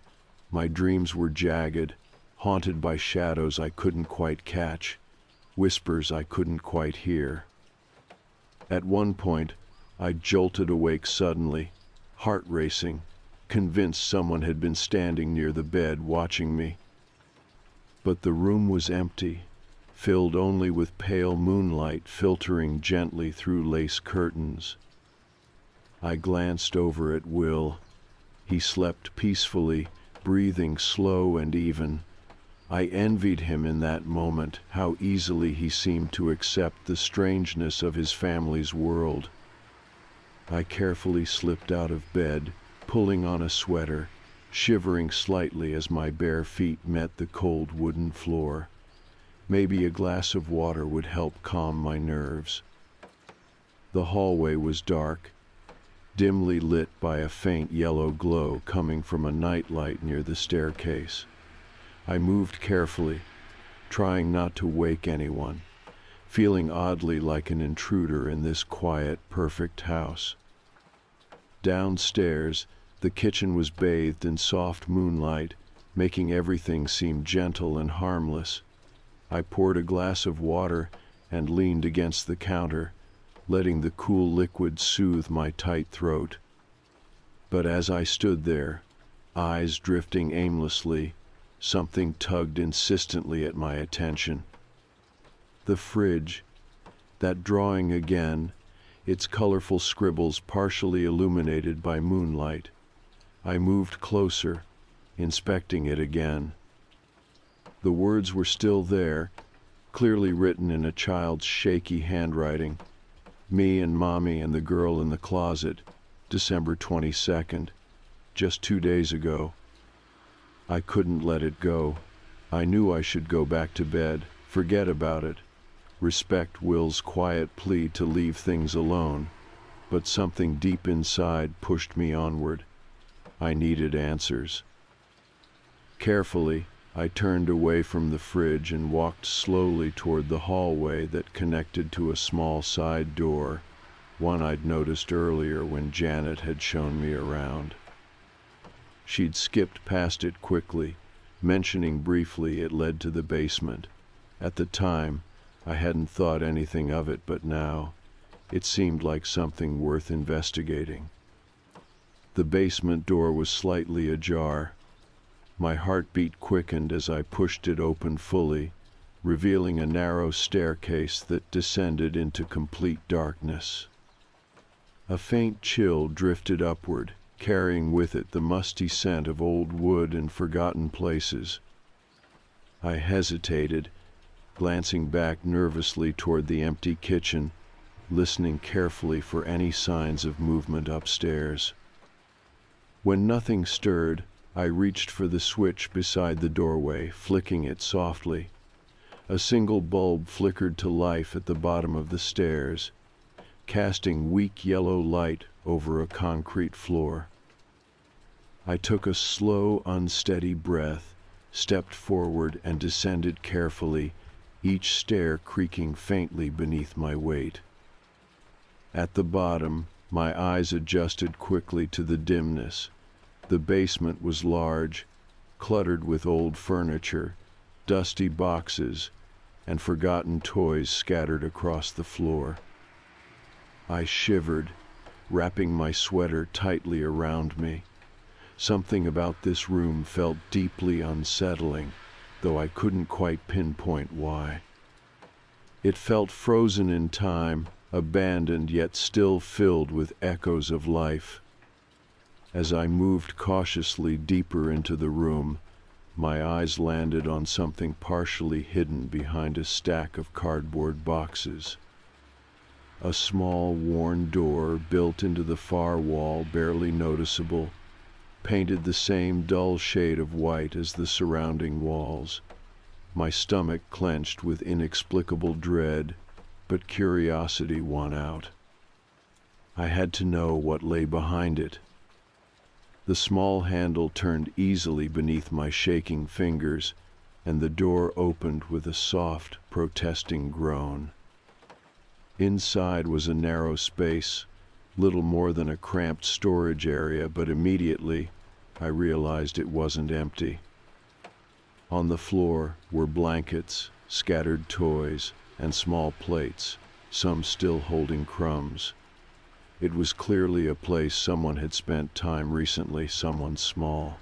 my dreams were jagged, haunted by shadows I couldn't quite catch, whispers I couldn't quite hear. At one point, I jolted awake suddenly, heart racing, convinced someone had been standing near the bed watching me. But the room was empty, filled only with pale moonlight filtering gently through lace curtains. I glanced over at Will. He slept peacefully, breathing slow and even. I envied him in that moment, how easily he seemed to accept the strangeness of his family's world. I carefully slipped out of bed, pulling on a sweater, shivering slightly as my bare feet met the cold wooden floor. Maybe a glass of water would help calm my nerves. The hallway was dark, dimly lit by a faint yellow glow coming from a nightlight near the staircase. I moved carefully, trying not to wake anyone, feeling oddly like an intruder in this quiet, perfect house. Downstairs, the kitchen was bathed in soft moonlight, making everything seem gentle and harmless. I poured a glass of water and leaned against the counter, letting the cool liquid soothe my tight throat. But as I stood there, eyes drifting aimlessly, something tugged insistently at my attention. The fridge, that drawing again, its colorful scribbles partially illuminated by moonlight. I moved closer, inspecting it again. The words were still there, clearly written in a child's shaky handwriting. Me and Mommy and the girl in the closet, December 22nd, just 2 days ago. I couldn't let it go. I knew I should go back to bed, forget about it, respect Will's quiet plea to leave things alone, but something deep inside pushed me onward. I needed answers. Carefully, I turned away from the fridge and walked slowly toward the hallway that connected to a small side door, one I'd noticed earlier when Janet had shown me around. She'd skipped past it quickly, mentioning briefly it led to the basement. At the time, I hadn't thought anything of it, but now, it seemed like something worth investigating. The basement door was slightly ajar. My heartbeat quickened as I pushed it open fully, revealing a narrow staircase that descended into complete darkness. A faint chill drifted upward, carrying with it the musty scent of old wood and forgotten places. I hesitated, glancing back nervously toward the empty kitchen, listening carefully for any signs of movement upstairs. When nothing stirred, I reached for the switch beside the doorway, flicking it softly. A single bulb flickered to life at the bottom of the stairs. casting weak yellow light over a concrete floor. I took a slow, unsteady breath, stepped forward and descended carefully, each stair creaking faintly beneath my weight. At the bottom, my eyes adjusted quickly to the dimness. The basement was large, cluttered with old furniture, dusty boxes, and forgotten toys scattered across the floor. I shivered, wrapping my sweater tightly around me. Something about this room felt deeply unsettling, though I couldn't quite pinpoint why. It felt frozen in time, abandoned yet still filled with echoes of life. As I moved cautiously deeper into the room, my eyes landed on something partially hidden behind a stack of cardboard boxes. A small, worn door built into the far wall, barely noticeable, painted the same dull shade of white as the surrounding walls. My stomach clenched with inexplicable dread, but curiosity won out. I had to know what lay behind it. The small handle turned easily beneath my shaking fingers, and the door opened with a soft, protesting groan. Inside was a narrow space, little more than a cramped storage area, but immediately I realized it wasn't empty. On the floor were blankets, scattered toys, and small plates, some still holding crumbs. It was clearly a place someone had spent time recently, someone small.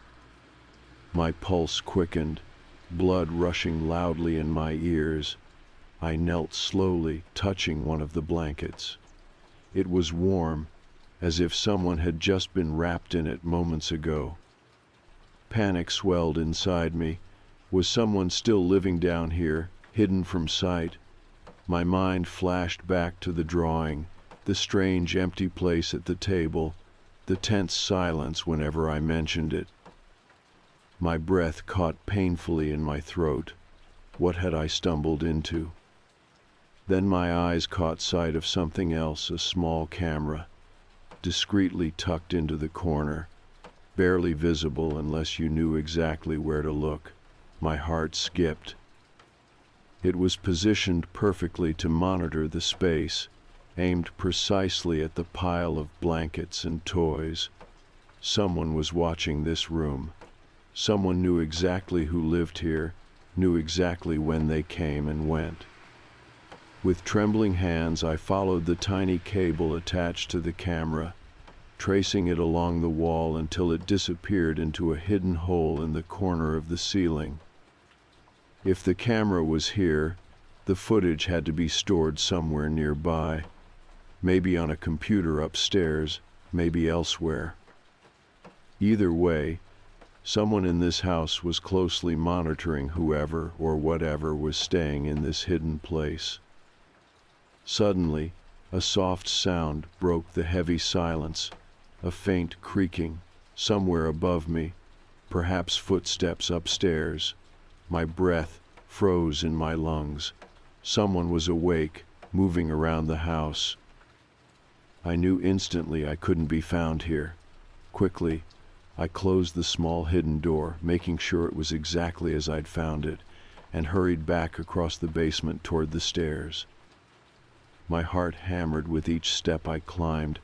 My pulse quickened, blood rushing loudly in my ears. I knelt slowly, touching one of the blankets. It was warm, as if someone had just been wrapped in it moments ago. Panic swelled inside me. Was someone still living down here, hidden from sight? My mind flashed back to the drawing, the strange empty place at the table, the tense silence whenever I mentioned it. My breath caught painfully in my throat. What had I stumbled into? Then my eyes caught sight of something else, a small camera, discreetly tucked into the corner, barely visible unless you knew exactly where to look. My heart skipped. It was positioned perfectly to monitor the space, aimed precisely at the pile of blankets and toys. Someone was watching this room. Someone knew exactly who lived here, knew exactly when they came and went. With trembling hands, I followed the tiny cable attached to the camera, tracing it along the wall until it disappeared into a hidden hole in the corner of the ceiling. If the camera was here, the footage had to be stored somewhere nearby, maybe on a computer upstairs, maybe elsewhere. Either way, someone in this house was closely monitoring whoever or whatever was staying in this hidden place. Suddenly, a soft sound broke the heavy silence, a faint creaking, somewhere above me, perhaps footsteps upstairs. My breath froze in my lungs. Someone was awake, moving around the house. I knew instantly I couldn't be found here. Quickly, I closed the small hidden door, making sure it was exactly as I'd found it, and hurried back across the basement toward the stairs. My heart hammered with each step I climbed,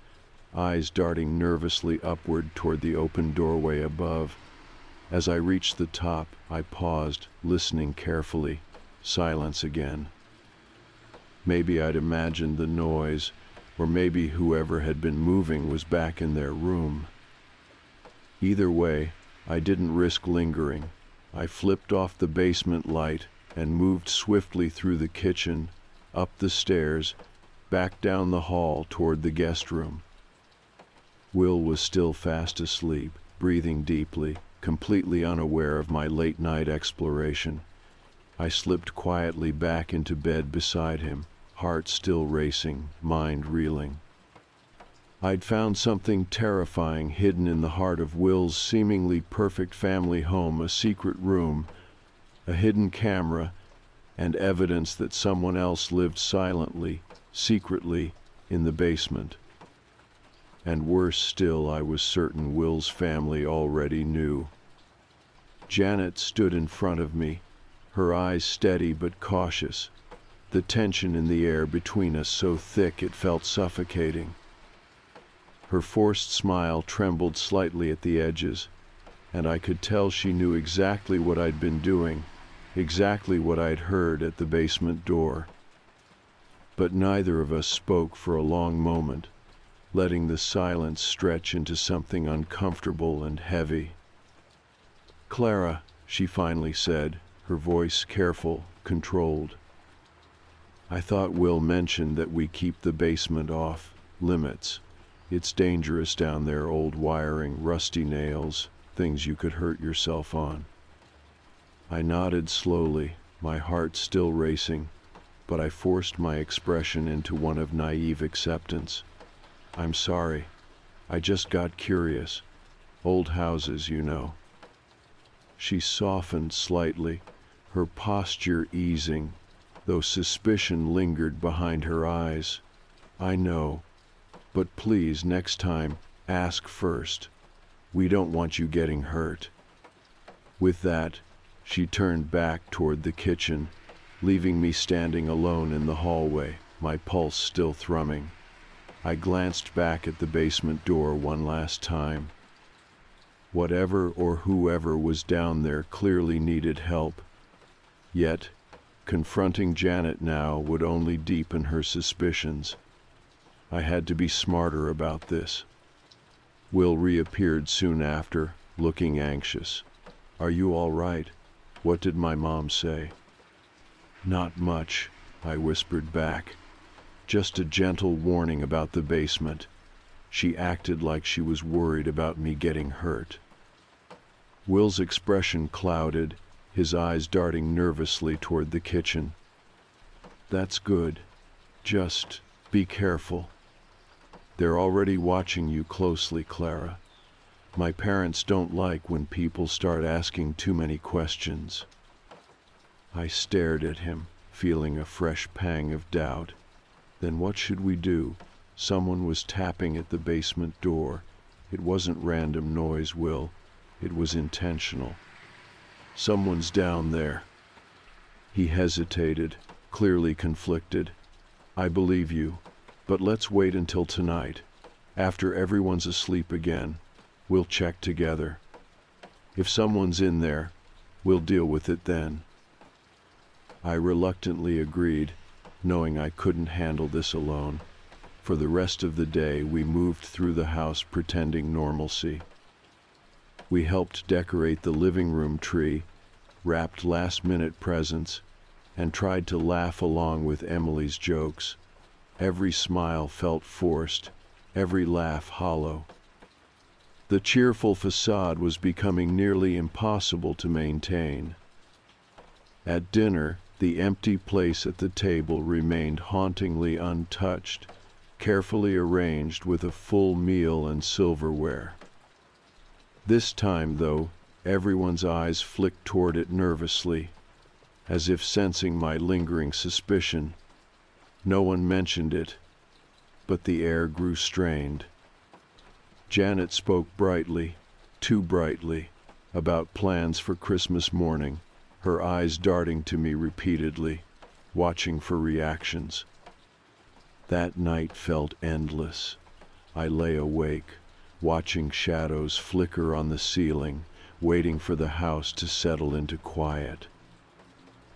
eyes darting nervously upward toward the open doorway above. As I reached the top, I paused, listening carefully. Silence again. Maybe I'd imagined the noise, or maybe whoever had been moving was back in their room. Either way, I didn't risk lingering. I flipped off the basement light and moved swiftly through the kitchen, up the stairs, back down the hall toward the guest room. Will was still fast asleep, breathing deeply, completely unaware of my late-night exploration. I slipped quietly back into bed beside him, heart still racing, mind reeling. I'd found something terrifying hidden in the heart of Will's seemingly perfect family home, a secret room, a hidden camera, and evidence that someone else lived silently, secretly, in the basement. And worse still, I was certain Will's family already knew. Janet stood in front of me, her eyes steady but cautious, the tension in the air between us so thick it felt suffocating. Her forced smile trembled slightly at the edges, and I could tell she knew exactly what I'd been doing, exactly what I'd heard at the basement door. But neither of us spoke for a long moment, letting the silence stretch into something uncomfortable and heavy. "Clara," she finally said, her voice careful, controlled. "I thought Will mentioned that we keep the basement off limits. It's dangerous down there, old wiring, rusty nails, things you could hurt yourself on." I nodded slowly, my heart still racing, but I forced my expression into one of naive acceptance. "I'm sorry. I just got curious. Old houses, you know." She softened slightly, her posture easing, though suspicion lingered behind her eyes. "I know. But please, next time, ask first. We don't want you getting hurt." With that, she turned back toward the kitchen, leaving me standing alone in the hallway, my pulse still thrumming. I glanced back at the basement door one last time. Whatever or whoever was down there clearly needed help. Yet, confronting Janet now would only deepen her suspicions. I had to be smarter about this. Will reappeared soon after, looking anxious. "Are you all right? What did my mom say?" "Not much," I whispered back. "Just a gentle warning about the basement. She acted like she was worried about me getting hurt." Will's expression clouded, his eyes darting nervously toward the kitchen. "That's good. Just be careful. They're already watching you closely, Clara. My parents don't like when people start asking too many questions." I stared at him, feeling a fresh pang of doubt. Then what should we do? Someone was tapping at the basement door. It wasn't random noise, Will. It was intentional. "Someone's down there." He hesitated, clearly conflicted. "I believe you, but let's wait until tonight. After everyone's asleep again, we'll check together. If someone's in there, we'll deal with it then." I reluctantly agreed, knowing I couldn't handle this alone. For the rest of the day, we moved through the house pretending normalcy. We helped decorate the living room tree, wrapped last-minute presents, and tried to laugh along with Emily's jokes. Every smile felt forced, every laugh hollow. The cheerful facade was becoming nearly impossible to maintain. At dinner, the empty place at the table remained hauntingly untouched, carefully arranged with a full meal and silverware. This time, though, everyone's eyes flicked toward it nervously, as if sensing my lingering suspicion. No one mentioned it, but the air grew strained. Janet spoke brightly, too brightly, about plans for Christmas morning, her eyes darting to me repeatedly, watching for reactions. That night felt endless. I lay awake, watching shadows flicker on the ceiling, waiting for the house to settle into quiet.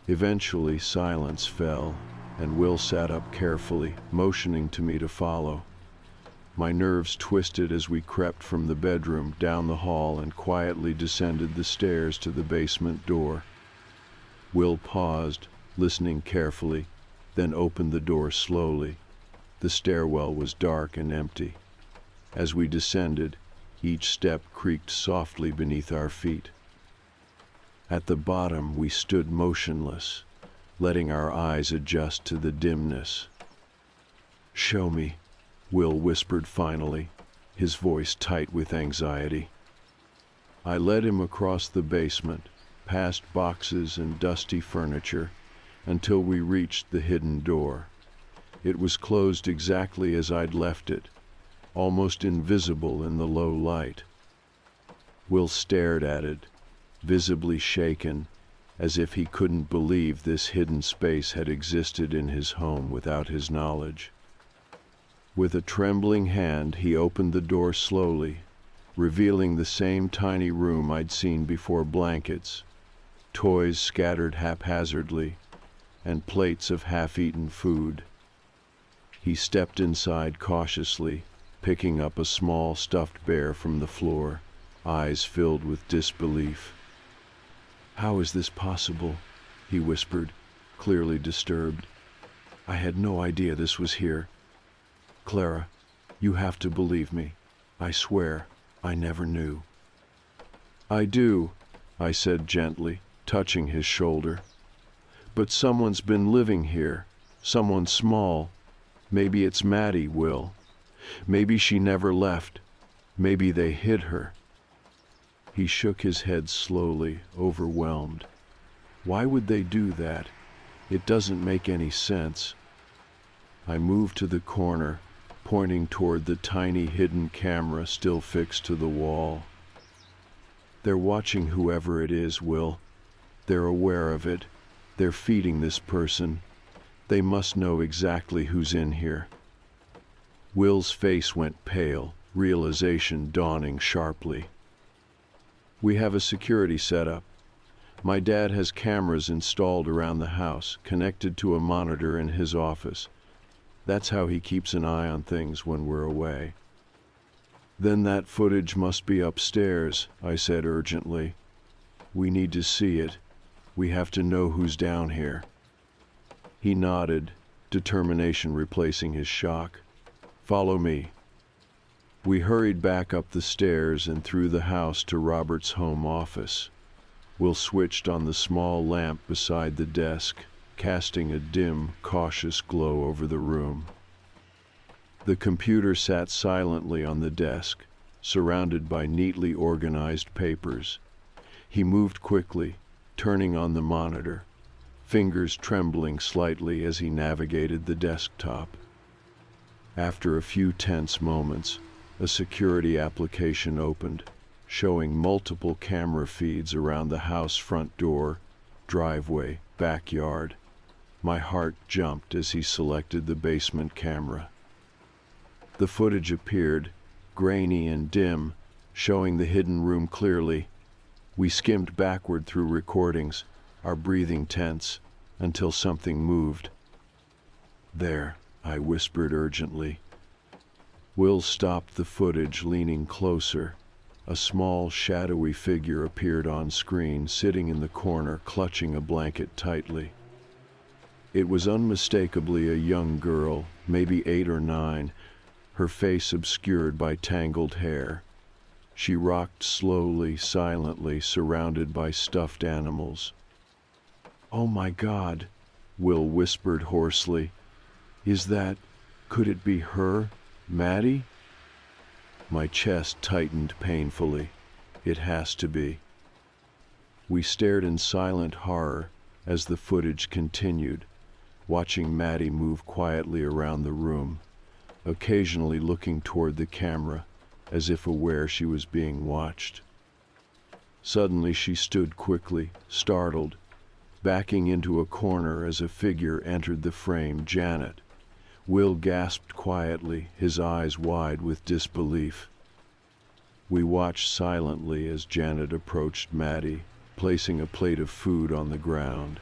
Eventually, silence fell, and Will sat up carefully, motioning to me to follow. My nerves twisted as we crept from the bedroom, down the hall, and quietly descended the stairs to the basement door. Will paused, listening carefully, then opened the door slowly. The stairwell was dark and empty. As we descended, each step creaked softly beneath our feet. At the bottom, we stood motionless, letting our eyes adjust to the dimness. "Show me," Will whispered finally, his voice tight with anxiety. I led him across the basement, past boxes and dusty furniture, until we reached the hidden door. It was closed exactly as I'd left it, almost invisible in the low light. Will stared at it, visibly shaken, as if he couldn't believe this hidden space had existed in his home without his knowledge. With a trembling hand, he opened the door slowly, revealing the same tiny room I'd seen before: blankets, toys scattered haphazardly, and plates of half-eaten food. He stepped inside cautiously, picking up a small stuffed bear from the floor, eyes filled with disbelief. "How is this possible?" he whispered, clearly disturbed. "I had no idea this was here. Clara, you have to believe me. I swear, I never knew." "I do," I said gently, touching his shoulder. "But someone's been living here, someone small. Maybe it's Maddie, Will. Maybe she never left. Maybe they hid her." He shook his head slowly, overwhelmed. "Why would they do that? It doesn't make any sense." I moved to the corner, pointing toward the tiny hidden camera still fixed to the wall. "They're watching whoever it is, Will. They're aware of it. They're feeding this person. They must know exactly who's in here." Will's face went pale, realization dawning sharply. "We have a security setup. My dad has cameras installed around the house, connected to a monitor in his office. That's how he keeps an eye on things when we're away." "Then that footage must be upstairs," I said urgently. "We need to see it. We have to know who's down here." He nodded, determination replacing his shock. "Follow me." We hurried back up the stairs and through the house to Robert's home office. Will switched on the small lamp beside the desk, casting a dim, cautious glow over the room. The computer sat silently on the desk, surrounded by neatly organized papers. He moved quickly, turning on the monitor, fingers trembling slightly as he navigated the desktop. After a few tense moments, a security application opened, showing multiple camera feeds around the house front door, driveway, backyard. My heart jumped as he selected the basement camera. The footage appeared, grainy and dim, showing the hidden room clearly. We skimmed backward through recordings, our breathing tense, until something moved. "There," I whispered urgently. Will stopped the footage, leaning closer. A small, shadowy figure appeared on screen, sitting in the corner, clutching a blanket tightly. It was unmistakably a young girl, maybe 8 or 9, her face obscured by tangled hair. She rocked slowly, silently, surrounded by stuffed animals. "Oh my God," Will whispered hoarsely. Could it be her, Maddie?" My chest tightened painfully. It has to be. We stared in silent horror as the footage continued, watching Maddie move quietly around the room, occasionally looking toward the camera as if aware she was being watched. Suddenly she stood quickly, startled, backing into a corner as a figure entered the frame: Janet. Will gasped quietly, his eyes wide with disbelief. We watched silently as Janet approached Maddie, placing a plate of food on the ground.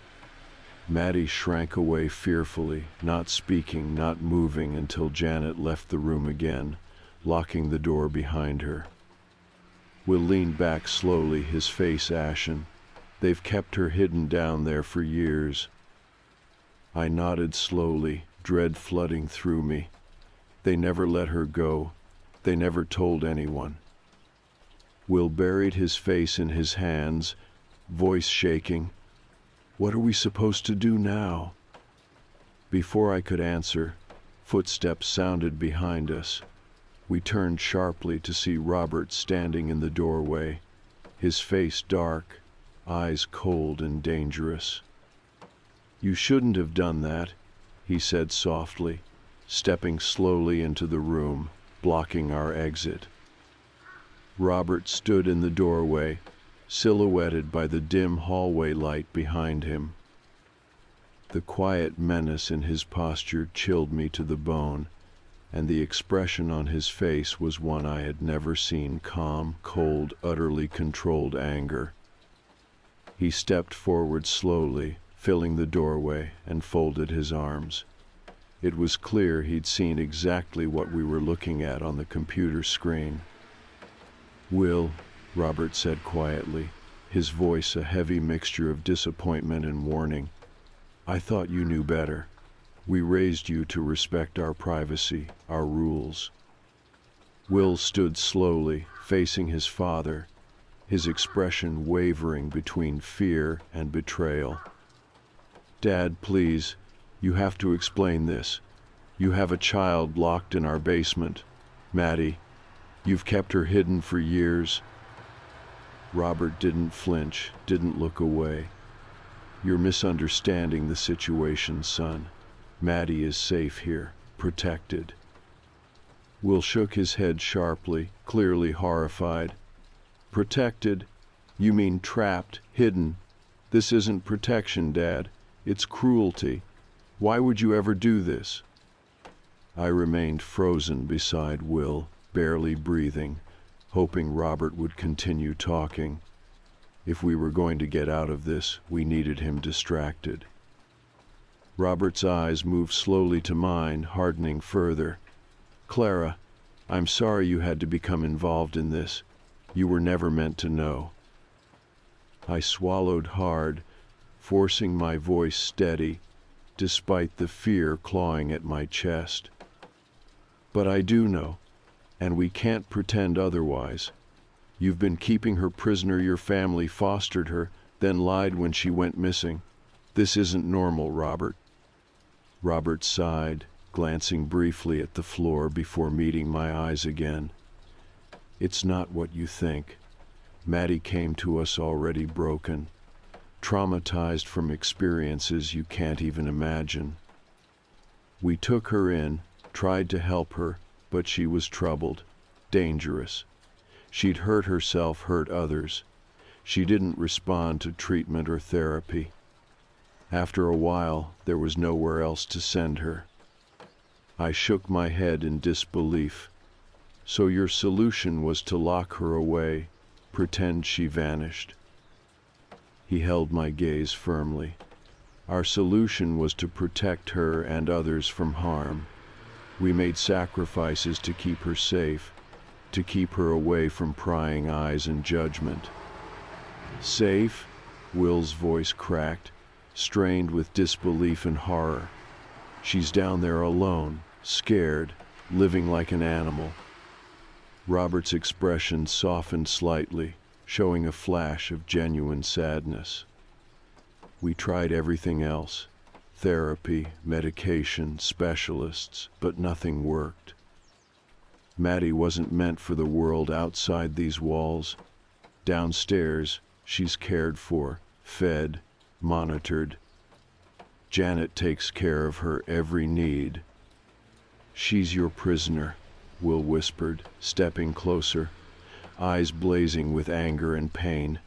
Maddie shrank away fearfully, not speaking, not moving, until Janet left the room again, locking the door behind her. Will leaned back slowly, his face ashen. "They've kept her hidden down there for years." I nodded slowly, dread flooding through me. They never let her go. They never told anyone. Will buried his face in his hands, voice shaking. "What are we supposed to do now?" Before I could answer, footsteps sounded behind us. We turned sharply to see Robert standing in the doorway, his face dark, eyes cold and dangerous. "You shouldn't have done that," he said softly, stepping slowly into the room, blocking our exit. Robert stood in the doorway, silhouetted by the dim hallway light behind him. The quiet menace in his posture chilled me to the bone, and the expression on his face was one I had never seen: calm, cold, utterly controlled anger. He stepped forward slowly, filling the doorway, and folded his arms. It was clear he'd seen exactly what we were looking at on the computer screen. "Will," Robert said quietly, his voice a heavy mixture of disappointment and warning, "I thought you knew better. We raised you to respect our privacy, our rules." Will stood slowly, facing his father, his expression wavering between fear and betrayal. "Dad, please, you have to explain this. You have a child locked in our basement. Maddie, you've kept her hidden for years." Robert didn't flinch, didn't look away. "You're misunderstanding the situation, son. Maddie is safe here, protected." Will shook his head sharply, clearly horrified. "Protected? You mean trapped, hidden? This isn't protection, Dad. It's cruelty. Why would you ever do this?" I remained frozen beside Will, barely breathing, hoping Robert would continue talking. If we were going to get out of this, we needed him distracted. Robert's eyes moved slowly to mine, hardening further. "Clara, I'm sorry you had to become involved in this. You were never meant to know." I swallowed hard, forcing my voice steady, despite the fear clawing at my chest. "But I do know, and we can't pretend otherwise. You've been keeping her prisoner. Your family fostered her, then lied when she went missing. This isn't normal, Robert." Robert sighed, glancing briefly at the floor before meeting my eyes again. "It's not what you think. Maddie came to us already broken, traumatized from experiences you can't even imagine. We took her in, tried to help her, but she was troubled, dangerous. She'd hurt herself, hurt others. She didn't respond to treatment or therapy. After a while, there was nowhere else to send her." I shook my head in disbelief. "So your solution was to lock her away, pretend she vanished?" He held my gaze firmly. "Our solution was to protect her and others from harm. We made sacrifices to keep her safe, to keep her away from prying eyes and judgment." "Safe?" Will's voice cracked, strained with disbelief and horror. "She's down there alone, scared, living like an animal." Robert's expression softened slightly, showing a flash of genuine sadness. "We tried everything else. Therapy, medication, specialists, but nothing worked. Maddie wasn't meant for the world outside these walls. Downstairs, she's cared for, fed, monitored. Janet takes care of her every need." "She's your prisoner," Will whispered, stepping closer, eyes blazing with anger and pain.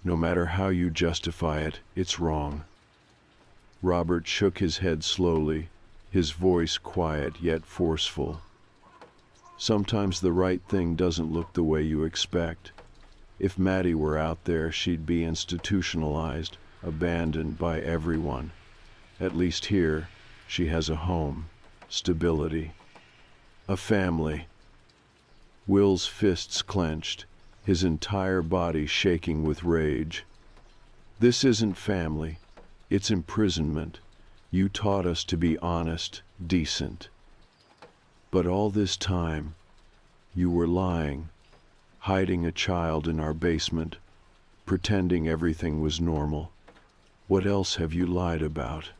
"No matter how you justify it, it's wrong." Robert shook his head slowly, his voice quiet yet forceful. "Sometimes the right thing doesn't look the way you expect. If Maddie were out there, she'd be institutionalized, abandoned by everyone. At least here, she has a home, stability, a family." Will's fists clenched, his entire body shaking with rage. "This isn't family. It's imprisonment. You taught us to be honest, decent. But all this time, you were lying, hiding a child in our basement, pretending everything was normal. What else have you lied about?"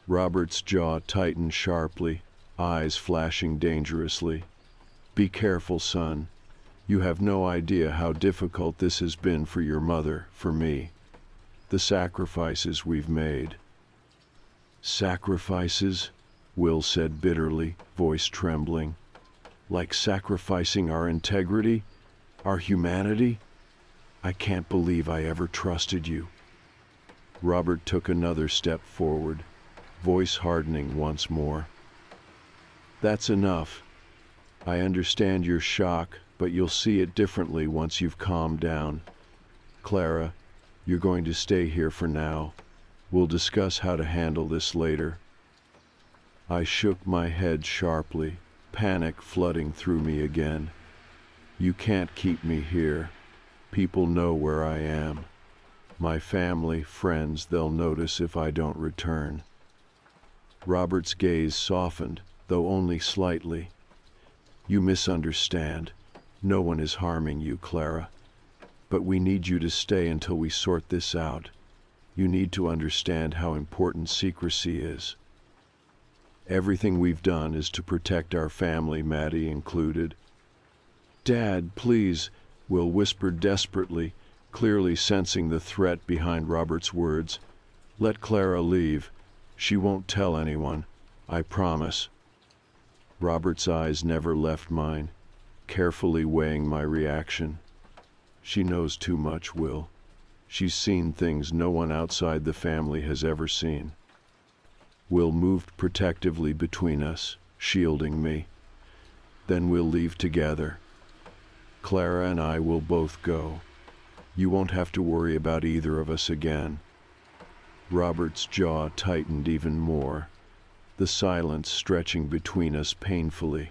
Robert's jaw tightened sharply, eyes flashing dangerously. "Be careful, son. You have no idea how difficult this has been for your mother, for me. The sacrifices we've made." "Sacrifices?" Will said bitterly, voice trembling. Like sacrificing our integrity, our humanity? I can't believe I ever trusted you. Robert took another step forward, voice hardening once more. That's enough. I understand your shock, but you'll see it differently once you've calmed down. Clara, you're going to stay here for now. We'll discuss how to handle this later. I shook my head sharply, panic flooding through me again. You can't keep me here. People know where I am. My family, friends, they'll notice if I don't return. Robert's gaze softened, though only slightly. You misunderstand. No one is harming you, Clara. But we need you to stay until we sort this out. You need to understand how important secrecy is. Everything we've done is to protect our family, Maddie included. Dad, please, Will whispered desperately, clearly sensing the threat behind Robert's words. Let Clara leave. She won't tell anyone. I promise. Robert's eyes never left mine, carefully weighing my reaction. She knows too much, Will. She's seen things no one outside the family has ever seen. Will moved protectively between us, shielding me. Then we'll leave together. Clara and I will both go. You won't have to worry about either of us again. Robert's jaw tightened even more, the silence stretching between us painfully.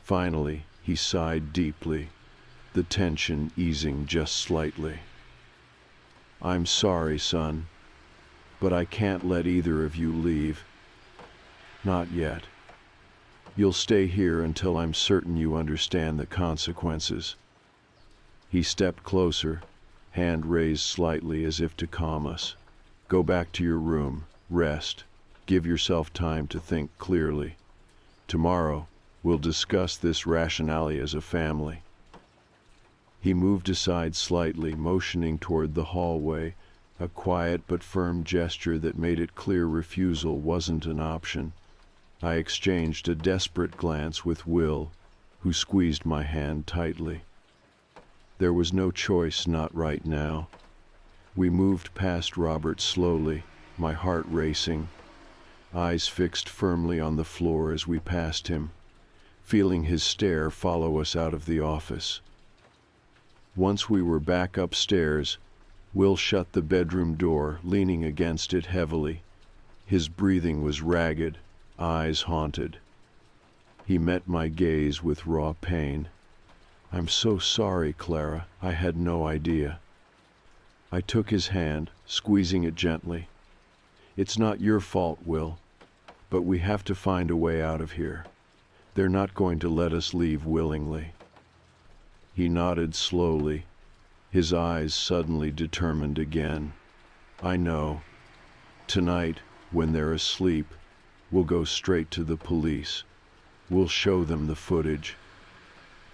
Finally, he sighed deeply, the tension easing just slightly. I'm sorry, son, but I can't let either of you leave. Not yet. You'll stay here until I'm certain you understand the consequences. He stepped closer, hand raised slightly as if to calm us. Go back to your room, rest, give yourself time to think clearly. Tomorrow, we'll discuss this rationale as a family. He moved aside slightly, motioning toward the hallway, a quiet but firm gesture that made it clear refusal wasn't an option. I exchanged a desperate glance with Will, who squeezed my hand tightly. There was no choice, not right now. We moved past Robert slowly, my heart racing, eyes fixed firmly on the floor as we passed him, feeling his stare follow us out of the office. Once we were back upstairs, Will shut the bedroom door, leaning against it heavily. His breathing was ragged, eyes haunted. He met my gaze with raw pain. I'm so sorry, Clara. I had no idea. I took his hand, squeezing it gently. It's not your fault, Will, but we have to find a way out of here. They're not going to let us leave willingly. He nodded slowly, his eyes suddenly determined again. I know. Tonight, when they're asleep, we'll go straight to the police. We'll show them the footage.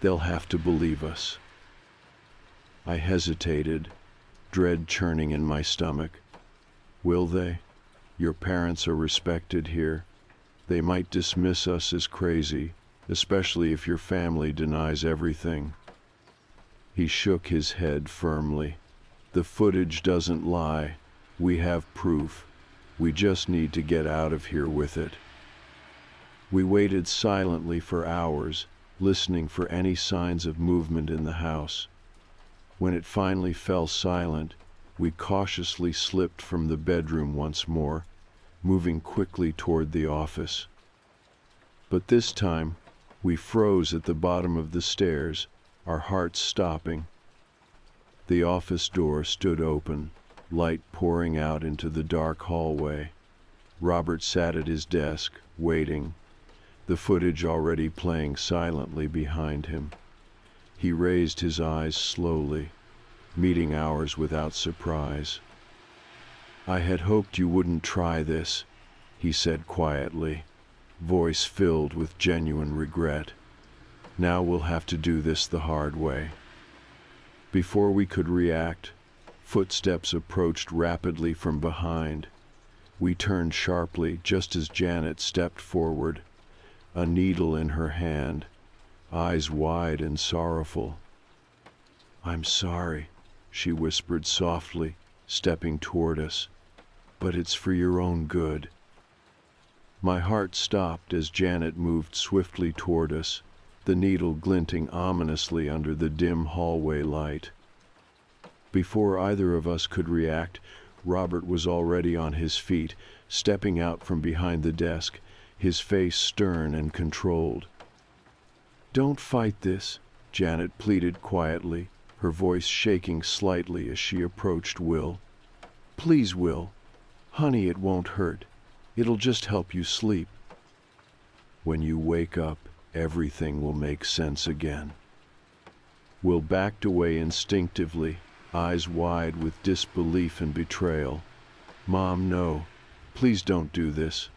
They'll have to believe us. I hesitated, dread churning in my stomach. Will they? Your parents are respected here. They might dismiss us as crazy, especially if your family denies everything. He shook his head firmly. The footage doesn't lie. We have proof. We just need to get out of here with it. We waited silently for hours, listening for any signs of movement in the house. When it finally fell silent, we cautiously slipped from the bedroom once more, moving quickly toward the office. But this time, we froze at the bottom of the stairs, our hearts stopping. The office door stood open, light pouring out into the dark hallway. Robert sat at his desk, waiting, the footage already playing silently behind him. He raised his eyes slowly, meeting ours without surprise. I had hoped you wouldn't try this, he said quietly, voice filled with genuine regret. Now we'll have to do this the hard way. Before we could react, footsteps approached rapidly from behind. We turned sharply just as Janet stepped forward, a needle in her hand, eyes wide and sorrowful. "I'm sorry," she whispered softly, stepping toward us, "but it's for your own good." My heart stopped as Janet moved swiftly toward us, the needle glinting ominously under the dim hallway light. Before either of us could react, Robert was already on his feet, stepping out from behind the desk, his face stern and controlled. "Don't fight this," Janet pleaded quietly, her voice shaking slightly as she approached Will. "Please, Will. Honey, it won't hurt. It'll just help you sleep. When you wake up, everything will make sense again." Will backed away instinctively, eyes wide with disbelief and betrayal. "Mom, no. Please don't do this."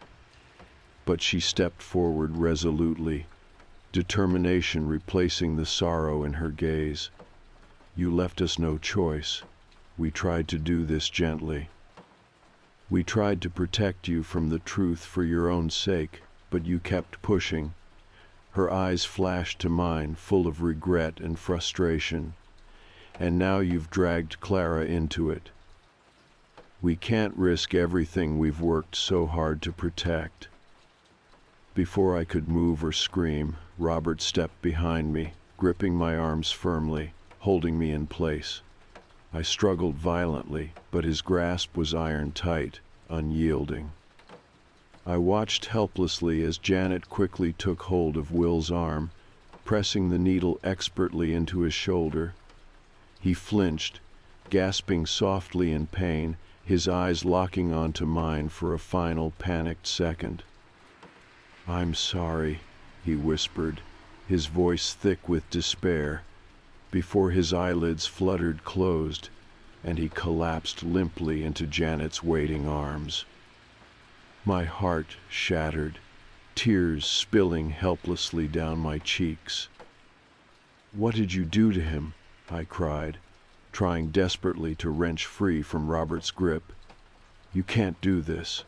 But she stepped forward resolutely, determination replacing the sorrow in her gaze. "You left us no choice. We tried to do this gently. We tried to protect you from the truth for your own sake, but you kept pushing." Her eyes flashed to mine, full of regret and frustration. "And now you've dragged Clara into it. We can't risk everything we've worked so hard to protect." Before I could move or scream, Robert stepped behind me, gripping my arms firmly, holding me in place. I struggled violently, but his grasp was iron-tight, unyielding. I watched helplessly as Janet quickly took hold of Will's arm, pressing the needle expertly into his shoulder. He flinched, gasping softly in pain, his eyes locking onto mine for a final panicked second. "I'm sorry," he whispered, his voice thick with despair, before his eyelids fluttered closed, and he collapsed limply into Janet's waiting arms. My heart shattered, tears spilling helplessly down my cheeks. "What did you do to him?" I cried, trying desperately to wrench free from Robert's grip. "You can't do this."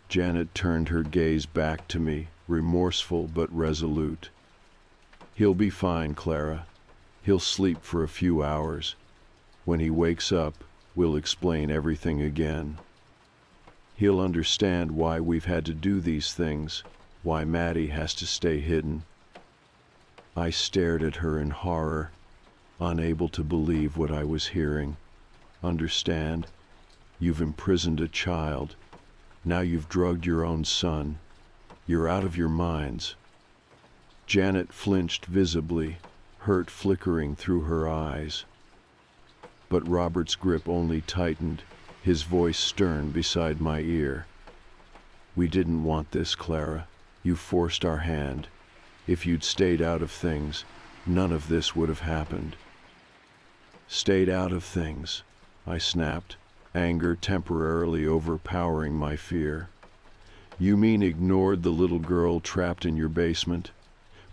Janet turned her gaze back to me, remorseful but resolute. "He'll be fine, Clara. He'll sleep for a few hours. When he wakes up, we'll explain everything again. He'll understand why we've had to do these things, why Maddie has to stay hidden." I stared at her in horror, unable to believe what I was hearing. "Understand? You've imprisoned a child. Now you've drugged your own son. You're out of your minds." Janet flinched visibly, hurt flickering through her eyes. But Robert's grip only tightened, his voice stern beside my ear. "We didn't want this, Clara. You forced our hand. If you'd stayed out of things, none of this would have happened." "Stayed out of things," I snapped, anger temporarily overpowering my fear. "You mean ignored the little girl trapped in your basement?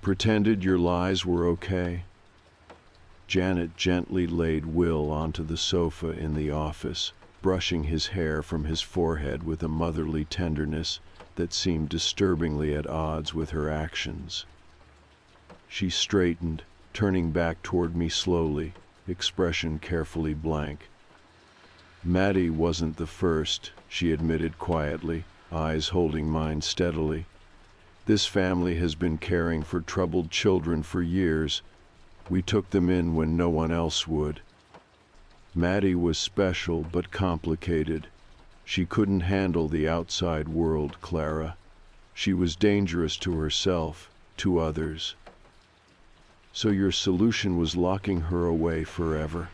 Pretended your lies were okay?" Janet gently laid Will onto the sofa in the office, brushing his hair from his forehead with a motherly tenderness that seemed disturbingly at odds with her actions. She straightened, turning back toward me slowly, expression carefully blank. "Maddie wasn't the first," she admitted quietly, eyes holding mine steadily. "This family has been caring for troubled children for years. We took them in when no one else would. Maddie was special but complicated. She couldn't handle the outside world, Clara. She was dangerous to herself, to others. So your solution was locking her away forever."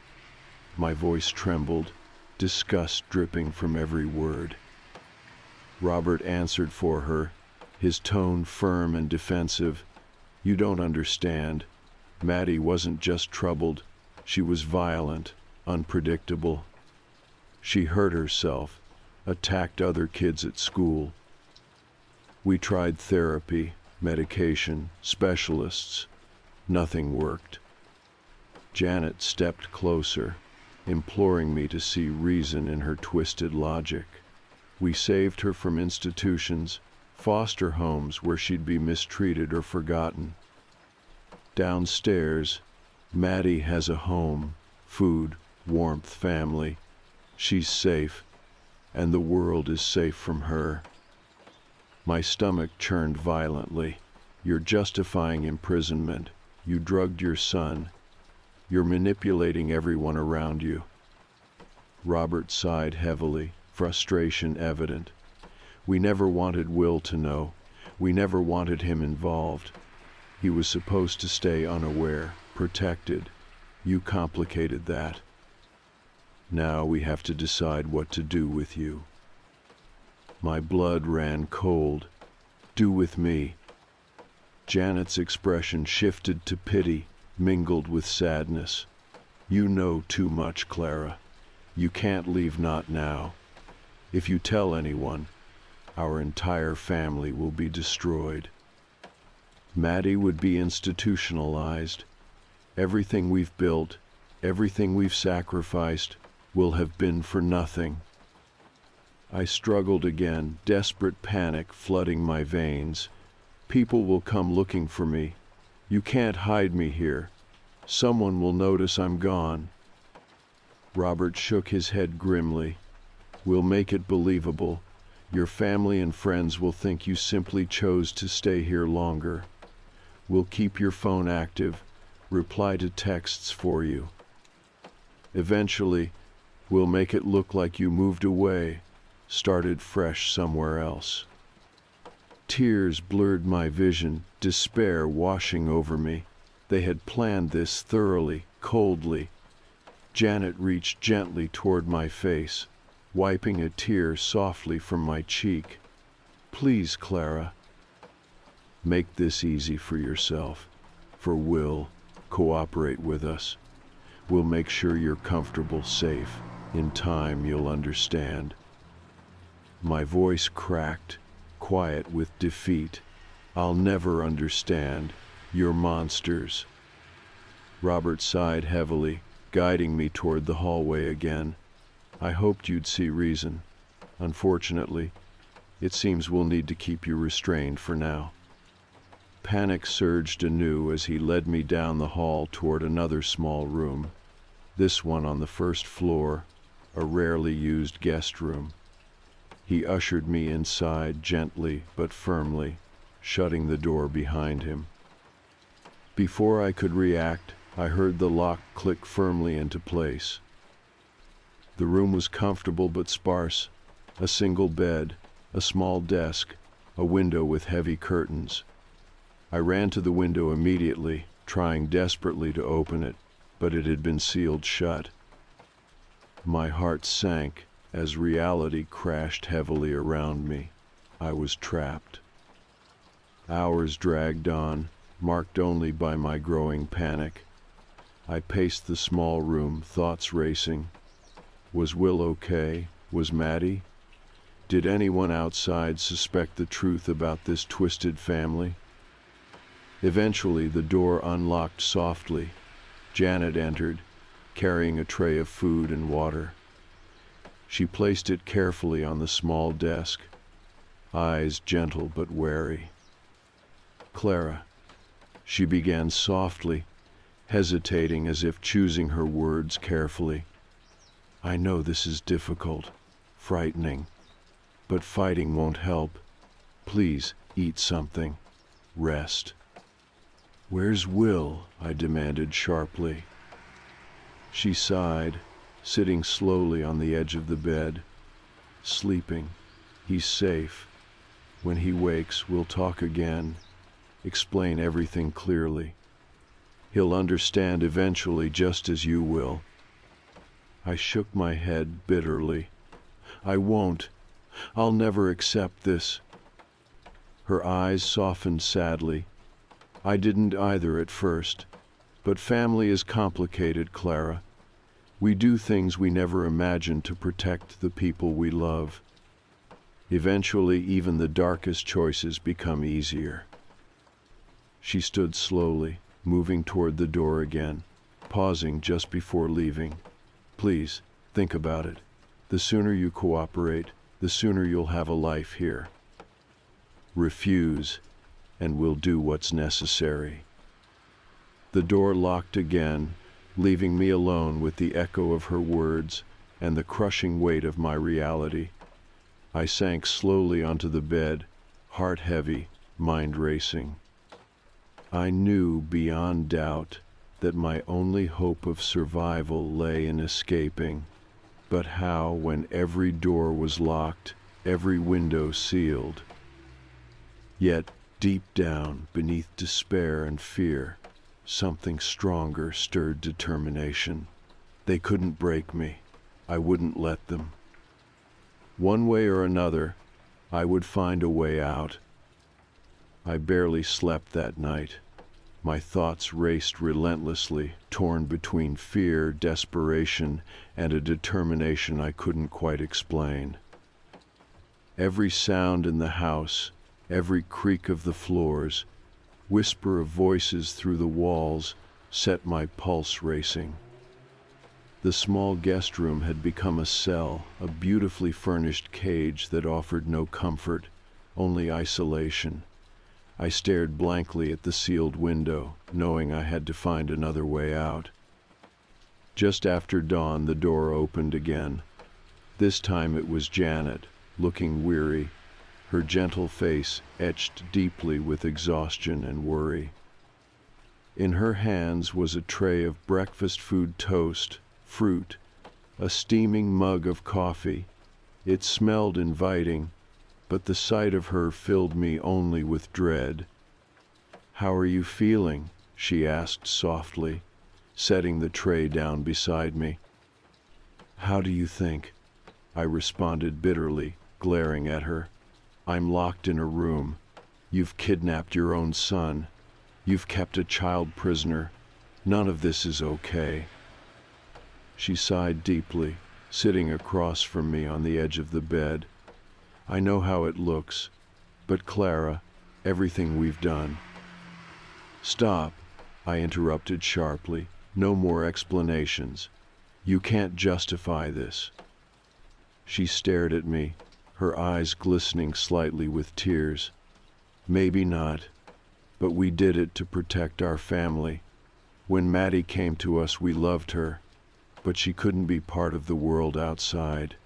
My voice trembled, disgust dripping from every word. Robert answered for her, his tone firm and defensive. "You don't understand. Maddie wasn't just troubled. She was violent, unpredictable. She hurt herself, attacked other kids at school. We tried therapy, medication, specialists. Nothing worked." Janet stepped closer, imploring me to see reason in her twisted logic. We saved her from institutions, foster homes where she'd be mistreated or forgotten. Downstairs, Maddie has a home, food, warmth, family. She's safe, and the world is safe from her. My stomach churned violently. You're justifying imprisonment. You drugged your son. You're manipulating everyone around you. Robert sighed heavily, frustration evident. We never wanted Will to know. We never wanted him involved. He was supposed to stay unaware, protected. You complicated that. Now we have to decide what to do with you. My blood ran cold. Do with me. Janet's expression shifted to pity, mingled with sadness. You know too much, Clara. You can't leave, not now. If you tell anyone, our entire family will be destroyed. Maddie would be institutionalized. Everything we've built, everything we've sacrificed, will have been for nothing. I struggled again, desperate panic flooding my veins. People will come looking for me. You can't hide me here. Someone will notice I'm gone. Robert shook his head grimly. We'll make it believable. Your family and friends will think you simply chose to stay here longer. We'll keep your phone active, reply to texts for you. Eventually, we'll make it look like you moved away, started fresh somewhere else. Tears blurred my vision, despair washing over me. They had planned this thoroughly, coldly. Janet reached gently toward my face, wiping a tear softly from my cheek. Please, Clara. Make this easy for yourself. For Will, cooperate with us. We'll make sure you're comfortable, safe. In time, you'll understand. My voice cracked, quiet with defeat. I'll never understand. You're monsters. Robert sighed heavily, guiding me toward the hallway again. I hoped you'd see reason. Unfortunately, it seems we'll need to keep you restrained for now. Panic surged anew as he led me down the hall toward another small room. This one on the first floor, a rarely used guest room. He ushered me inside gently but firmly, shutting the door behind him. Before I could react, I heard the lock click firmly into place. The room was comfortable but sparse. A single bed, a small desk, a window with heavy curtains. I ran to the window immediately, trying desperately to open it, but it had been sealed shut. My heart sank as reality crashed heavily around me. I was trapped. Hours dragged on, marked only by my growing panic. I paced the small room, thoughts racing. Was Will okay? Was Maddie? Did anyone outside suspect the truth about this twisted family? Eventually, the door unlocked softly. Janet entered, carrying a tray of food and water. She placed it carefully on the small desk, eyes gentle but wary. Clara, she began softly, hesitating as if choosing her words carefully. I know this is difficult, frightening, but fighting won't help. Please, eat something. Rest. Where's Will? I demanded sharply. She sighed, sitting slowly on the edge of the bed. Sleeping. He's safe. When he wakes, we'll talk again. Explain everything clearly. He'll understand eventually, just as you will. I shook my head bitterly. I won't. I'll never accept this. Her eyes softened sadly. I didn't either at first. But family is complicated, Clara. We do things we never imagined to protect the people we love. Eventually, even the darkest choices become easier. She stood slowly, moving toward the door again, pausing just before leaving. Please, think about it. The sooner you cooperate, the sooner you'll have a life here. Refuse, and we'll do what's necessary." The door locked again, leaving me alone with the echo of her words and the crushing weight of my reality. I sank slowly onto the bed, heart heavy, mind racing. I knew beyond doubt that my only hope of survival lay in escaping, but how when every door was locked, every window sealed? Yet, deep down, beneath despair and fear, something stronger stirred determination. They couldn't break me. I wouldn't let them. One way or another, I would find a way out. I barely slept that night. My thoughts raced relentlessly, torn between fear, desperation, and a determination I couldn't quite explain. Every sound in the house, every creak of the floors, whisper of voices through the walls, set my pulse racing. The small guest room had become a cell, a beautifully furnished cage that offered no comfort, only isolation. I stared blankly at the sealed window, knowing I had to find another way out. Just after dawn, the door opened again. This time it was Janet, looking weary, her gentle face etched deeply with exhaustion and worry. In her hands was a tray of breakfast food toast, fruit, a steaming mug of coffee. It smelled inviting, but the sight of her filled me only with dread. "How are you feeling?" she asked softly, setting the tray down beside me. "How do you think?" I responded bitterly, glaring at her. "I'm locked in a room. You've kidnapped your own son. You've kept a child prisoner. None of this is okay." She sighed deeply, sitting across from me on the edge of the bed. "I know how it looks, but Clara, everything we've done—" "Stop," I interrupted sharply. "No more explanations. You can't justify this." She stared at me, her eyes glistening slightly with tears. "Maybe not, but we did it to protect our family. When Maddie came to us, we loved her, but she couldn't be part of the world outside.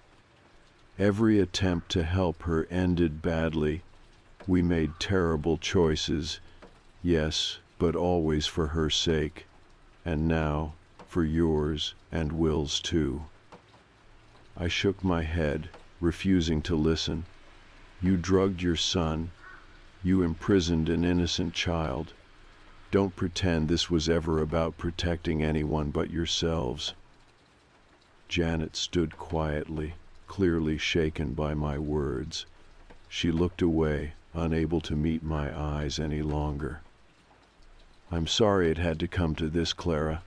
Every attempt to help her ended badly. We made terrible choices, yes, but always for her sake, and now for yours and Will's too." I shook my head, refusing to listen. "You drugged your son. You imprisoned an innocent child. Don't pretend this was ever about protecting anyone but yourselves." Janet stood quietly, clearly shaken by my words. She looked away, unable to meet my eyes any longer. "I'm sorry it had to come to this, Clara,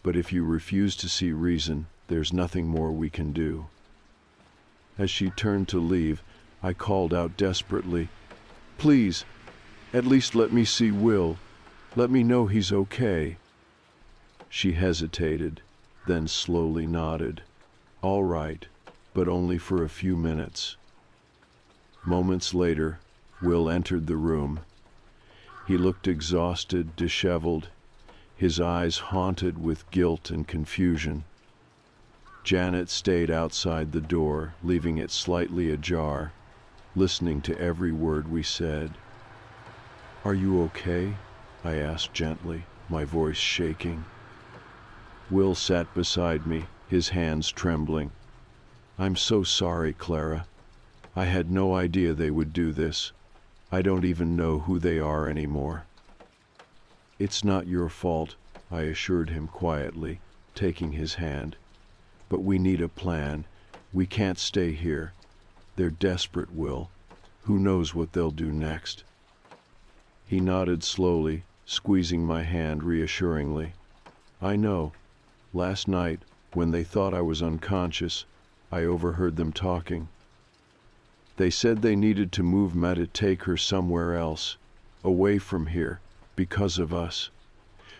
but if you refuse to see reason, there's nothing more we can do." As she turned to leave, I called out desperately, "Please, at least let me see Will. Let me know he's okay." She hesitated, then slowly nodded. "All right, but only for a few minutes." Moments later, Will entered the room. He looked exhausted, disheveled, his eyes haunted with guilt and confusion. Janet stayed outside the door, leaving it slightly ajar, listening to every word we said. "Are you okay?" I asked gently, my voice shaking. Will sat beside me, his hands trembling. "I'm so sorry, Clara. I had no idea they would do this. I don't even know who they are anymore." "It's not your fault," I assured him quietly, taking his hand. "But we need a plan. We can't stay here. They're desperate, Will. Who knows what they'll do next?" He nodded slowly, squeezing my hand reassuringly. "I know. Last night, when they thought I was unconscious, I overheard them talking. They said they needed to move Meta, take her somewhere else, away from here, because of us.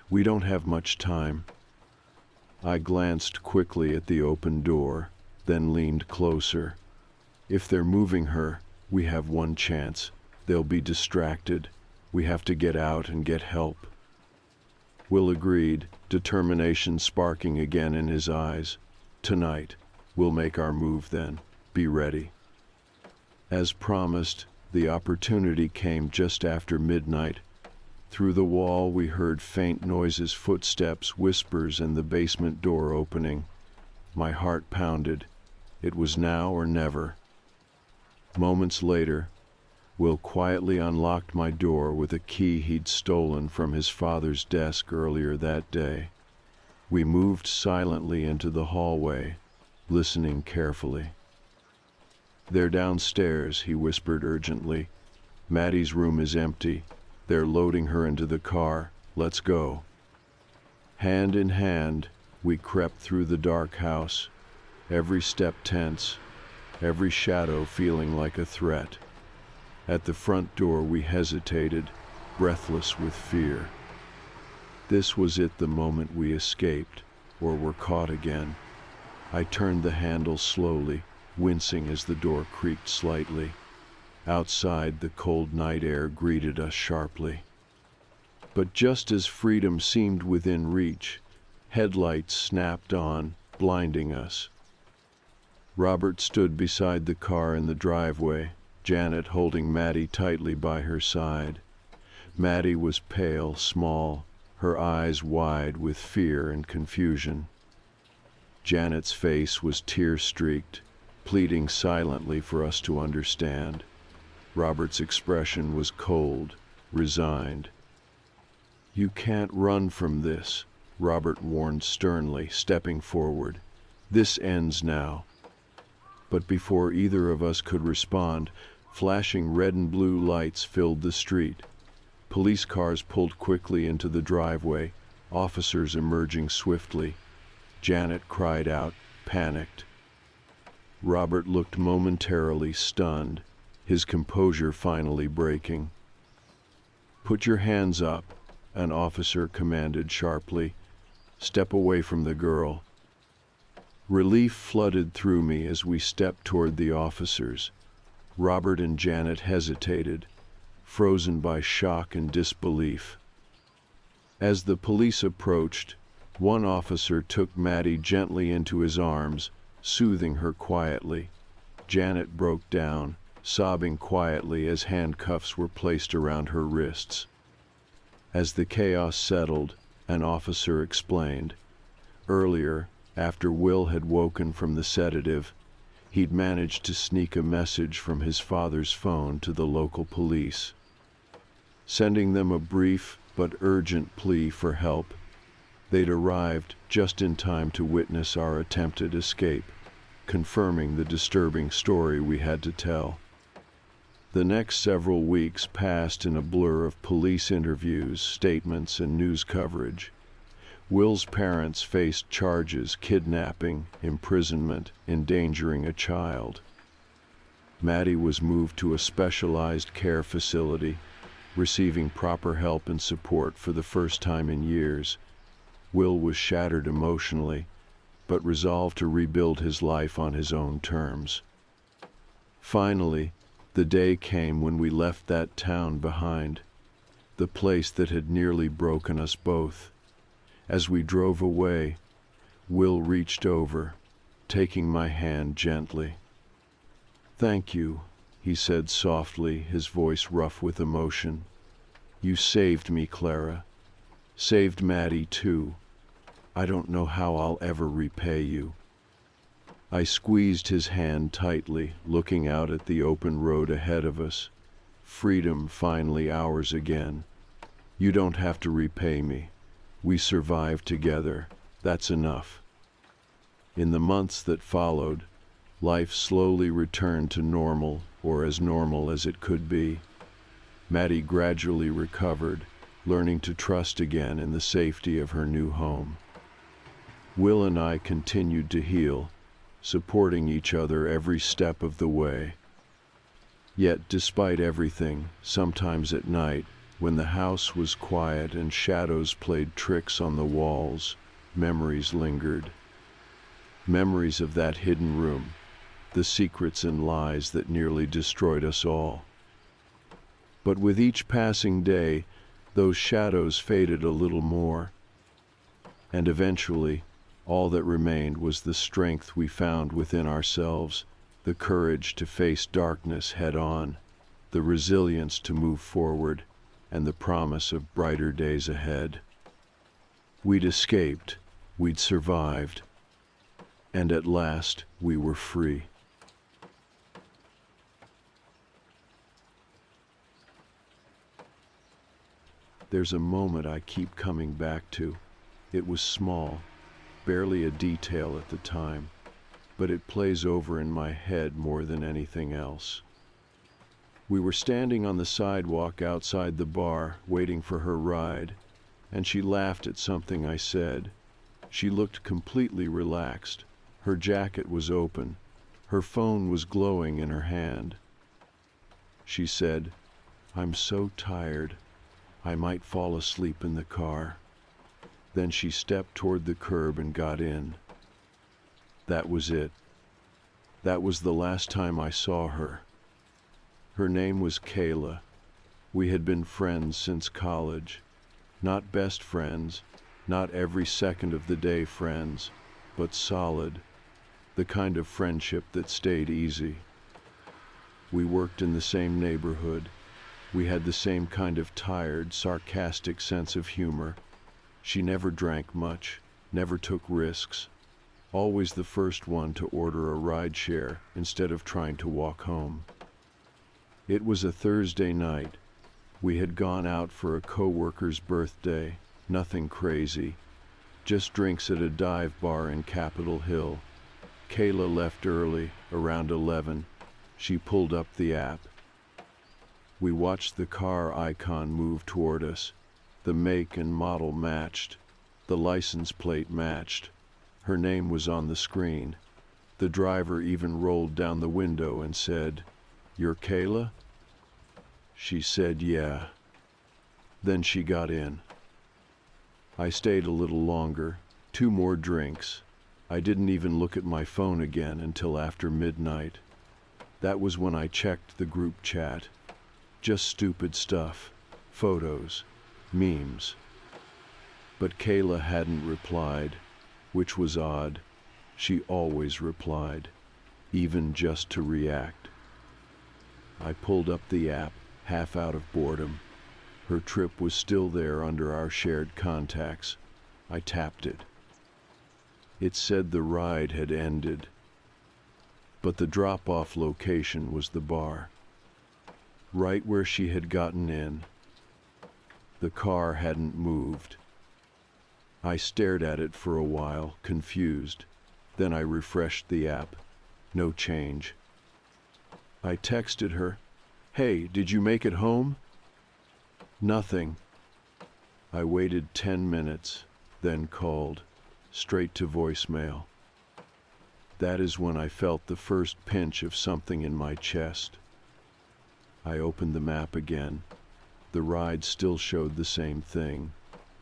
We don't have much time." I glanced quickly at the open door, then leaned closer. If they're moving her, we have one chance. They'll be distracted. We have to get out and get help. Will agreed, determination sparking again in his eyes. Tonight, we'll make our move then. Be ready. As promised, the opportunity came just after midnight. Through the wall we heard faint noises, footsteps, whispers, and the basement door opening. My heart pounded. It was now or never. Moments later, Will quietly unlocked my door with a key he'd stolen from his father's desk earlier that day. We moved silently into the hallway, listening carefully. "They're downstairs," he whispered urgently. "Maddie's room is empty. They're loading her into the car. Let's go." Hand in hand, we crept through the dark house, every step tense, every shadow feeling like a threat. At the front door we hesitated, breathless with fear. This was it, the moment we escaped, or were caught again. I turned the handle slowly, wincing as the door creaked slightly. Outside, the cold night air greeted us sharply. But just as freedom seemed within reach, headlights snapped on, blinding us. Robert stood beside the car in the driveway, Janet holding Maddie tightly by her side. Maddie was pale, small, her eyes wide with fear and confusion. Janet's face was tear-streaked, pleading silently for us to understand. Robert's expression was cold, resigned. "You can't run from this," Robert warned sternly, stepping forward. "This ends now." But before either of us could respond, flashing red and blue lights filled the street. Police cars pulled quickly into the driveway, officers emerging swiftly. Janet cried out, panicked. Robert looked momentarily stunned, his composure finally breaking. "Put your hands up," an officer commanded sharply. "Step away from the girl." Relief flooded through me as we stepped toward the officers. Robert and Janet hesitated, frozen by shock and disbelief. As the police approached, one officer took Maddie gently into his arms, soothing her quietly. Janet broke down, sobbing quietly as handcuffs were placed around her wrists. As the chaos settled, an officer explained. Earlier, after Will had woken from the sedative, he'd managed to sneak a message from his father's phone to the local police, sending them a brief but urgent plea for help. They'd arrived just in time to witness our attempted escape, confirming the disturbing story we had to tell. The next several weeks passed in a blur of police interviews, statements, and news coverage. Will's parents faced charges: kidnapping, imprisonment, endangering a child. Maddie was moved to a specialized care facility, receiving proper help and support for the first time in years. Will was shattered emotionally, but resolved to rebuild his life on his own terms. Finally, the day came when we left that town behind, the place that had nearly broken us both. As we drove away, Will reached over, taking my hand gently. "Thank you," he said softly, his voice rough with emotion. "You saved me, Clara. Saved Maddie, too. I don't know how I'll ever repay you." I squeezed his hand tightly, looking out at the open road ahead of us. Freedom finally ours again. "You don't have to repay me. We survived together. That's enough." In the months that followed, life slowly returned to normal, or as normal as it could be. Maddie gradually recovered, learning to trust again in the safety of her new home. Will and I continued to heal, supporting each other every step of the way. Yet, despite everything, sometimes at night, when the house was quiet and shadows played tricks on the walls, memories lingered. Memories of that hidden room, the secrets and lies that nearly destroyed us all. But with each passing day, those shadows faded a little more, and eventually, all that remained was the strength we found within ourselves, the courage to face darkness head on, the resilience to move forward, and the promise of brighter days ahead. We'd escaped, we'd survived, and at last we were free. There's a moment I keep coming back to. It was small, barely a detail at the time, but it plays over in my head more than anything else. We were standing on the sidewalk outside the bar, waiting for her ride, and she laughed at something I said. She looked completely relaxed. Her jacket was open. Her phone was glowing in her hand. She said, "I'm so tired. I might fall asleep in the car." Then she stepped toward the curb and got in. That was it. That was the last time I saw her. Her name was Kayla. We had been friends since college. Not best friends, not every second of the day friends, but solid, the kind of friendship that stayed easy. We worked in the same neighborhood. We had the same kind of tired, sarcastic sense of humor. She never drank much, never took risks, always the first one to order a ride share instead of trying to walk home. It was a Thursday night. We had gone out for a coworker's birthday, nothing crazy, just drinks at a dive bar in Capitol Hill. Kayla left early, around 11. She pulled up the app. We watched the car icon move toward us. The make and model matched. The license plate matched. Her name was on the screen. The driver even rolled down the window and said, "You're Kayla?" She said, "Yeah." Then she got in. I stayed a little longer, 2 more drinks. I didn't even look at my phone again until after midnight. That was when I checked the group chat. Just stupid stuff, photos, memes. But Kayla hadn't replied, which was odd. She always replied, even just to react. I pulled up the app, half out of boredom. Her trip was still there under our shared contacts. I tapped it. It said the ride had ended, but the drop-off location was the bar, right where she had gotten in. The car hadn't moved. I stared at it for a while, confused. Then I refreshed the app. No change. I texted her, "Hey, did you make it home?" Nothing. I waited 10 minutes, then called, straight to voicemail. That is when I felt the first pinch of something in my chest. I opened the map again. The ride still showed the same thing,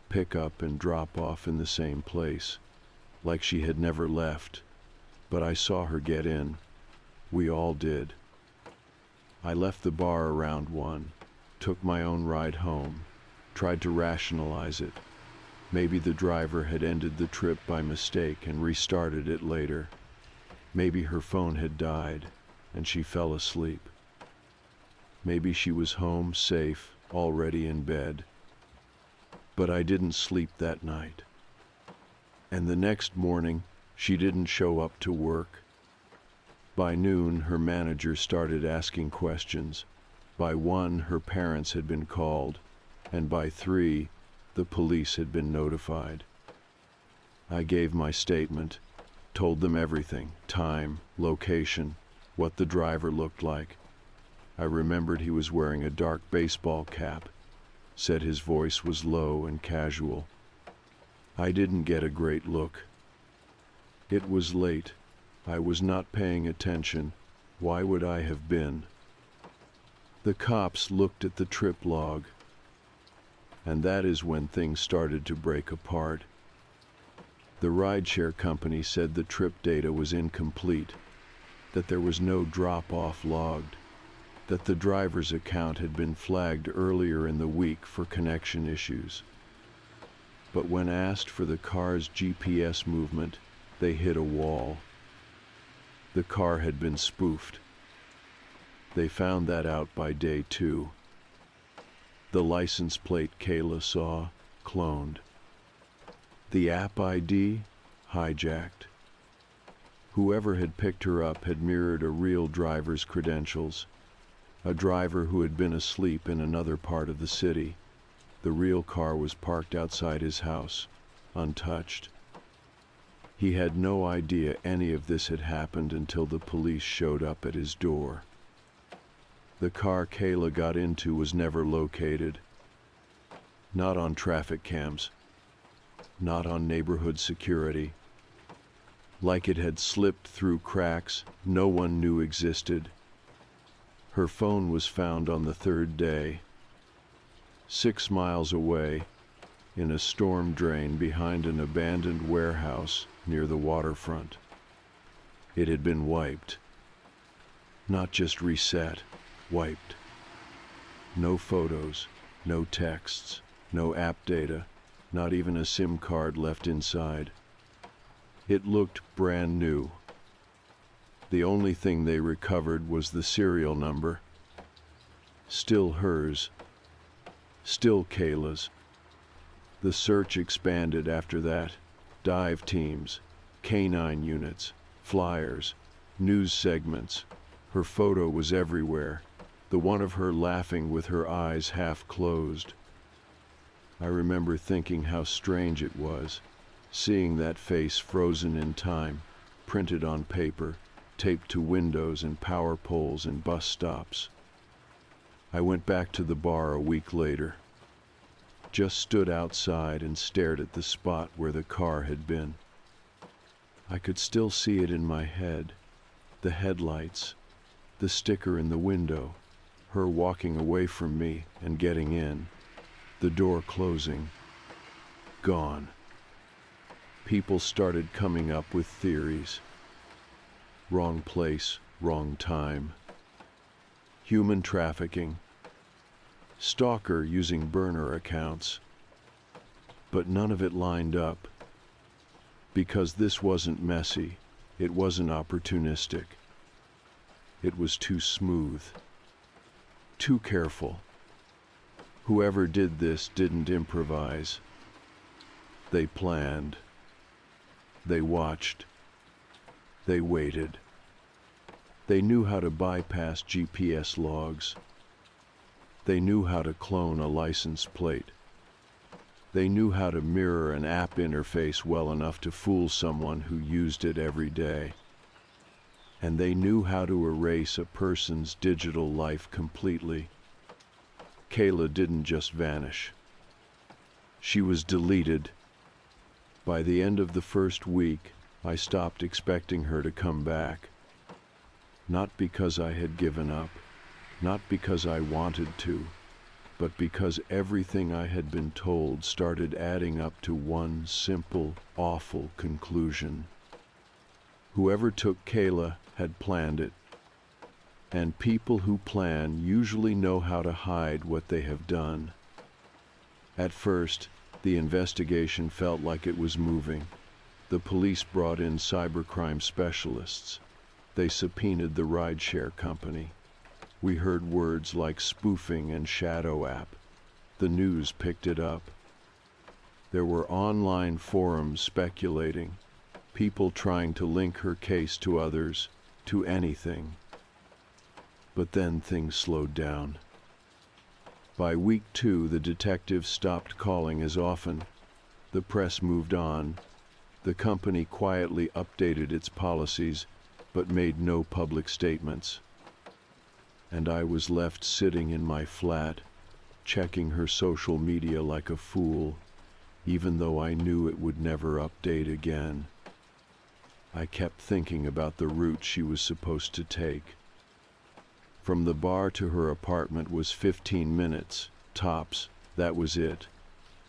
pick up and drop off in the same place, like she had never left. But I saw her get in. We all did. I left the bar around 1, took my own ride home, tried to rationalize it. Maybe the driver had ended the trip by mistake and restarted it later. Maybe her phone had died and she fell asleep. Maybe she was home, safe, already in bed. But I didn't sleep that night. And the next morning, she didn't show up to work. By noon, her manager started asking questions. By 1, her parents had been called, and by 3, the police had been notified. I gave my statement, told them everything, time, location, what the driver looked like. I remembered he was wearing a dark baseball cap, said his voice was low and casual. I didn't get a great look. It was late. I was not paying attention. Why would I have been? The cops looked at the trip log, and that is when things started to break apart. The rideshare company said the trip data was incomplete. that there was no drop-off logged, that the driver's account had been flagged earlier in the week for connection issues. But when asked for the car's GPS movement, they hit a wall. The car had been spoofed. They found that out by day 2. The license plate Kayla saw, cloned. The app ID, hijacked. Whoever had picked her up had mirrored a real driver's credentials, a driver who had been asleep in another part of the city. The real car was parked outside his house, untouched. He had no idea any of this had happened until the police showed up at his door. The car Kayla got into was never located. Not on traffic cams. Not on neighborhood security. Like it had slipped through cracks no one knew existed. Her phone was found on the 3rd day, 6 miles away, in a storm drain behind an abandoned warehouse near the waterfront. It had been wiped. Not just reset, wiped. No photos, no texts, no app data, not even a SIM card left inside. It looked brand new. The only thing they recovered was the serial number. Still hers. Still Kayla's. The search expanded after that. Dive teams, canine units, flyers, news segments. Her photo was everywhere. The one of her laughing with her eyes half closed. I remember thinking how strange it was, seeing that face frozen in time, printed on paper, taped to windows and power poles and bus stops. I went back to the bar a week later. Just stood outside and stared at the spot where the car had been. I could still see it in my head, the headlights, the sticker in the window, her walking away from me and getting in, the door closing. Gone. People started coming up with theories. Wrong place, wrong time. Human trafficking. Stalker using burner accounts. But none of it lined up. Because this wasn't messy, it wasn't opportunistic. It was too smooth. Too careful. Whoever did this didn't improvise. They planned. They watched. They waited. They knew how to bypass GPS logs. They knew how to clone a license plate. They knew how to mirror an app interface well enough to fool someone who used it every day. And they knew how to erase a person's digital life completely. Kayla didn't just vanish. She was deleted. By the end of the first week, I stopped expecting her to come back. Not because I had given up, not because I wanted to, but because everything I had been told started adding up to one simple, awful conclusion. Whoever took Kayla had planned it. And people who plan usually know how to hide what they have done. At first, the investigation felt like it was moving. The police brought in cybercrime specialists. They subpoenaed the rideshare company. We heard words like spoofing and shadow app. The news picked it up. There were online forums speculating, people trying to link her case to others, to anything. But then things slowed down. By week 2, the detectives stopped calling as often. The press moved on. The company quietly updated its policies, but made no public statements. And I was left sitting in my flat, checking her social media like a fool, even though I knew it would never update again. I kept thinking about the route she was supposed to take. From the bar to her apartment was 15 minutes, tops, that was it.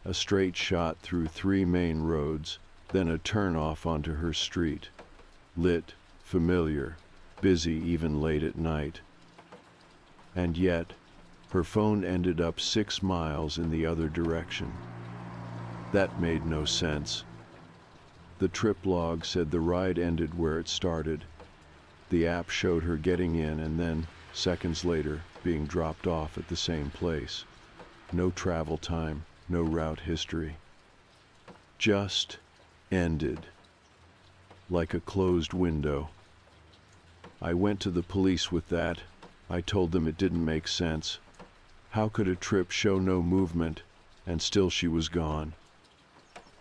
A straight shot through 3 main roads, then a turn off onto her street. Lit, familiar, busy even late at night. And yet, her phone ended up 6 miles in the other direction. That made no sense. The trip log said the ride ended where it started. The app showed her getting in and then, seconds later, being dropped off at the same place. No travel time, no route history. Just ended. Like a closed window. I went to the police with that. I told them it didn't make sense. How could a trip show no movement, and still she was gone?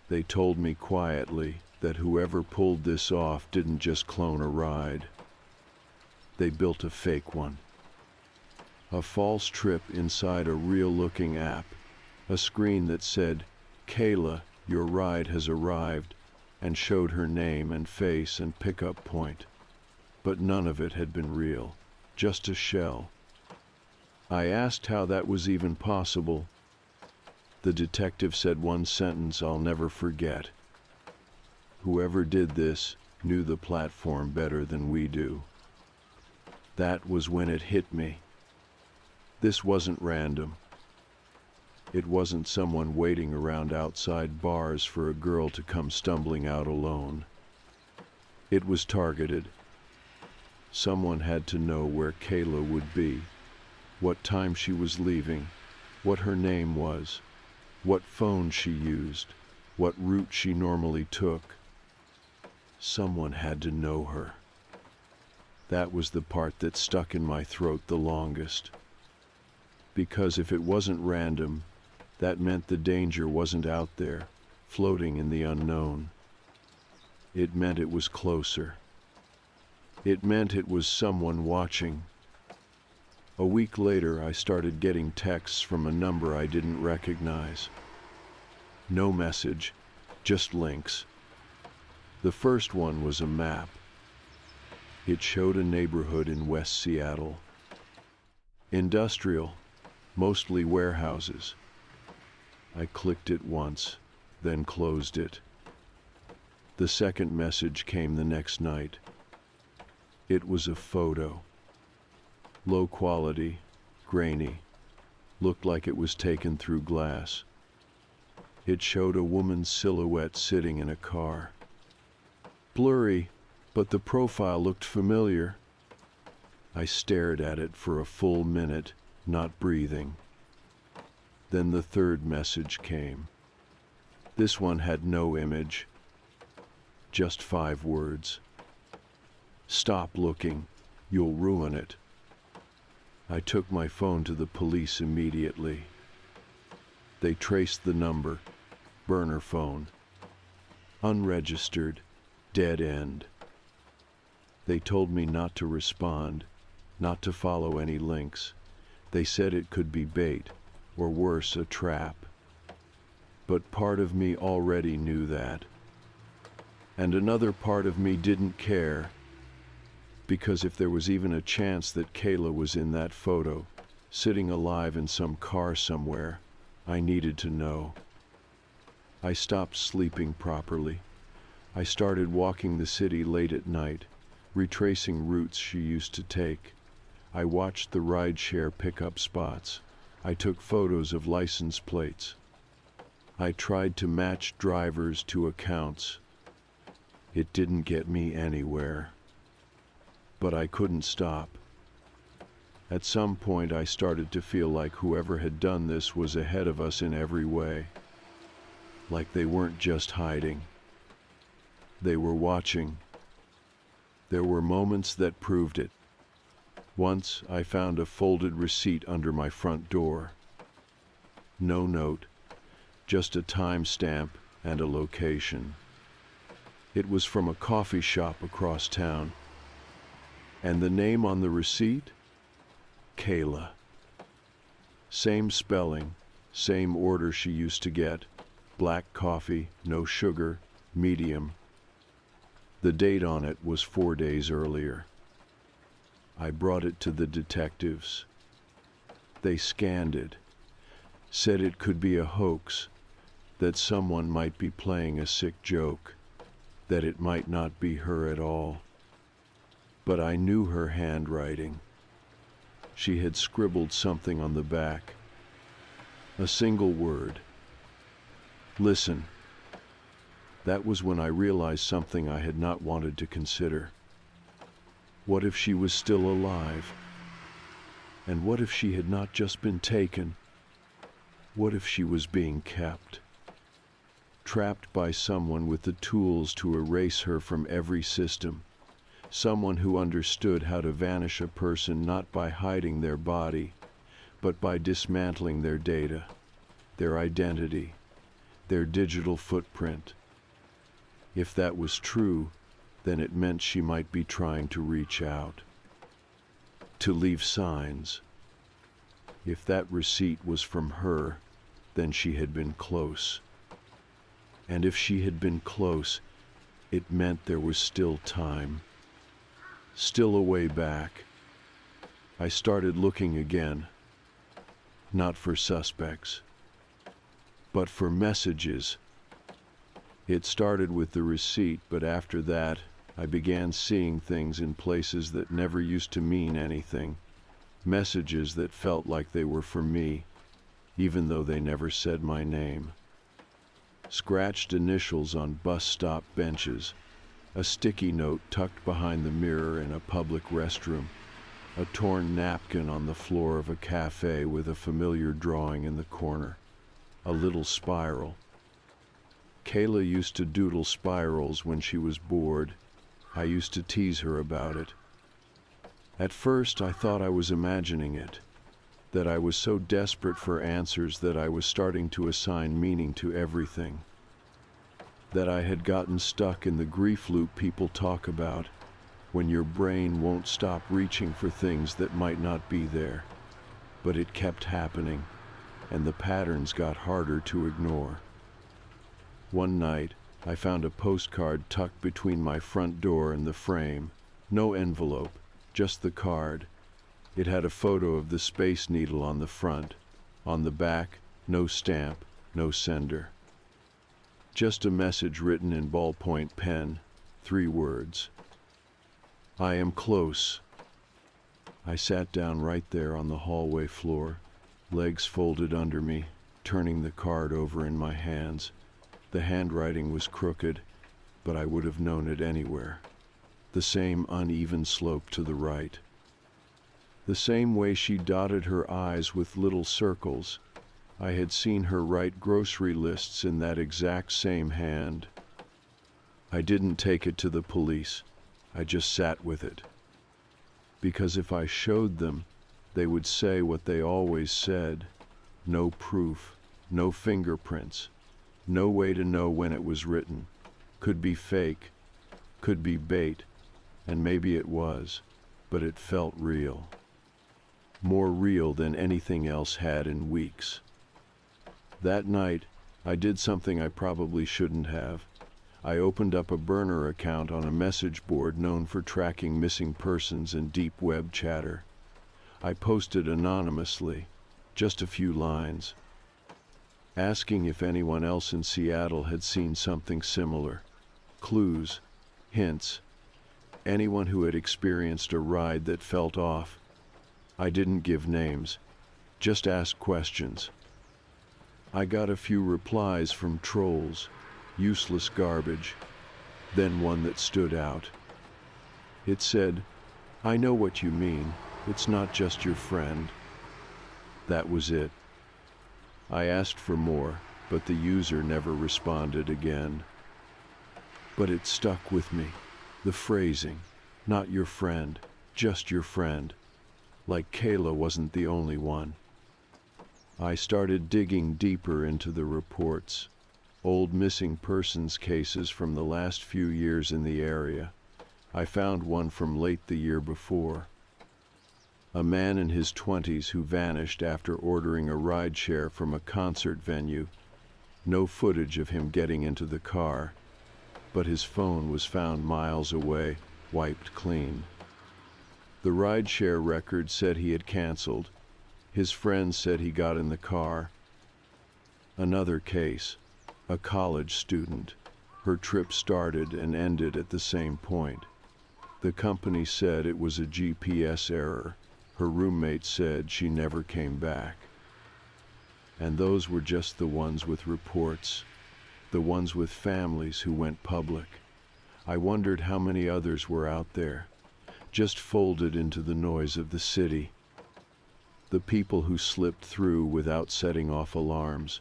They told me quietly that whoever pulled this off didn't just clone a ride. They built a fake one. A false trip inside a real-looking app. A screen that said, "Kayla, your ride has arrived," and showed her name and face and pickup point. But none of it had been real, just a shell. I asked how that was even possible. The detective said one sentence I'll never forget. Whoever did this knew the platform better than we do. That was when it hit me. This wasn't random. It wasn't someone waiting around outside bars for a girl to come stumbling out alone. It was targeted. Someone had to know where Kayla would be, what time she was leaving, what her name was, what phone she used, what route she normally took. Someone had to know her. That was the part that stuck in my throat the longest. Because if it wasn't random, that meant the danger wasn't out there, floating in the unknown. It meant it was closer. It meant it was someone watching. A week later, I started getting texts from a number I didn't recognize. No message, just links. The first one was a map. It showed a neighborhood in West Seattle. Industrial, mostly warehouses. I clicked it once, then closed it. The second message came the next night. It was a photo. Low quality, grainy, looked like it was taken through glass. It showed a woman's silhouette sitting in a car. Blurry, but the profile looked familiar. I stared at it for a full minute, not breathing. Then the third message came. This one had no image, just 5 words. "Stop looking, you'll ruin it." I took my phone to the police immediately. They traced the number, burner phone. Unregistered, dead end. They told me not to respond, not to follow any links. They said it could be bait, or worse, a trap. But part of me already knew that. And another part of me didn't care. Because if there was even a chance that Kayla was in that photo, sitting alive in some car somewhere, I needed to know. I stopped sleeping properly. I started walking the city late at night, retracing routes she used to take. I watched the rideshare pickup spots. I took photos of license plates. I tried to match drivers to accounts. It didn't get me anywhere. But I couldn't stop. At some point I started to feel like whoever had done this was ahead of us in every way. Like they weren't just hiding. They were watching. There were moments that proved it. Once I found a folded receipt under my front door. No note, just a timestamp and a location. It was from a coffee shop across town. And the name on the receipt? Kayla. Same spelling, same order she used to get. Black coffee, no sugar, medium. The date on it was 4 days earlier. I brought it to the detectives. They scanned it, said it could be a hoax, that someone might be playing a sick joke, that it might not be her at all. but I knew her handwriting. She had scribbled something on the back. A single word. Listen. That was when I realized something I had not wanted to consider. What if she was still alive? And what if she had not just been taken? What if she was being kept? Trapped by someone with the tools to erase her from every system. Someone who understood how to vanish a person not by hiding their body, but by dismantling their data, their identity, their digital footprint. If that was true, then it meant she might be trying to reach out, to leave signs. If that receipt was from her, then she had been close. And if she had been close, it meant there was still time. Still a way back. I started looking again, not for suspects, but for messages. It started with the receipt, but after that, I began seeing things in places that never used to mean anything. Messages that felt like they were for me, even though they never said my name. Scratched initials on bus stop benches, a sticky note tucked behind the mirror in a public restroom, a torn napkin on the floor of a cafe with a familiar drawing in the corner, a little spiral. Kayla used to doodle spirals when she was bored. I used to tease her about it. At first, I thought I was imagining it, that I was so desperate for answers that I was starting to assign meaning to everything, that I had gotten stuck in the grief loop people talk about, when your brain won't stop reaching for things that might not be there. But it kept happening, and the patterns got harder to ignore. One night, I found a postcard tucked between my front door and the frame. No envelope, just the card. It had a photo of the Space Needle on the front. On the back, no stamp, no sender. Just a message written in ballpoint pen, 3 words. I am close. I sat down right there on the hallway floor, legs folded under me, turning the card over in my hands. The handwriting was crooked, but I would have known it anywhere. The same uneven slope to the right. The same way she dotted her I's with little circles. I had seen her write grocery lists in that exact same hand. I didn't take it to the police. I just sat with it. Because if I showed them, they would say what they always said. No proof, no fingerprints, no way to know when it was written. Could be fake, could be bait, and maybe it was, but it felt real. More real than anything else had in weeks. That night, I did something I probably shouldn't have. I opened up a burner account on a message board known for tracking missing persons and deep web chatter. I posted anonymously, just a few lines, asking if anyone else in Seattle had seen something similar. Clues, hints, anyone who had experienced a ride that felt off. I didn't give names, just asked questions. I got a few replies from trolls, useless garbage, then one that stood out. It said, I know what you mean, it's not just your friend. That was it. I asked for more, but the user never responded again. But it stuck with me, the phrasing, not your friend, just your friend. Like Kayla wasn't the only one. I started digging deeper into the reports, old missing persons cases from the last few years in the area. I found one from late the year before. A man in his 20s who vanished after ordering a rideshare from a concert venue. No footage of him getting into the car, but his phone was found miles away, wiped clean. The rideshare record said he had canceled. His friends said he got in the car. Another case, a college student. Her trip started and ended at the same point. The company said it was a GPS error. Her roommate said she never came back. And those were just the ones with reports, the ones with families who went public. I wondered how many others were out there, just folded into the noise of the city. The people who slipped through without setting off alarms,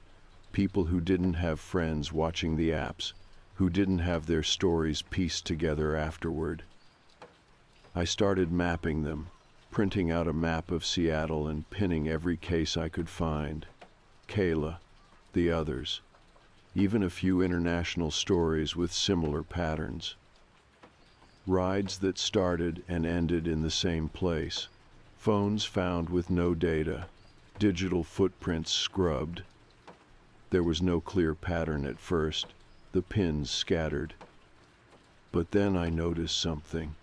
people who didn't have friends watching the apps, who didn't have their stories pieced together afterward. I started mapping them, printing out a map of Seattle and pinning every case I could find. Kayla, the others, even a few international stories with similar patterns. Rides that started and ended in the same place, phones found with no data, digital footprints scrubbed. There was no clear pattern at first, the pins scattered. But then I noticed something.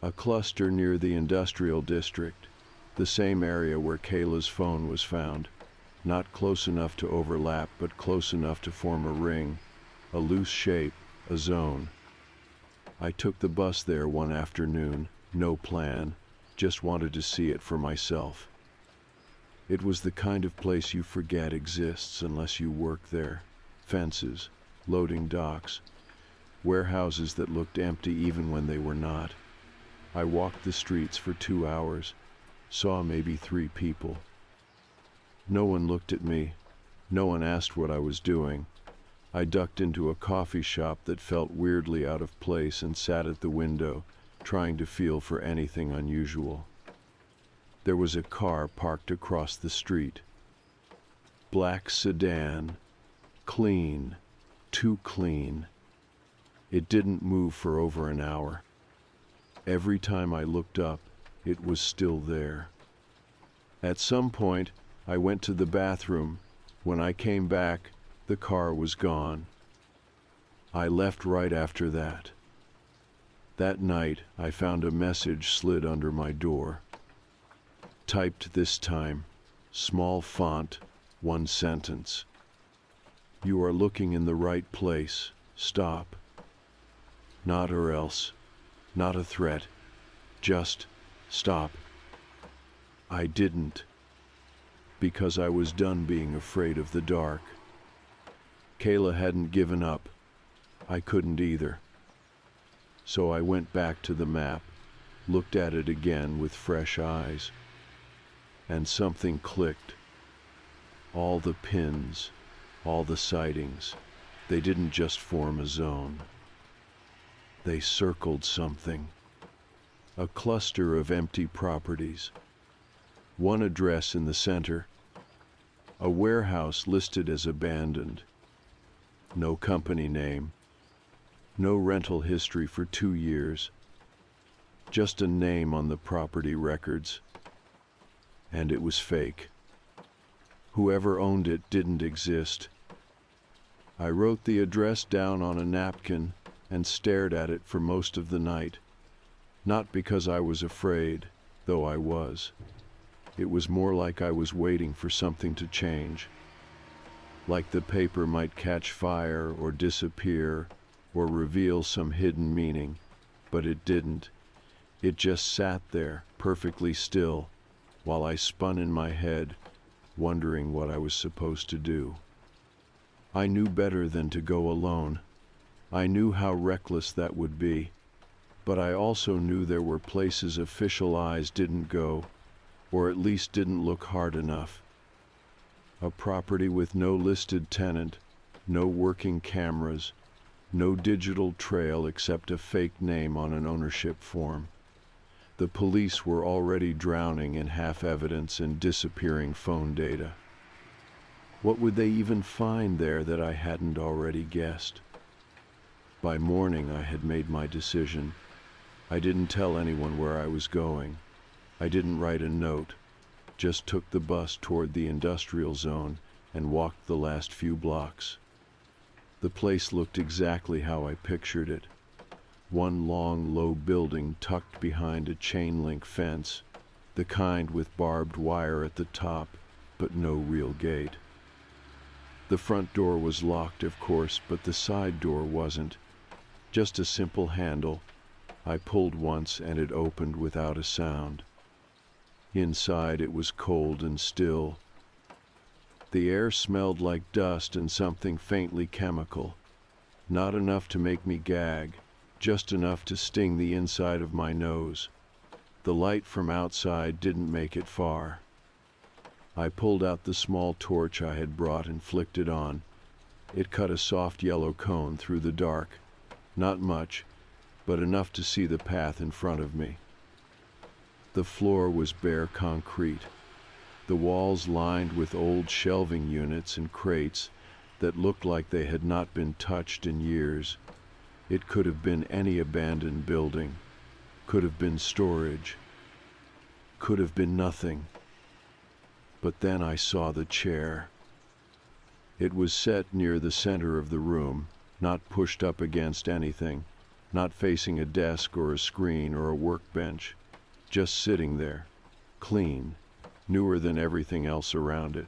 A cluster near the industrial district, the same area where Kayla's phone was found. Not close enough to overlap, but close enough to form a ring, a loose shape, a zone. I took the bus there one afternoon, no plan, just wanted to see it for myself. It was the kind of place you forget exists unless you work there. Fences, loading docks, warehouses that looked empty even when they were not. I walked the streets for 2 hours, saw maybe 3 people. No one looked at me. No one asked what I was doing. I ducked into a coffee shop that felt weirdly out of place and sat at the window, trying to feel for anything unusual. There was a car parked across the street. Black sedan. Clean. Too clean. It didn't move for over an hour. Every time I looked up, it was still there. At some point, I went to the bathroom. When I came back, the car was gone. I left right after that. That night, I found a message slid under my door. Typed this time, small font, 1 sentence. You are looking in the right place. Stop. Not or else. Not a threat. Just stop. I didn't. Because I was done being afraid of the dark. Kayla hadn't given up. I couldn't either. So I went back to the map, looked at it again with fresh eyes. And something clicked. All the pins, all the sightings, they didn't just form a zone. They circled something. A cluster of empty properties. One address in the center. A warehouse listed as abandoned. No company name. No rental history for 2 years. Just a name on the property records. And it was fake. Whoever owned it didn't exist. I wrote the address down on a napkin and stared at it for most of the night. Not because I was afraid, though I was. It was more like I was waiting for something to change. Like the paper might catch fire or disappear or reveal some hidden meaning, but it didn't. It just sat there, perfectly still, while I spun in my head, wondering what I was supposed to do. I knew better than to go alone. I knew how reckless that would be, but I also knew there were places official eyes didn't go, or at least didn't look hard enough. A property with no listed tenant, no working cameras, no digital trail except a fake name on an ownership form. The police were already drowning in half evidence and disappearing phone data. What would they even find there that I hadn't already guessed? By morning, I had made my decision. I didn't tell anyone where I was going. I didn't write a note, just took the bus toward the industrial zone and walked the last few blocks. The place looked exactly how I pictured it. One long, low building tucked behind a chain-link fence, the kind with barbed wire at the top, but no real gate. The front door was locked, of course, but the side door wasn't. Just a simple handle, I pulled once and it opened without a sound. Inside it was cold and still. The air smelled like dust and something faintly chemical. Not enough to make me gag, just enough to sting the inside of my nose. The light from outside didn't make it far. I pulled out the small torch I had brought and flicked it on. It cut a soft yellow cone through the dark. Not much, but enough to see the path in front of me. The floor was bare concrete, the walls lined with old shelving units and crates that looked like they had not been touched in years. It could have been any abandoned building, could have been storage, could have been nothing. But then I saw the chair. It was set near the center of the room, not pushed up against anything, not facing a desk or a screen or a workbench, just sitting there, clean, newer than everything else around it.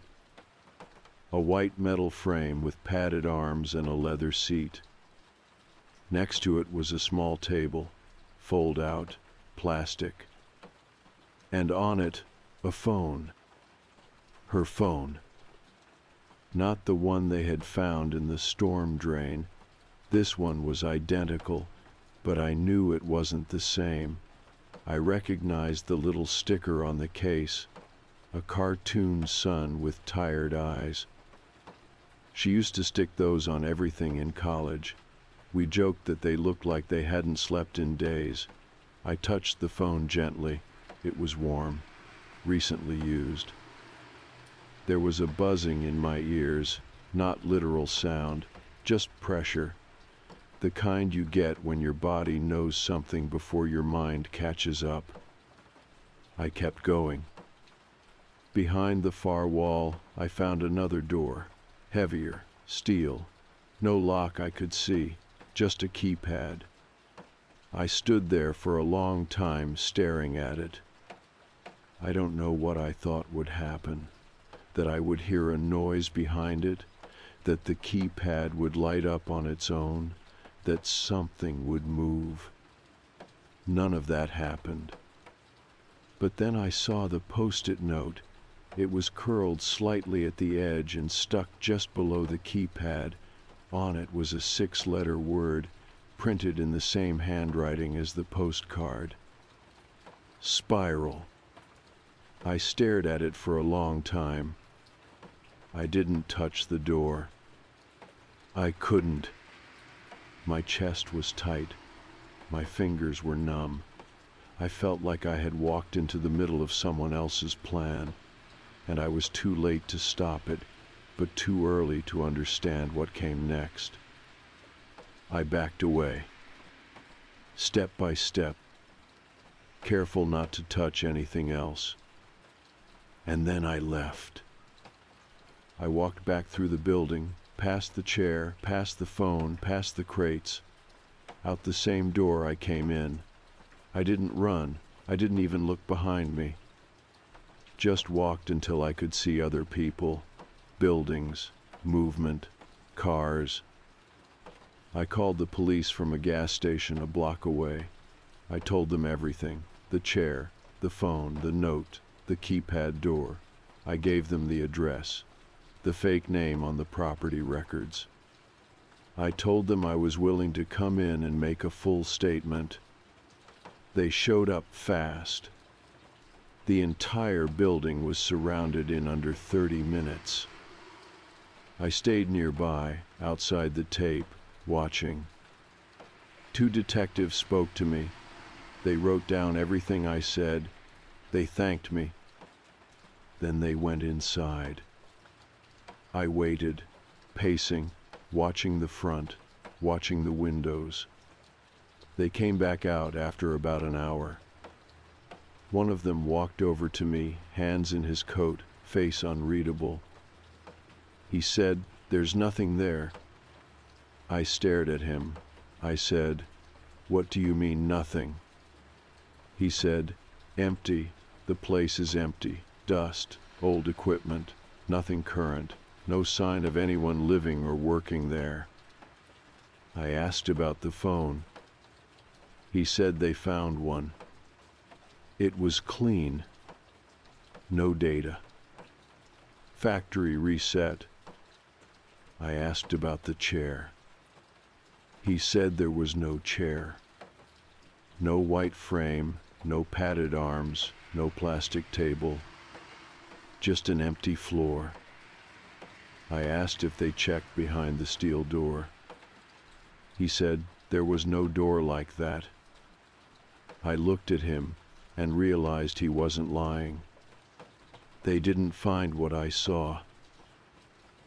A white metal frame with padded arms and a leather seat. Next to it was a small table, fold out, plastic. And on it, a phone. Her phone. Not the one they had found in the storm drain. This one was identical, but I knew it wasn't the same. I recognized the little sticker on the case, a cartoon sun with tired eyes. She used to stick those on everything in college. We joked that they looked like they hadn't slept in days. I touched the phone gently. It was warm, recently used. There was a buzzing in my ears, not literal sound, just pressure. The kind you get when your body knows something before your mind catches up. I kept going. Behind the far wall, I found another door, heavier, steel. No lock I could see, just a keypad. I stood there for a long time staring at it. I don't know what I thought would happen, that I would hear a noise behind it, that the keypad would light up on its own, that something would move. None of that happened. But then I saw the post-it note. It was curled slightly at the edge and stuck just below the keypad. On it was a 6-letter word, printed in the same handwriting as the postcard. Spiral. I stared at it for a long time. I didn't touch the door. I couldn't. My chest was tight. My fingers were numb. I felt like I had walked into the middle of someone else's plan, and I was too late to stop it, but too early to understand what came next. I backed away, step by step, careful not to touch anything else. And then I left. I walked back through the building, past the chair, past the phone, past the crates, out the same door I came in. I didn't run. I didn't even look behind me. Just walked until I could see other people, buildings, movement, cars. I called the police from a gas station a block away. I told them everything, the chair, the phone, the note, the keypad door. I gave them the address, the fake name on the property records. I told them I was willing to come in and make a full statement. They showed up fast. The entire building was surrounded in under 30 minutes. I stayed nearby, outside the tape, watching. 2 detectives spoke to me. They wrote down everything I said. They thanked me. Then they went inside. I waited, pacing, watching the front, watching the windows. They came back out after about an hour. One of them walked over to me, hands in his coat, face unreadable. He said, "There's nothing there." I stared at him. I said, "What do you mean, nothing?" He said, "Empty. The place is empty. Dust, old equipment, nothing current, no sign of anyone living or working there." I asked about the phone. He said they found one. It was clean. No data. Factory reset. I asked about the chair. He said there was no chair. No white frame, no padded arms, no plastic table. Just an empty floor. I asked if they checked behind the steel door. He said there was no door like that. I looked at him and realized he wasn't lying. They didn't find what I saw.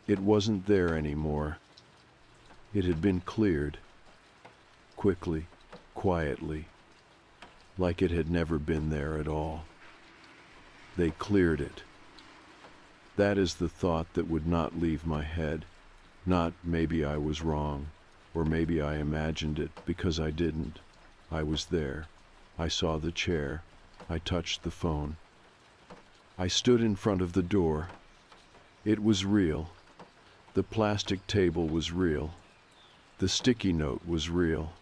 It wasn't there anymore. It had been cleared. Quickly, quietly, like it had never been there at all. They cleared it. That is the thought that would not leave my head. Not maybe I was wrong, or maybe I imagined it, because I didn't. I was there. I saw the chair. I touched the phone. I stood in front of the door. It was real. The plastic table was real. The sticky note was real.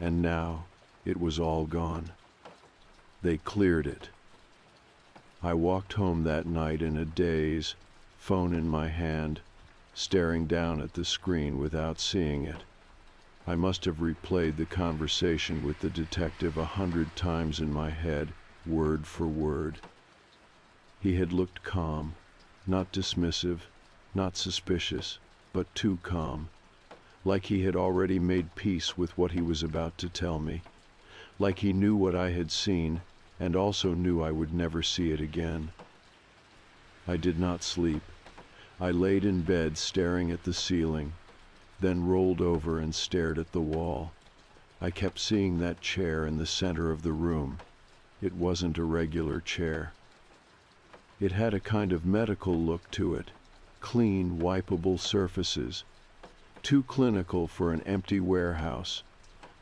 And now it was all gone. They cleared it. I walked home that night in a daze, phone in my hand, staring down at the screen without seeing it. I must have replayed the conversation with the detective 100 times in my head, word for word. He had looked calm, not dismissive, not suspicious, but too calm, like he had already made peace with what he was about to tell me, like he knew what I had seen and also knew I would never see it again. I did not sleep. I laid in bed staring at the ceiling, then rolled over and stared at the wall. I kept seeing that chair in the center of the room. It wasn't a regular chair. It had a kind of medical look to it, clean, wipeable surfaces, too clinical for an empty warehouse,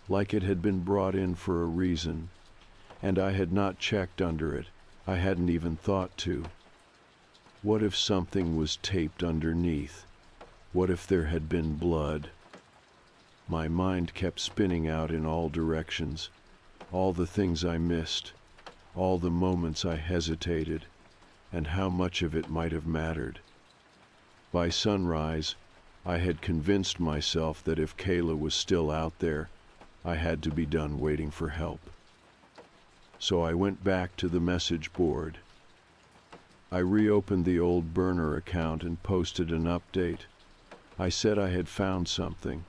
like it had been brought in for a reason, and I had not checked under it. I hadn't even thought to. What if something was taped underneath? What if there had been blood? My mind kept spinning out in all directions, all the things I missed, all the moments I hesitated, and how much of it might have mattered. By sunrise, I had convinced myself that if Kayla was still out there, I had to be done waiting for help. So I went back to the message board. I reopened the old burner account and posted an update. I said I had found something,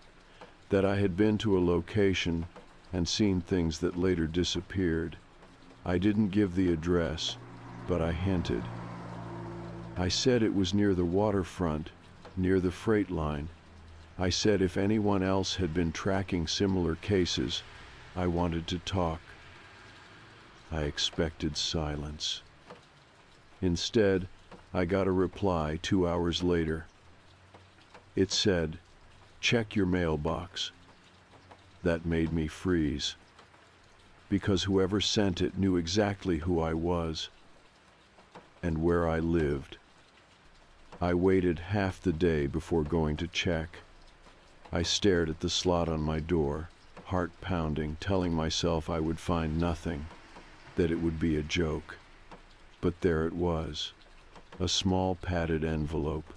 that I had been to a location and seen things that later disappeared. I didn't give the address, but I hinted. I said it was near the waterfront, near the freight line. I said if anyone else had been tracking similar cases, I wanted to talk. I expected silence. Instead, I got a reply 2 hours later. It said, "Check your mailbox." That made me freeze, because whoever sent it knew exactly who I was and where I lived. I waited half the day before going to check. I stared at the slot on my door, heart pounding, telling myself I would find nothing, that it would be a joke. But there it was, a small padded envelope.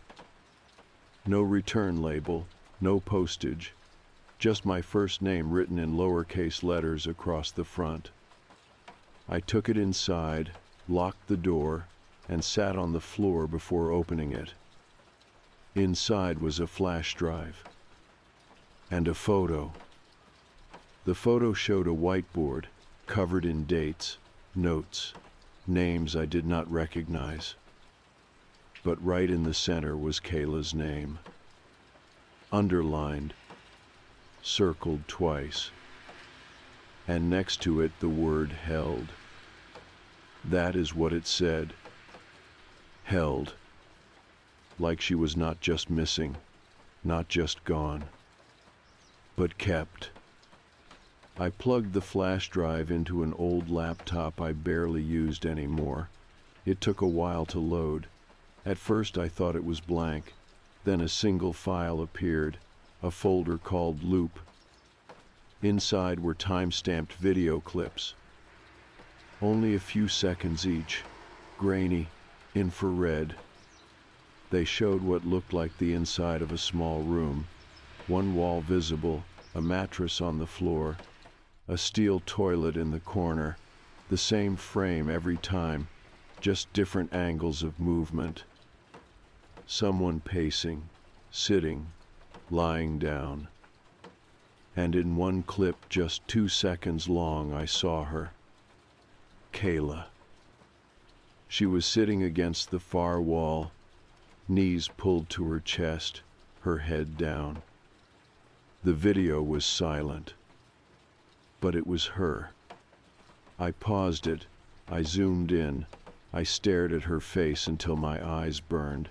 No return label, no postage, just my first name written in lowercase letters across the front. I took it inside, locked the door, and sat on the floor before opening it. Inside was a flash drive and a photo. The photo showed a whiteboard covered in dates, notes, names I did not recognize. But right in the center was Kayla's name, underlined, circled twice, and next to it the word held. That is what it said. Held. Like she was not just missing, not just gone, but kept. I plugged the flash drive into an old laptop I barely used anymore. It took a while to load. At first I thought it was blank. Then a single file appeared, a folder called Loop. Inside were time-stamped video clips, only a few seconds each, grainy, infrared. They showed what looked like the inside of a small room, one wall visible, a mattress on the floor, a steel toilet in the corner, the same frame every time, just different angles of movement. Someone pacing, sitting, lying down. And in one clip just 2 seconds long, I saw her. Kayla. She was sitting against the far wall, knees pulled to her chest, her head down. The video was silent, but it was her. I paused it, I zoomed in, I stared at her face until my eyes burned.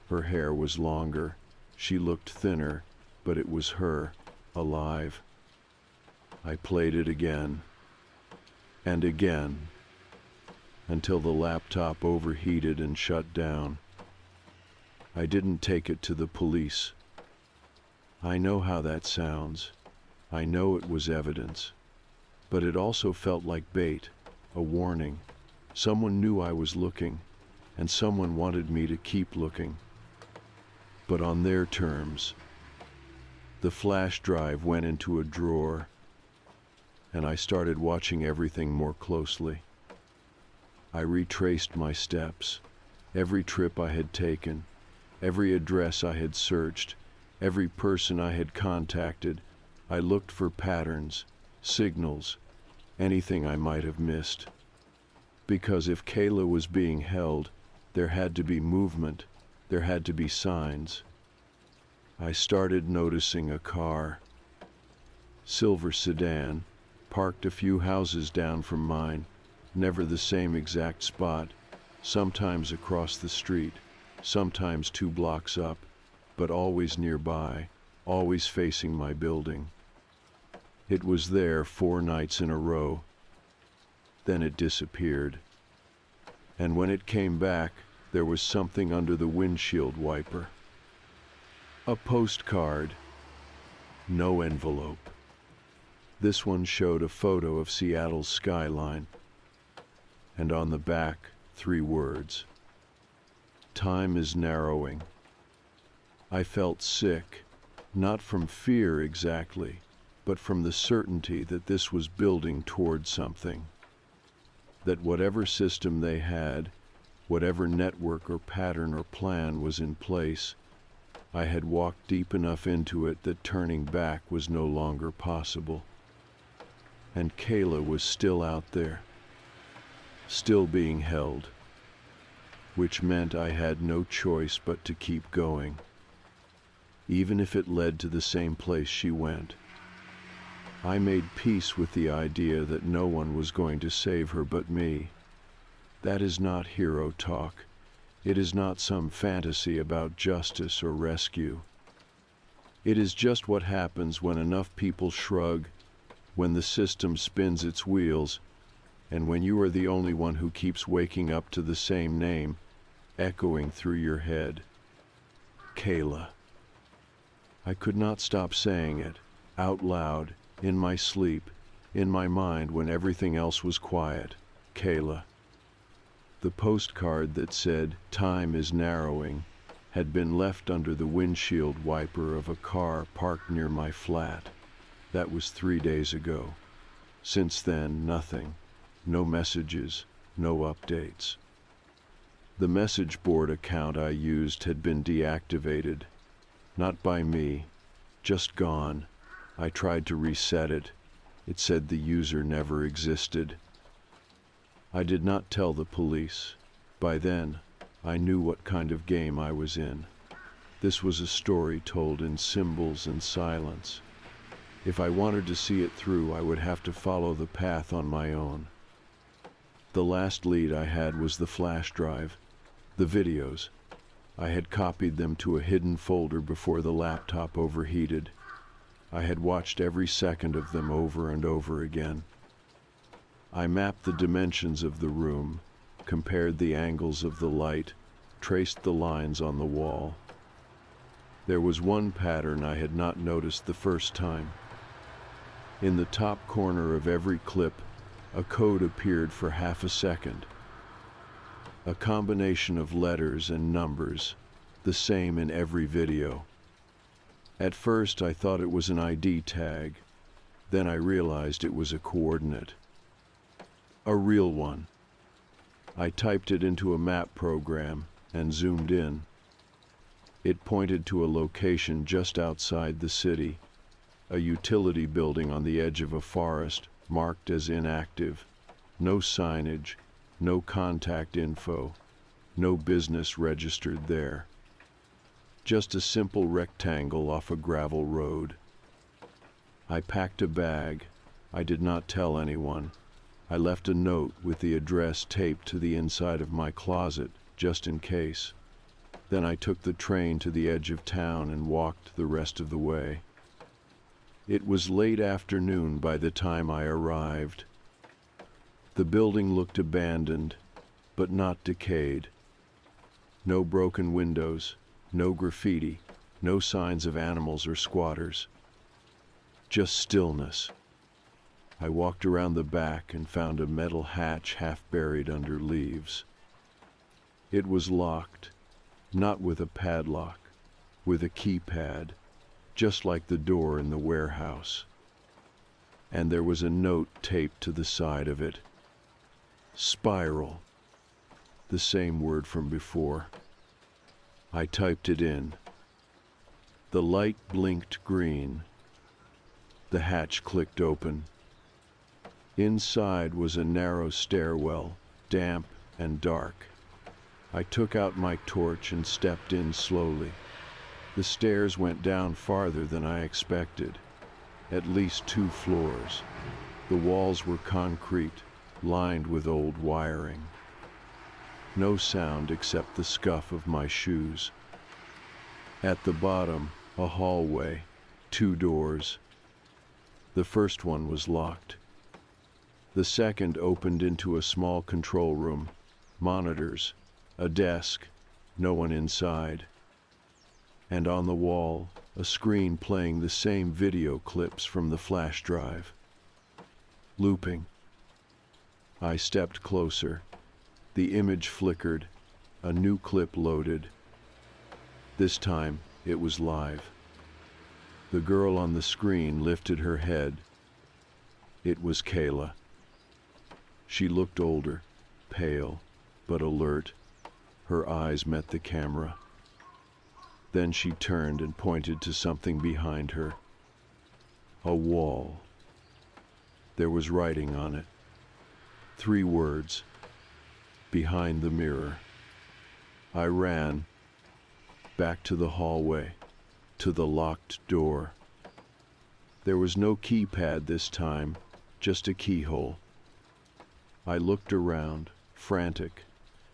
Her hair was longer, she looked thinner, but it was her, alive. I played it again, and again, until the laptop overheated and shut down. I didn't take it to the police. I know how that sounds. I know it was evidence. But it also felt like bait, a warning. Someone knew I was looking, and someone wanted me to keep looking. But on their terms. The flash drive went into a drawer, and I started watching everything more closely. I retraced my steps, every trip I had taken, every address I had searched, every person I had contacted. I looked for patterns, signals, anything I might have missed. Because if Kayla was being held, there had to be movement, there had to be signs. I started noticing a car, silver sedan, parked a few houses down from mine, never the same exact spot, sometimes across the street, sometimes 2 blocks up, but always nearby, always facing my building. It was there 4 nights in a row. Then it disappeared. And when it came back, there was something under the windshield wiper. A postcard. No envelope. This one showed a photo of Seattle's skyline, and on the back, 3 words. Time is narrowing. I felt sick, not from fear exactly, but from the certainty that this was building toward something. That whatever system they had, whatever network or pattern or plan was in place, I had walked deep enough into it that turning back was no longer possible. And Kayla was still out there, still being held, which meant I had no choice but to keep going, even if it led to the same place she went. I made peace with the idea that no one was going to save her but me. That is not hero talk. It is not some fantasy about justice or rescue. It is just what happens when enough people shrug, when the system spins its wheels, and when you are the only one who keeps waking up to the same name, echoing through your head. Kayla. I could not stop saying it, out loud, in my sleep, in my mind when everything else was quiet. Kayla. The postcard that said, "Time is narrowing," had been left under the windshield wiper of a car parked near my flat. That was 3 days ago. Since then, nothing. No messages, no updates. The message board account I used had been deactivated. Not by me, just gone. I tried to reset it. It said the user never existed. I did not tell the police. By then, I knew what kind of game I was in. This was a story told in symbols and silence. If I wanted to see it through, I would have to follow the path on my own. The last lead I had was the flash drive, the videos. I had copied them to a hidden folder before the laptop overheated. I had watched every second of them over and over again. I mapped the dimensions of the room, compared the angles of the light, traced the lines on the wall. There was one pattern I had not noticed the first time. In the top corner of every clip, a code appeared for half a second. A combination of letters and numbers, the same in every video. At first I thought it was an ID tag, then I realized it was a coordinate. A real one. I typed it into a map program and zoomed in. It pointed to a location just outside the city, a utility building on the edge of a forest marked as inactive. No signage, no contact info, no business registered there. Just a simple rectangle off a gravel road. I packed a bag. I did not tell anyone. I left a note with the address taped to the inside of my closet, just in case. Then I took the train to the edge of town and walked the rest of the way. It was late afternoon by the time I arrived. The building looked abandoned, but not decayed. No broken windows, no graffiti, no signs of animals or squatters. Just stillness. I walked around the back and found a metal hatch half buried under leaves. It was locked, not with a padlock, with a keypad, just like the door in the warehouse. And there was a note taped to the side of it. Spiral. The same word from before. I typed it in. The light blinked green. The hatch clicked open. Inside was a narrow stairwell, damp and dark. I took out my torch and stepped in slowly. The stairs went down farther than I expected, at least 2 floors. The walls were concrete, lined with old wiring. No sound except the scuff of my shoes. At the bottom, a hallway, 2 doors. The first one was locked. The second opened into a small control room, monitors, a desk, no one inside. And on the wall, a screen playing the same video clips from the flash drive. Looping. I stepped closer. The image flickered. A new clip loaded. This time, it was live. The girl on the screen lifted her head. It was Kayla. She looked older, pale, but alert. Her eyes met the camera. Then she turned and pointed to something behind her. A wall. There was writing on it. 3 words. Behind the mirror. I ran. Back to the hallway. To the locked door. There was no keypad this time, just a keyhole. I looked around, frantic,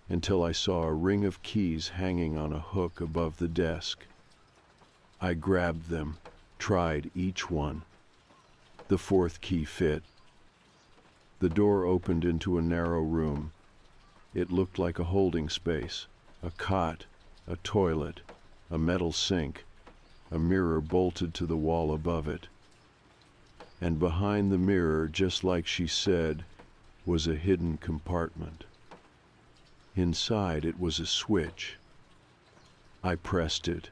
until I saw a ring of keys hanging on a hook above the desk. I grabbed them, tried each one. The 4th key fit. The door opened into a narrow room. It looked like a holding space, a cot, a toilet, a metal sink, a mirror bolted to the wall above it. And behind the mirror, just like she said, was a hidden compartment. Inside it was a switch. I pressed it.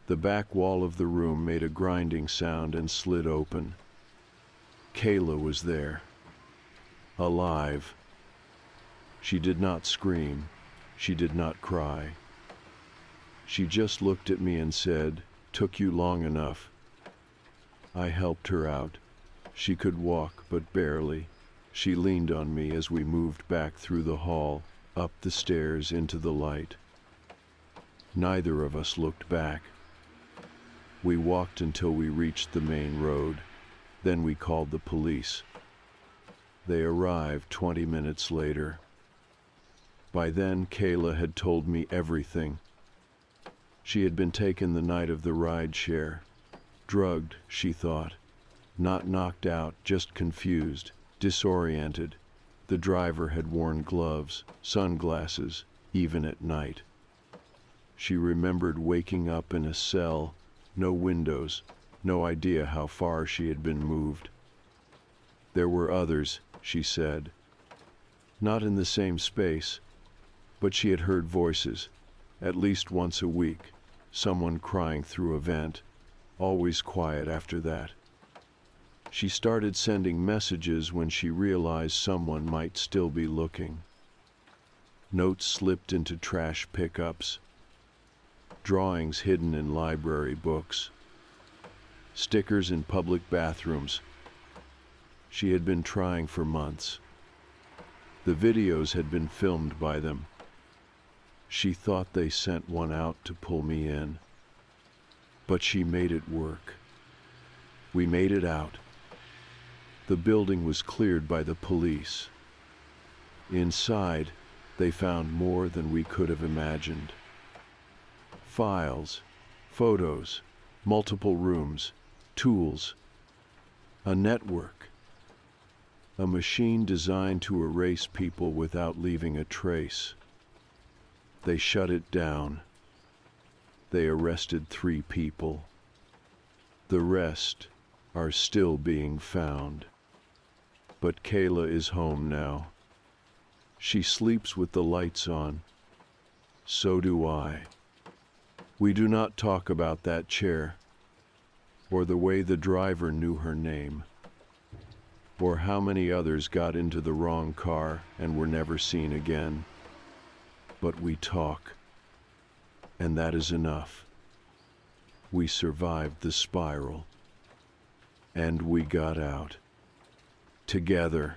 The back wall of the room made a grinding sound and slid open. Kayla was there. Alive. She did not scream. She did not cry. She just looked at me and said, "Took you long enough." I helped her out. She could walk, but barely. She leaned on me as we moved back through the hall, up the stairs into the light. Neither of us looked back. We walked until we reached the main road. Then we called the police. They arrived 20 minutes later. By then, Kayla had told me everything. She had been taken the night of the ride share. Drugged, she thought. Not knocked out, just confused, disoriented. The driver had worn gloves, sunglasses, even at night. She remembered waking up in a cell, no windows, No idea how far she had been moved. There were others, she said. Not in the same space, but she had heard voices, at least once a week, someone crying through a vent, always quiet after that. She started sending messages when she realized someone might still be looking. Notes slipped into trash pickups, drawings hidden in library books, stickers in public bathrooms. She had been trying for months. The videos had been filmed by them. She thought they sent one out to pull me in. But she made it work. We made it out. The building was cleared by the police. Inside, they found more than we could have imagined. Files, photos, multiple rooms, tools, a network. A machine designed to erase people without leaving a trace. They shut it down. They arrested 3 people. The rest are still being found. But Kayla is home now. She sleeps with the lights on. So do I. We do not talk about that chair, or the way the driver knew her name, or how many others got into the wrong car and were never seen again. But we talk, and that is enough. We survived the spiral, and we got out. Together.